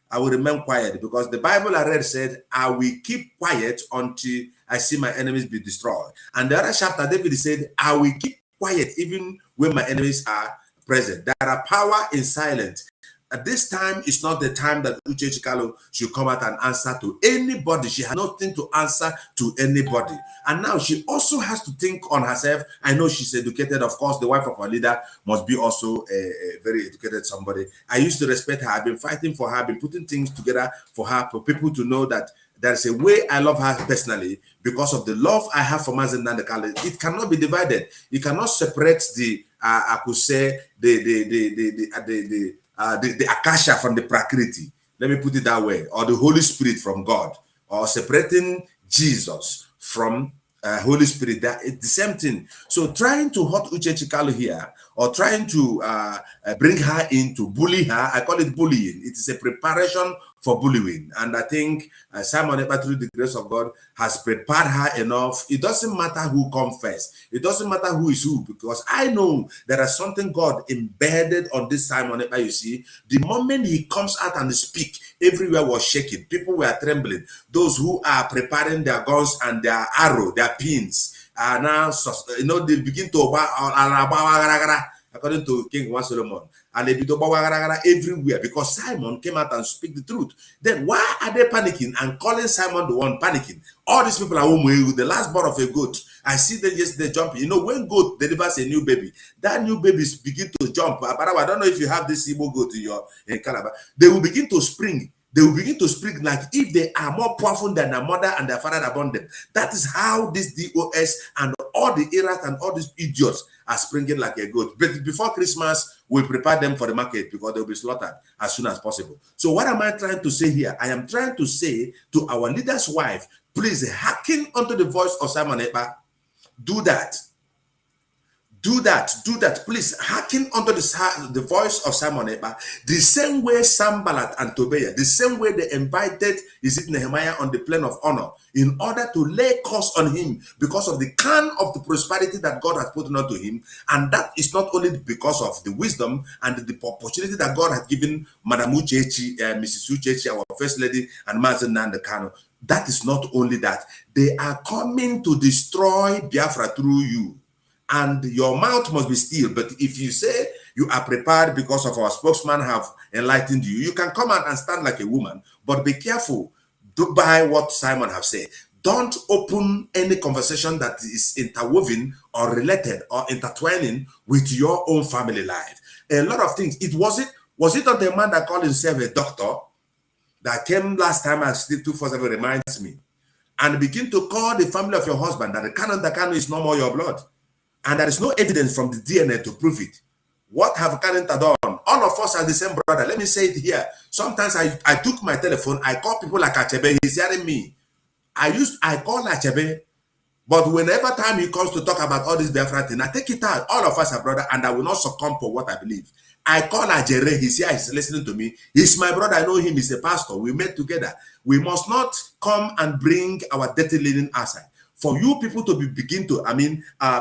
I will remain quiet, because the Bible I read said, I will keep quiet until I see my enemies be destroyed. And the other chapter, David said, I will keep quiet even when my enemies are present. There are power in silence. At this time, it's not the time that Uche Chikalo should come out and answer to anybody. She has nothing to answer to anybody. And now she also has to think on herself. I know she's educated. Of course, the wife of her leader must be also a very educated somebody. I used to respect her. I've been fighting for her. I've been putting things together for her, for people to know that there's a way I love her personally because of the love I have for Mazen Nnamdi Kanu. It cannot be divided. You cannot separate the, I could say, the Akasha from the Prakriti. Let me put it that way. Or the Holy Spirit from God. Or separating Jesus from Holy Spirit, that it's the same thing. So trying to hurt Uchechi Kalu here, or trying to bring her in to bully her, I call it bullying. It is a preparation for bullying. And I think Simon Ekpa, through the grace of God, has prepared her enough. It doesn't matter who comes first. It doesn't matter who is who, because I know there is something God embedded on this Simon Ekpa, you see. The moment he comes out and speak, everywhere was shaking. People were trembling. Those who are preparing their guns and their arrow, their pins, are now, they begin to according to King One Solomon, and they begin to everywhere because Simon came out and speak the truth. Then why are they panicking and calling Simon the one panicking? All these people are with the last born of a goat. I see them yesterday jumping. You know, when goat delivers a new baby, that new babies begin to jump. But I don't know if you have this Igbo goat in Calabar. They will begin to spring. They will begin to speak like if they are more powerful than their mother and their father upon them. That is how this DOS and all the Erats and all these idiots are springing like a goat. But before Christmas, we prepare them for the market because they will be slaughtered as soon as possible. So what am I trying to say here? I am trying to say to our leader's wife, please hearken unto the voice of Simon Ekpa. Do that. Do that, please hearken unto the voice of Simon Ekpa, the same way Sanballat and Tobiah, the same way they invited Nehemiah on the plane of honor in order to lay curse on him because of the kind of the prosperity that God has put onto him. And that is not only because of the wisdom and the opportunity that God has given Madam Uchechi, Mrs. Uchechi, our First Lady, and Mazen Nandekano. That is not only that. They are coming to destroy Biafra through you. And your mouth must be still. But if you say you are prepared because of our spokesman have enlightened you, you can come out and stand like a woman. But be careful by what Simon have said. Don't open any conversation that is interwoven or related or intertwining with your own family life. A lot of things. Was it not the man that called himself a doctor that came last time and still 247 reminds me, and begin to call the family of your husband that the Kanu is no more your blood? And there is no evidence from the DNA to prove it. What have Kanenta done? All of us are the same brother. Let me say it here. Sometimes I took my telephone, I call people like Achebe, he's hearing me. I call Achebe, but whenever time he comes to talk about all this Biafra thing, I take it out. All of us are brother, and I will not succumb for what I believe. I call Ajere, he's here, he's listening to me. He's my brother, I know him, he's a pastor. We met together. We must not come and bring our dirty linen outside. For you people to begin to,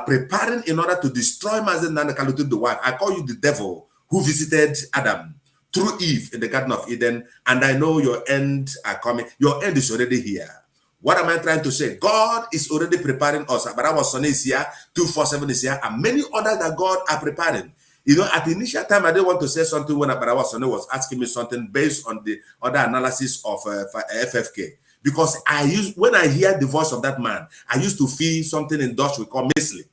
preparing in order to destroy Mazen Nandekalu, the wife. I call you the devil who visited Adam through Eve in the Garden of Eden, and I know your end are coming. Your end is already here. What am I trying to say? God is already preparing us. Abarawa Son is here, 247 is here, and many others that God are preparing. You know, at the initial time, I didn't want to say something when Abarawa Son was asking me something based on the other analysis of FFK. Because when I hear the voice of that man, I used to feel something in Dutch we call mislead.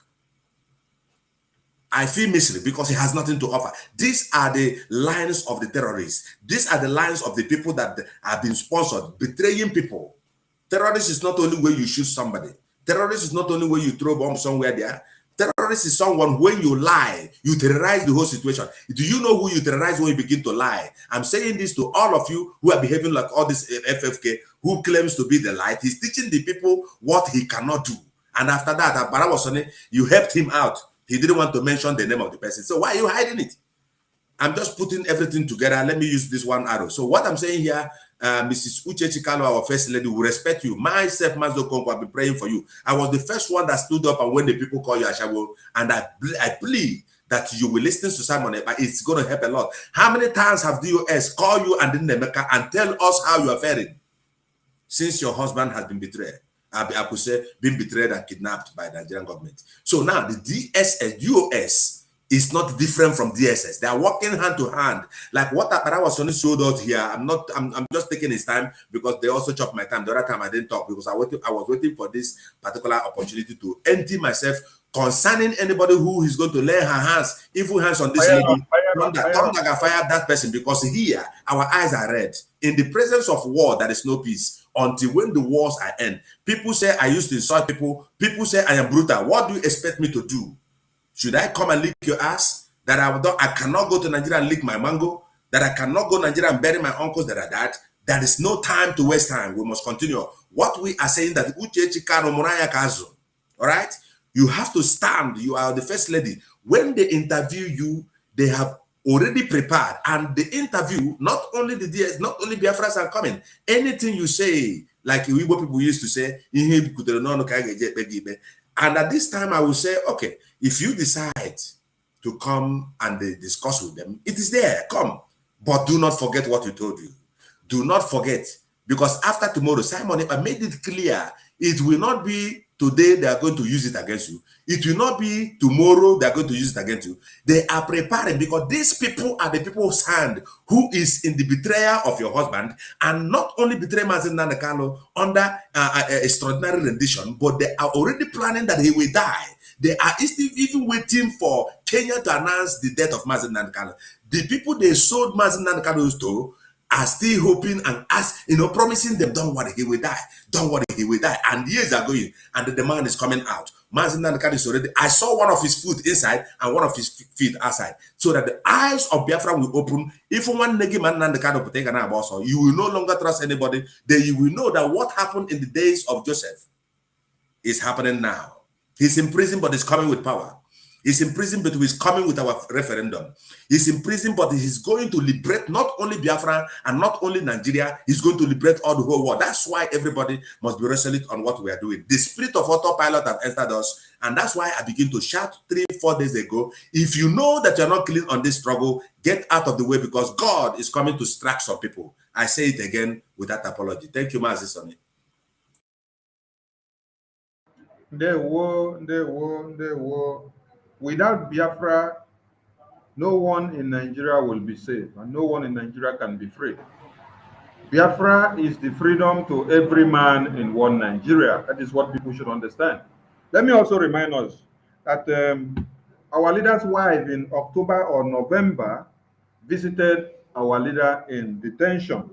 I feel mislead because he has nothing to offer. These are the lines of the terrorists. These are the lines of the people that have been sponsored, betraying people. Terrorist is not only when you shoot somebody. Terrorist is not only when you throw bomb somewhere there. Terrorist is someone, when you lie, you terrorize the whole situation. Do you know who you terrorize when you begin to lie? I'm saying this to all of you who are behaving like all this FFK, who claims to be the light. He's teaching the people what he cannot do. And after that, Barawasone, you helped him out. He didn't want to mention the name of the person. So why are you hiding it? I'm just putting everything together. Let me use this one arrow. So what I'm saying here, Mrs. Uchechi Kalu, our First Lady, will respect you. Myself, Mazo Konko, I've been praying for you. I was the first one that stood up, and when the people call you Ashawo, and I plead that you will listen to Simon Ekpa. It's going to help a lot. How many times have DOS call you and Nemeka and tell us how you are faring since your husband has been betrayed? I could say been betrayed and kidnapped by the Nigerian government. So now the DOS is not different from DSS. They are working hand to hand. Like what Aparawasoni showed out here. I'm just taking his time because they also chopped my time. The other time I didn't talk because I was waiting for this particular opportunity to empty myself concerning anybody who is going to lay her hands, evil hands on this lady. Don't fire that person, because here our eyes are red. In the presence of war, there is no peace until when the wars are end. People say I used to insult people. People say I am brutal. What do you expect me to do? Should I come and lick your ass? That I cannot go to Nigeria and lick my mango? That I cannot go to Nigeria and bury my uncles that are dead? There is no time to waste time. We must continue. What we are saying that Uchechi Kano Muraya Kazu, All right? You have to stand. You are the first lady. When they interview you, they have already prepared. And the interview, not only the DS, not only Biafras are coming. Anything you say, like Igbo people used to say, and at this time I will say, okay, if you decide to come and discuss with them, it is there, come. But do not forget what you told you. Do not forget, because after tomorrow, Simon Ekpa made it clear, it will not be today they are going to use it against you. It will not be tomorrow they are going to use it against you. They are preparing, because these people are the people's hand who is in the betrayal of your husband, and not only betray Mazen Nandekano under extraordinary rendition, but they are already planning that he will die. They are still even waiting for Kenya to announce the death of Mazen Nandekano. The people they sold Mazen Nandekano to are still hoping and promising them, don't worry, he will die. Don't worry, he will die. And years are going, and the demand is coming out. Mazen Nandekano is already, I saw one of his foot inside and one of his feet outside, so that the eyes of Biafra will open. If one negi man Nandekano take an also, you will no longer trust anybody. Then you will know that what happened in the days of Joseph is happening now. He's in prison, but he's coming with power. He's in prison, but he's coming with our referendum. He's in prison, but he's going to liberate not only Biafra and not only Nigeria, he's going to liberate all the whole world. That's why everybody must be resolute on what we are doing. The spirit of autopilot have entered us, and that's why I begin to shout 3-4 days ago, if you know that you're not clean on this struggle, get out of the way, because God is coming to strike some people. I say it again without apology. Thank you, Mazi Sonny. Ndewo. Without Biafra, no one in Nigeria will be safe, and no one in Nigeria can be free. Biafra is the freedom to every man in one Nigeria. That is what people should understand. Let me also remind us that our leader's wife in October or November visited our leader in detention,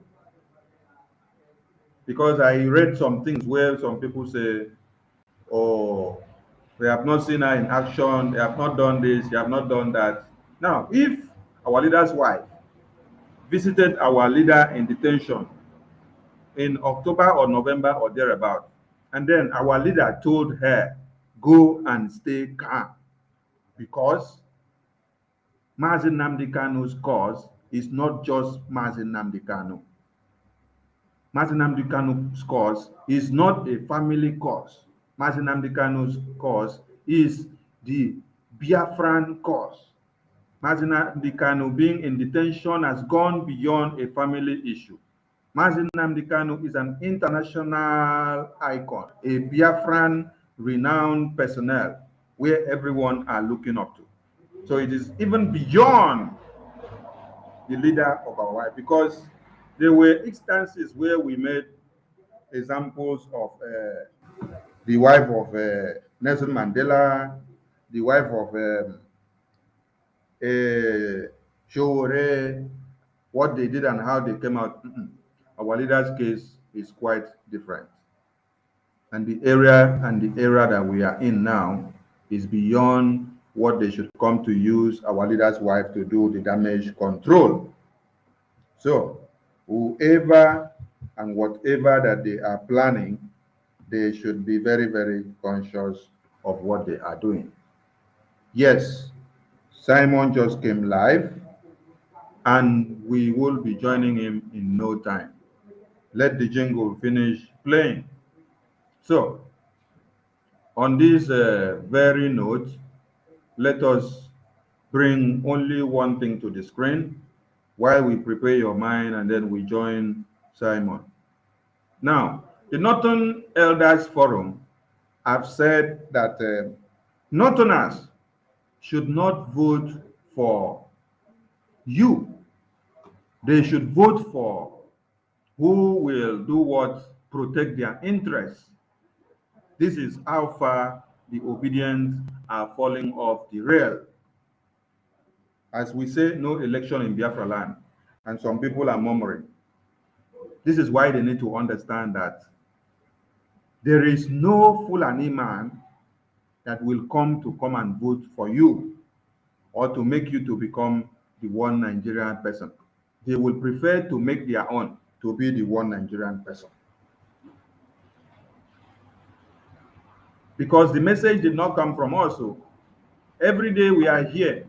because I read some things where some people say, oh, they have not seen her in action, they have not done this, they have not done that. Now, if our leader's wife visited our leader in detention in October or November or thereabout, and then our leader told her, go and stay calm, because Mazi Nnamdi Kanu's cause is not just Mazi Nnamdi Kanu. Mazi Nnamdi Kanu's cause is not a family cause. Mazi Nnamdi Kanu's cause is the Biafran cause. Mazi Nnamdi Kanu being in detention has gone beyond a family issue. Mazi Nnamdi Kanu is an international icon, a Biafran renowned personnel where everyone are looking up to. So it is even beyond the leader of our life, because there were instances where we made examples of the wife of Nelson Mandela, the wife of Shore, what they did and how they came out. Our leader's case is quite different. And the area and the era that we are in now is beyond what they should come to use our leader's wife to do the damage control. So whoever and whatever that they are planning, they should be very, very conscious of what they are doing. Yes, Simon just came live, and we will be joining him in no time. Let the jingle finish playing. So, on this very note, let us bring only one thing to the screen while we prepare your mind, and then we join Simon. Now, the Northern Elders Forum have said that Northerners should not vote for you. They should vote for who will do what? Protect their interests. This is how far the obedience are falling off the rail. As we say, no election in Biafra land, and some people are murmuring. This is why they need to understand that there is no Fulani man that will come and vote for you or to make you to become the one Nigerian person. They will prefer to make their own to be the one Nigerian person. because the message did not come from us. So every day we are here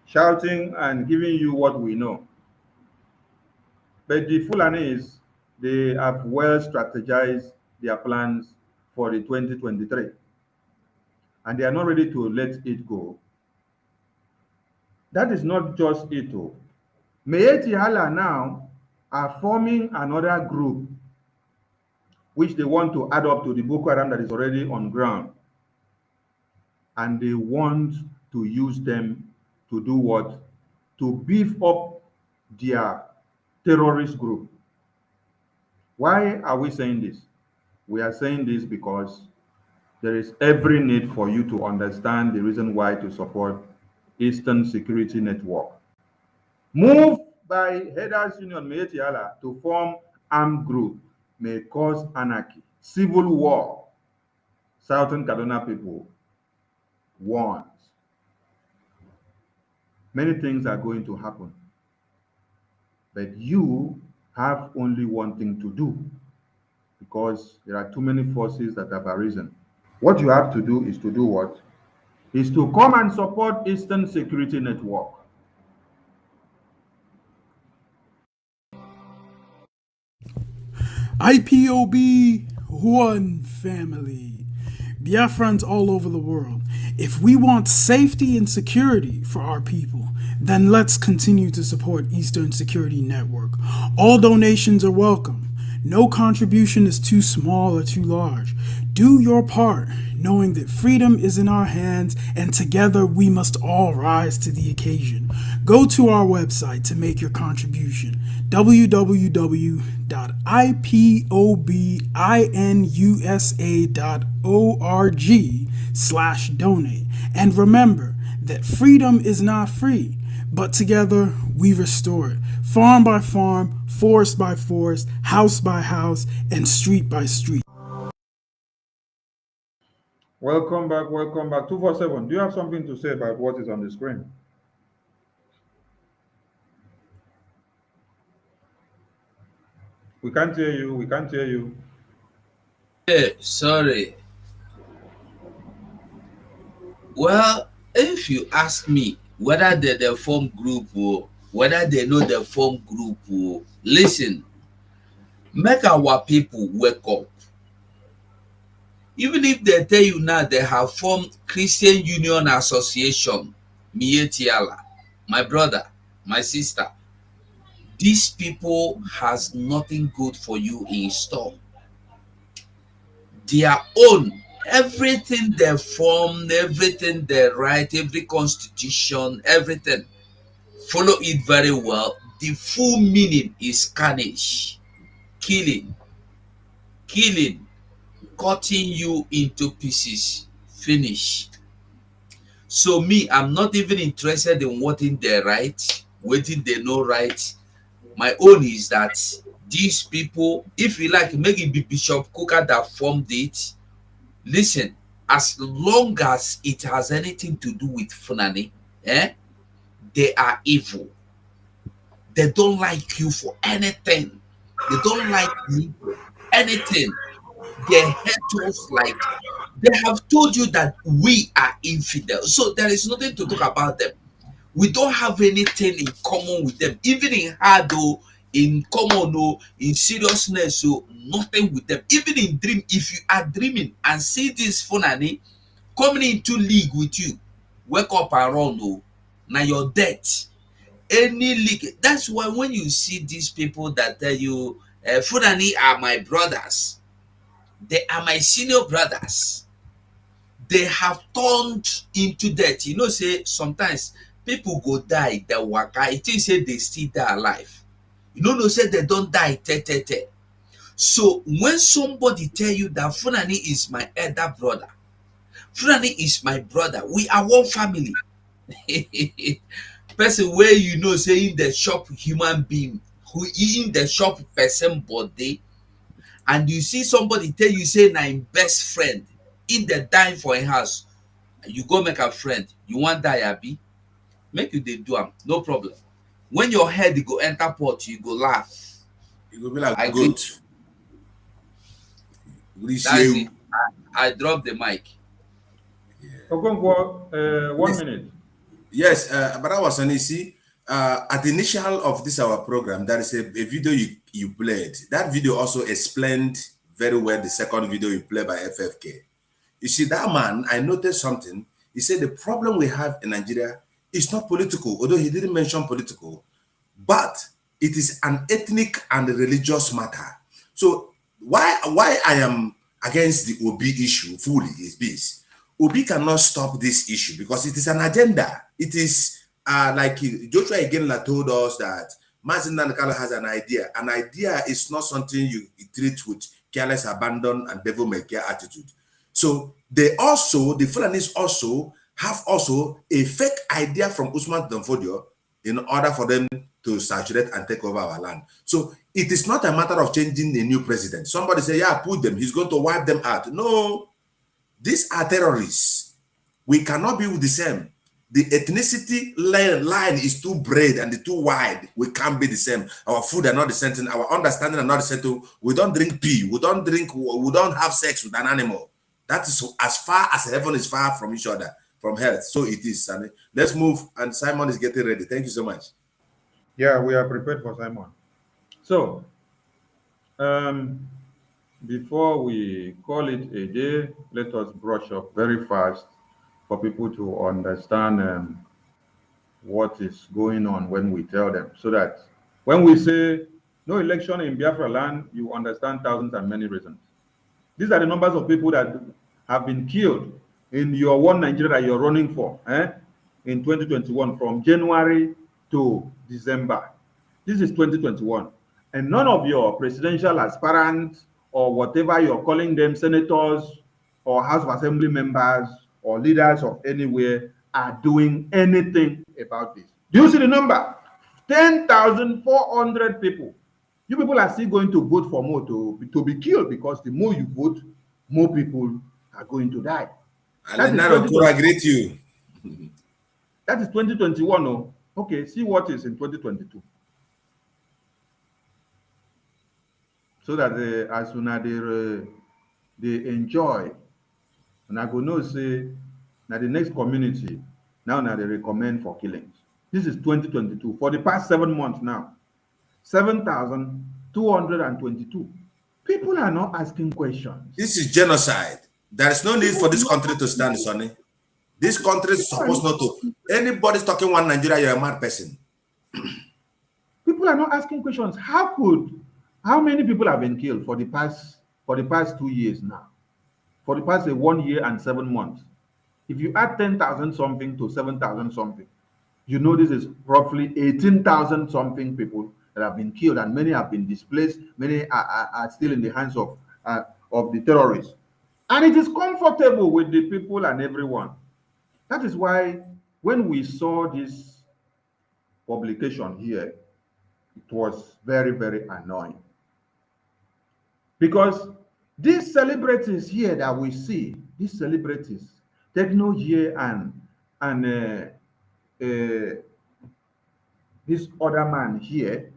shouting and giving you what we know. But the Fulanis, they have well strategized their plans for the 2023. And they are not ready to let it go. That is not just it. Meeti Hala now are forming another group which they want to add up to the Boko Haram that is already on ground. And they want to use them to do what? To beef up their terrorist group. Why are we saying this? We are saying this because there is every need for you to understand the reason why to support Eastern Security Network. Move by Headers Union Meeti Hala to form armed group may cause anarchy, civil war. Southern Kaduna people warns. Many things are going to happen. But you have only one thing to do because there are too many forces that have arisen. What you have to do is to do what? Is to come and support Eastern Security Network. IPOB, one family. Biafrans all over the world. If we want safety and security for our people, then let's continue to support Eastern Security Network. All donations are welcome. No contribution is too small or too large. Do your part, knowing that freedom is in our hands and together we must all rise to the occasion. Go to our website to make your contribution, www.ipobinUSA.org/donate. And remember that freedom is not free, but together we restore it, farm by farm, forest by forest, house by house, and street by street. Welcome back, 247. Do you have something to say about what is on the screen? We can't hear you. We can't hear you. Hey, sorry. Well, if you ask me whether they form group or whether they know they form group or listen, make our people wake up. Even if they tell you now they have formed Christian Union Association, Meeti Hala, my brother, my sister, these people has nothing good for you in store. Their own, everything they form, everything they write, every constitution, everything, follow it very well. The full meaning is carnage, killing, cutting you into pieces, finish. So me, I'm not even interested in what they write, what they know right. My own is that these people, if you like, make it be Bishop Kuka that formed it. Listen, as long as it has anything to do with Funani, they are evil. They don't like you for anything. They don't like you for anything. They hate us like they have told you that we are infidels. So there is nothing to talk about them. We don't have anything in common with them. Even in hard, in common, in seriousness, nothing with them. Even in dream, if you are dreaming and see this Funani coming into league with you, wake up and run. Now you're dead. Any league. That's why when you see these people that tell you, Funani are my brothers, they are my senior brothers. They have turned into death. You know, say sometimes people go die, they waka. I think say they still die alive. You know, say they don't die. So when somebody tell you that Funani is my elder brother, Funani is my brother, we are one family. Person where you know say in the shop human being, who in the shop person body, and you see somebody tell you say na him best friend in the dying for a house, you go make a friend, you want die abi, make you dey do am, no problem. When your head go enter pot, you go laugh. You go be like I goat. That's it. I drop the mic. Okonkwo, 1 minute. Yes, but I was on see, at the initial of this our program, there is a video you played. That video also explained very well the second video you played by FFK. You see, that man, I noticed something. He said the problem we have in Nigeria is not political, although he didn't mention political, but it is an ethnic and religious matter. So why I am against the Obi issue fully is this. Obi cannot stop this issue because it is an agenda. It is like Joshua again told us that Mazin Nankala has an idea. An idea is not something you treat with careless abandon and devil may care attitude. So they also, the Fulanis also have a fake idea from Usman Danfodio in order for them to saturate and take over our land. So it is not a matter of changing a new president. Somebody say, yeah, put them, he's going to wipe them out. No, these are terrorists. We cannot be the same. The ethnicity line is too broad and too wide. We can't be the same. Our food are not the same thing. Our understanding are not the same thing. We don't drink pee. We don't have sex with an animal. That is as far as heaven is far from each other, from health. So it is, Sunny. Let's move. And Simon is getting ready. Thank you so much. Yeah, we are prepared for Simon. So, before we call it a day, let us brush up very fast for people to understand what is going on when we tell them, so that when we say no election in Biafra land, you understand thousands and many reasons. These are the numbers of people that have been killed in your one Nigeria that you're running for in 2021 from January to December. This is 2021. And none of your presidential aspirants or whatever you're calling them, senators or House of Assembly members or leaders of anywhere, are doing anything about this. Do you see the number? 10,400 people. You people are still going to vote for more to be killed, because the more you vote, more people are going to die. And I greet you. That is 2021. Oh. Okay, see what is in 2022. So that as soon as they enjoy, and I go know say now the next community now they recommend for killings. This is 2022. For the past 7 months now, 7,222 people are not asking questions. This is genocide. There is no need for this country to stand, Sonny. This country is supposed not to. Anybody's talking one Nigeria, you're a mad person. People are not asking questions. How many people have been killed for the past 2 years now? For the past 1 year and 7 months. If you add 10,000 something to 7,000 something, you know this is roughly 18,000 something people that have been killed, and many have been displaced. Many are still in the hands of the terrorists. And it is comfortable with the people and everyone. That is why when we saw this publication here, it was very, very annoying. Because these celebrities here that we see, these celebrities, Techno here and this other man here,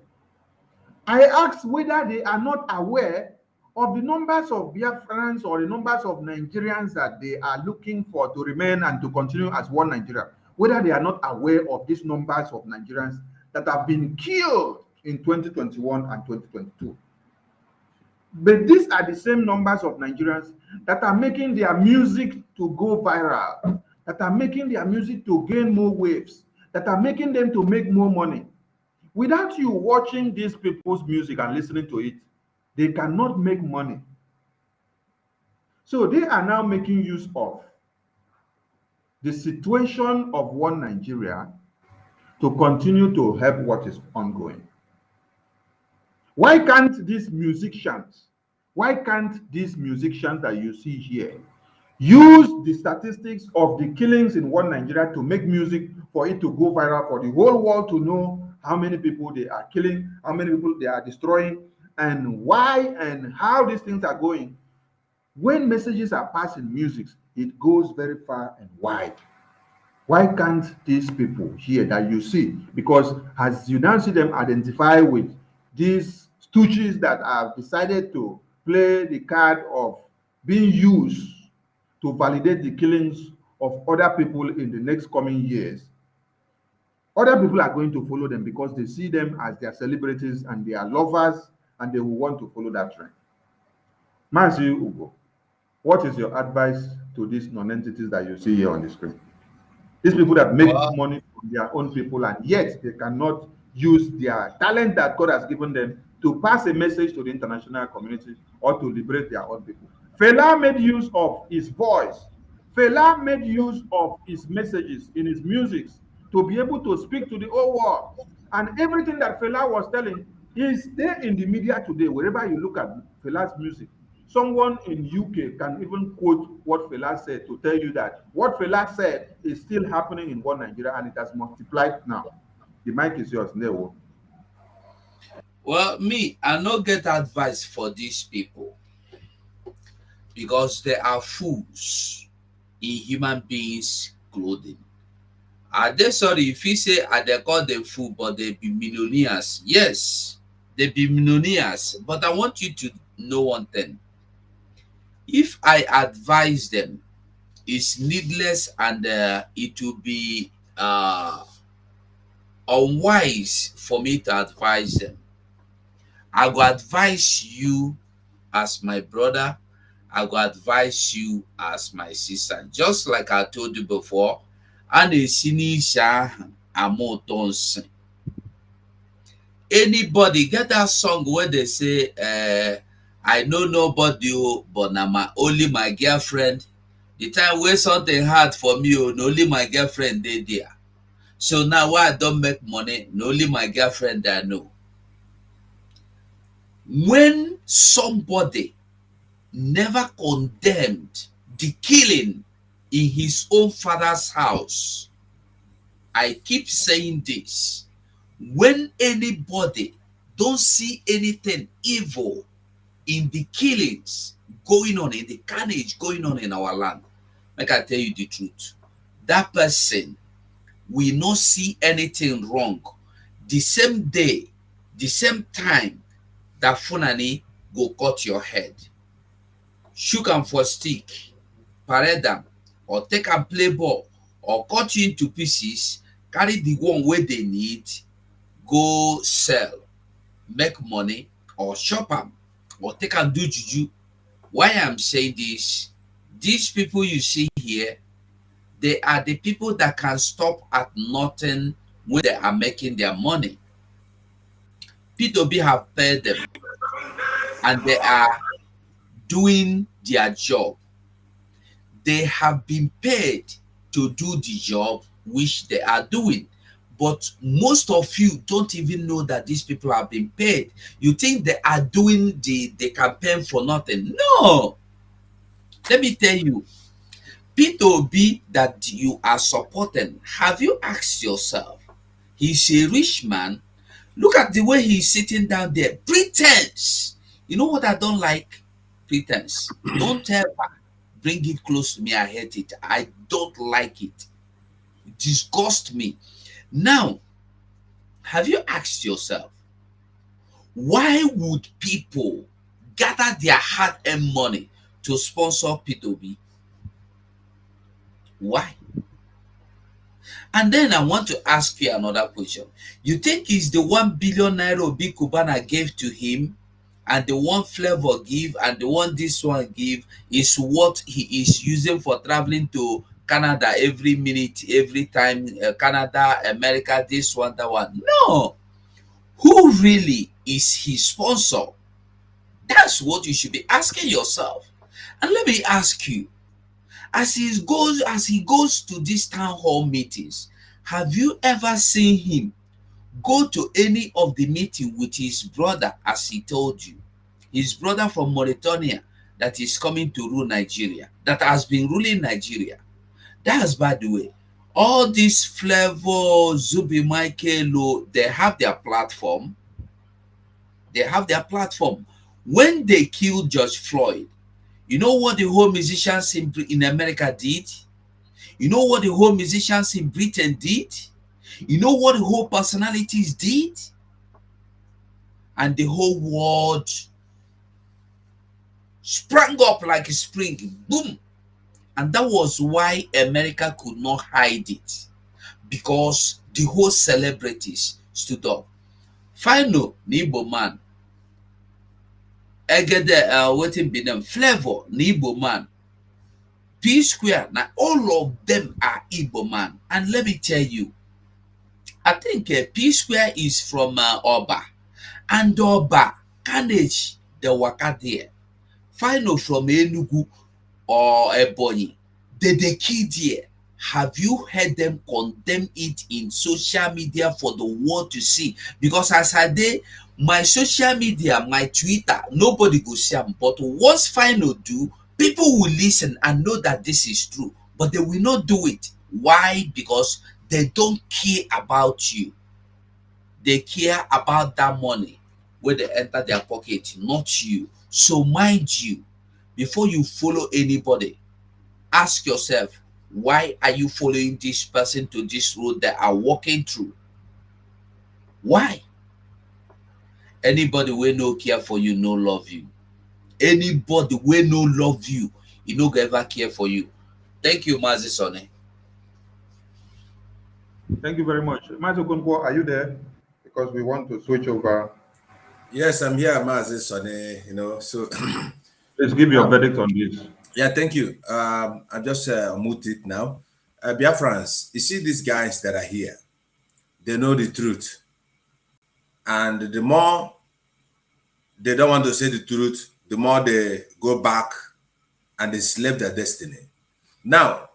I asked whether they are not aware of the numbers of Biafrans or the numbers of Nigerians that they are looking for to remain and to continue as one Nigeria, whether they are not aware of these numbers of Nigerians that have been killed in 2021 and 2022. But these are the same numbers of Nigerians that are making their music to go viral, that are making their music to gain more waves, that are making them to make more money. Without you watching these people's music and listening to it, they cannot make money. So they are now making use of the situation of one Nigeria to continue to help what is ongoing. Why can't these musicians that you see here use the statistics of the killings in one Nigeria to make music for it to go viral, for the whole world to know how many people they are killing, how many people they are destroying, and why and how these things are going? When messages are passed in music, it goes very far and wide. Why can't these people here that you see, because as you now see them identify with these stooges that have decided to play the card of being used to validate the killings of other people in the next coming years, other people are going to follow them because they see them as their celebrities and they are lovers and they will want to follow that trend. Mazi Ugo, what is your advice to these non-entities that you see here on the screen? These people that make money from their own people and yet they cannot use their talent that God has given them to pass a message to the international community or to liberate their own people. Fela made use of his voice. Fela made use of his messages in his music to be able to speak to the whole world. And everything that Fela was telling is there in the media today. Wherever you look at Fela's music, someone in UK can even quote what Fela said to tell you that what Fela said is still happening in one Nigeria and it has multiplied now. The mic is yours, Newo. Well, me, I no get advice for these people because they are fools in human beings' clothing. Are they sorry if you say they call them fool, but they be millionaires? Yes, they be millionaires. But I want you to know one thing. If I advise them, it's needless and it will be unwise for me to advise them. I will advise you as my brother. I will advise you as my sister. Just like I told you before, anybody get that song where they say, I know nobody but only my girlfriend. The time where something hard for me, only my girlfriend they there. So now why I don't make money, only my girlfriend I know. When somebody never condemned the killing in his own father's house, I keep saying this, when anybody don't see anything evil in the killings going on, in the carnage going on in our land, like I tell you the truth, that person will not see anything wrong. The same day, the same time, that Funani go cut your head. Shook am for stick, parade am, or take and play ball, or cut you into pieces, carry the one where they need, go sell, make money, or shop am, or take and do juju. Why I'm saying this, these people you see here, they are the people that can stop at nothing when they are making their money. P2B have paid them and they are doing their job. They have been paid to do the job which they are doing. But most of you don't even know that these people have been paid. You think they are doing the campaign for nothing. No. Let me tell you, P2B that you are supporting, have you asked yourself, he's a rich man. Look at the way he's sitting down there. Pretense. You know what I don't like? Pretense. Don't ever bring it close to me. I hate it. I don't like it. It disgusts me. Now, have you asked yourself, why would people gather their hard-earned money to sponsor P2B? Why? And then I want to ask you another question. You think it's the 1 billion naira Biko gave to him, and the one Flavor give, and the one this one give is what he is using for traveling to Canada every minute, every time, Canada, America, this one, that one? No. Who really is his sponsor? That's what you should be asking yourself. And let me ask you, as he goes to these town hall meetings, have you ever seen him go to any of the meeting with his brother, as he told you, his brother from Mauritania that is coming to rule Nigeria, that has been ruling Nigeria? That's, by the way, all these Flavor, Zubi, Michael, they have their platform. They have their platform. When they killed George Floyd, you know what the whole musicians in America did? You know what the whole musicians in Britain did? You know what the whole personalities did? And the whole world sprang up like a spring. Boom. And that was why America could not hide it, because the whole celebrities stood up. Final Igbo man, Egede waiting be them Flavor Igbo man, P Square. Now all of them are Igbo man. And let me tell you, I think P Square is from Oba, and Oba Carnage the waka there. Final from Enugu or Ebonyi, they kid there. Have you heard them condemn it in social media for the world to see? Because as I did, my social media, my Twitter, nobody go see them. But once Final do, people will listen and know that this is true. But they will not do it. Why? Because they don't care about you. They care about that money where they enter their pocket, not you. So mind you, before you follow anybody, ask yourself, why are you following this person to this road that are walking through? Why? Anybody will no care for you, no love you. Anybody will no love you, he no go ever care for you. Thank you, Mazi Sonny. Thank you very much. Mazi Okonkwo, are you there? Because we want to switch over. Yes, I'm here, Mazi Sonny. You know, so please give your verdict on this. Yeah, thank you. I just mute it now. Biafrans, you see these guys that are here, they know the truth. And the more they don't want to say the truth, the more they go back and they slave their destiny. Now,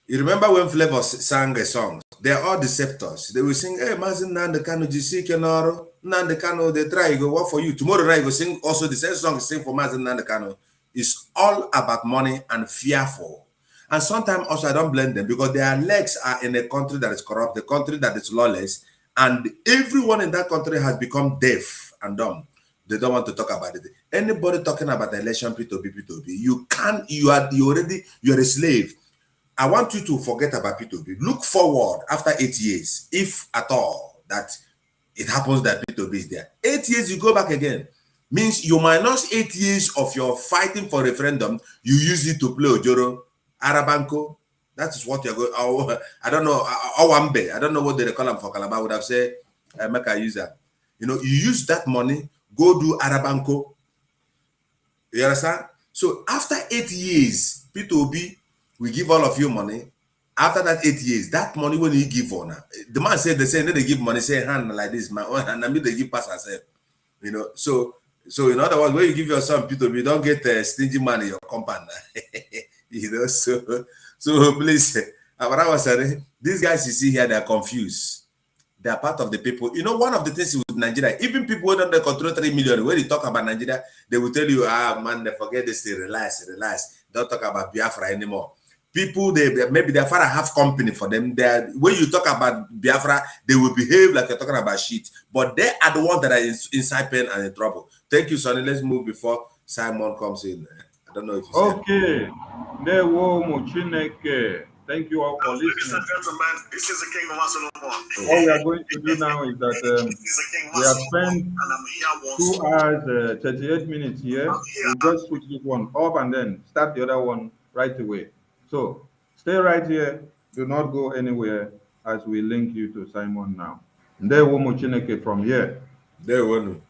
you remember when Flavor sang a song? They're all deceptors. They will sing, hey, Mazin Nandekano, GC Kenoro, Nandekano, they try, go work for you. Tomorrow night, you go sing also the same song, sing for Mazin Nandekano. It's all about money and fearful. And sometimes also I don't blame them because their legs are in a country that is corrupt, the country that is lawless, and everyone in that country has become deaf and dumb. They don't want to talk about it. Anybody talking about the election P2P, you can't, you are a slave. I want you to forget about P2P. Look forward after 8 years, if at all that it happens that P2P is there. 8 years, you go back again. Means you minus 8 years of your fighting for referendum, you use it to play Ojoro, Arabanco. That is what you're going. I don't know. Owambe. I don't know what they call them for Calabar. Would have said, make a user. You know, you use that money, go do Arabanco. You understand? So after 8 years, P2B we give all of you money. After that 8 years, that money when you give on, the man said they say they give money, say hand like this, my own hand, I mean they give pass herself. You know, so in other words, when you give your son P2B, don't get a stingy man in your compound. You know, so please, what I was saying, these guys you see here, they're confused. They are part of the people. You know, one of the things with Nigeria, even people who don't control 3 million, when you talk about Nigeria, they will tell you, man, they forget this, relax. Don't talk about Biafra anymore. People, maybe their father have company for them. When you talk about Biafra, they will behave like you're talking about shit. But they are the ones that are inside pain and in trouble. Thank you, Sonny. Let's move before Simon comes in. I don't know if you okay. Thank you all for listening. This is the King of Masanova. What we are going to do now is that we have spent 2 hours, 38 minutes here. We'll just switch this one off and then start the other one right away. So stay right here. Do not go anywhere as we link you to Simon now. Ndewo Chineke from here. Ndewo.